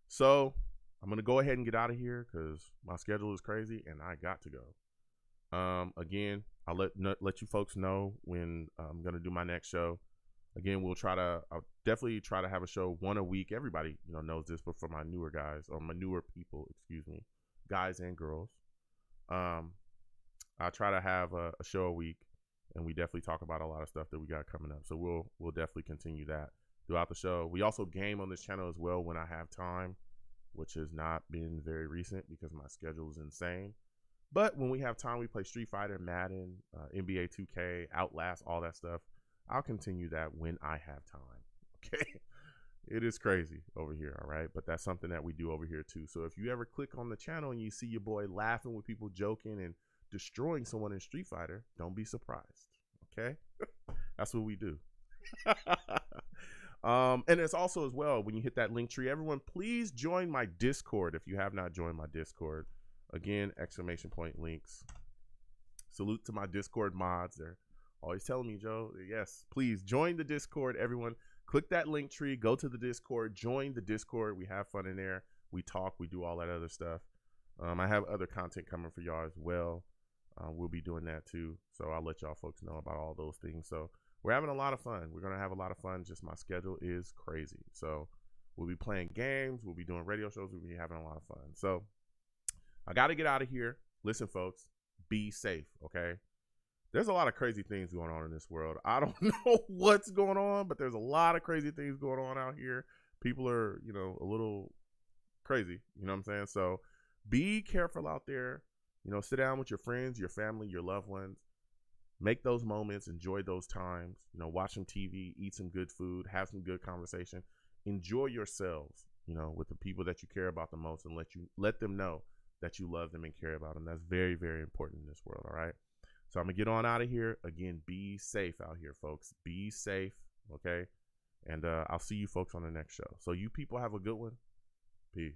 So I'm gonna go ahead and get out of here because my schedule is crazy and I got to go. Again, I'll let you folks know when I'm gonna do my next show. Again, I'll definitely try to have a show one a week. Everybody, knows this, but for my newer guys or my newer people, guys and girls. I try to have a show a week, and we definitely talk about a lot of stuff that we got coming up. So we'll definitely continue that throughout the show. We also game on this channel as well when I have time, which has not been very recent because my schedule is insane. But when we have time, we play Street Fighter, Madden, NBA 2K, Outlast, all that stuff. I'll continue that when I have time. Okay. It is crazy over here, all right? But that's something that we do over here too. So if you ever click on the channel and you see your boy laughing with people joking and destroying someone in Street Fighter, don't be surprised. Okay. That's what we do. And it's also as well, when you hit that link tree, everyone, please join my Discord if you have not joined my Discord. Again, ! Links. Salute to my Discord mods. They're always telling me, Joe, yes, please join the Discord. Everyone, click that link tree, go to the Discord, join the Discord. We have fun in there. We talk, we do all that other stuff. I have other content coming for y'all as well. We'll be doing that too. So I'll let y'all folks know about all those things. So we're having a lot of fun. We're going to have a lot of fun. Just my schedule is crazy. So we'll be playing games. We'll be doing radio shows. We'll be having a lot of fun. So I got to get out of here. Listen, folks, be safe. Okay. There's a lot of crazy things going on in this world. I don't know what's going on, but there's a lot of crazy things going on out here. People are, a little crazy. You know what I'm saying? So be careful out there. Sit down with your friends, your family, your loved ones. Make those moments. Enjoy those times. Watch some TV, eat some good food, have some good conversation. Enjoy yourselves, with the people that you care about the most, and let them know that you love them and care about them. That's very, very important in this world, all right? So I'm going to get on out of here. Again, be safe out here, folks. Be safe, okay? And I'll see you folks on the next show. So you people have a good one. Peace.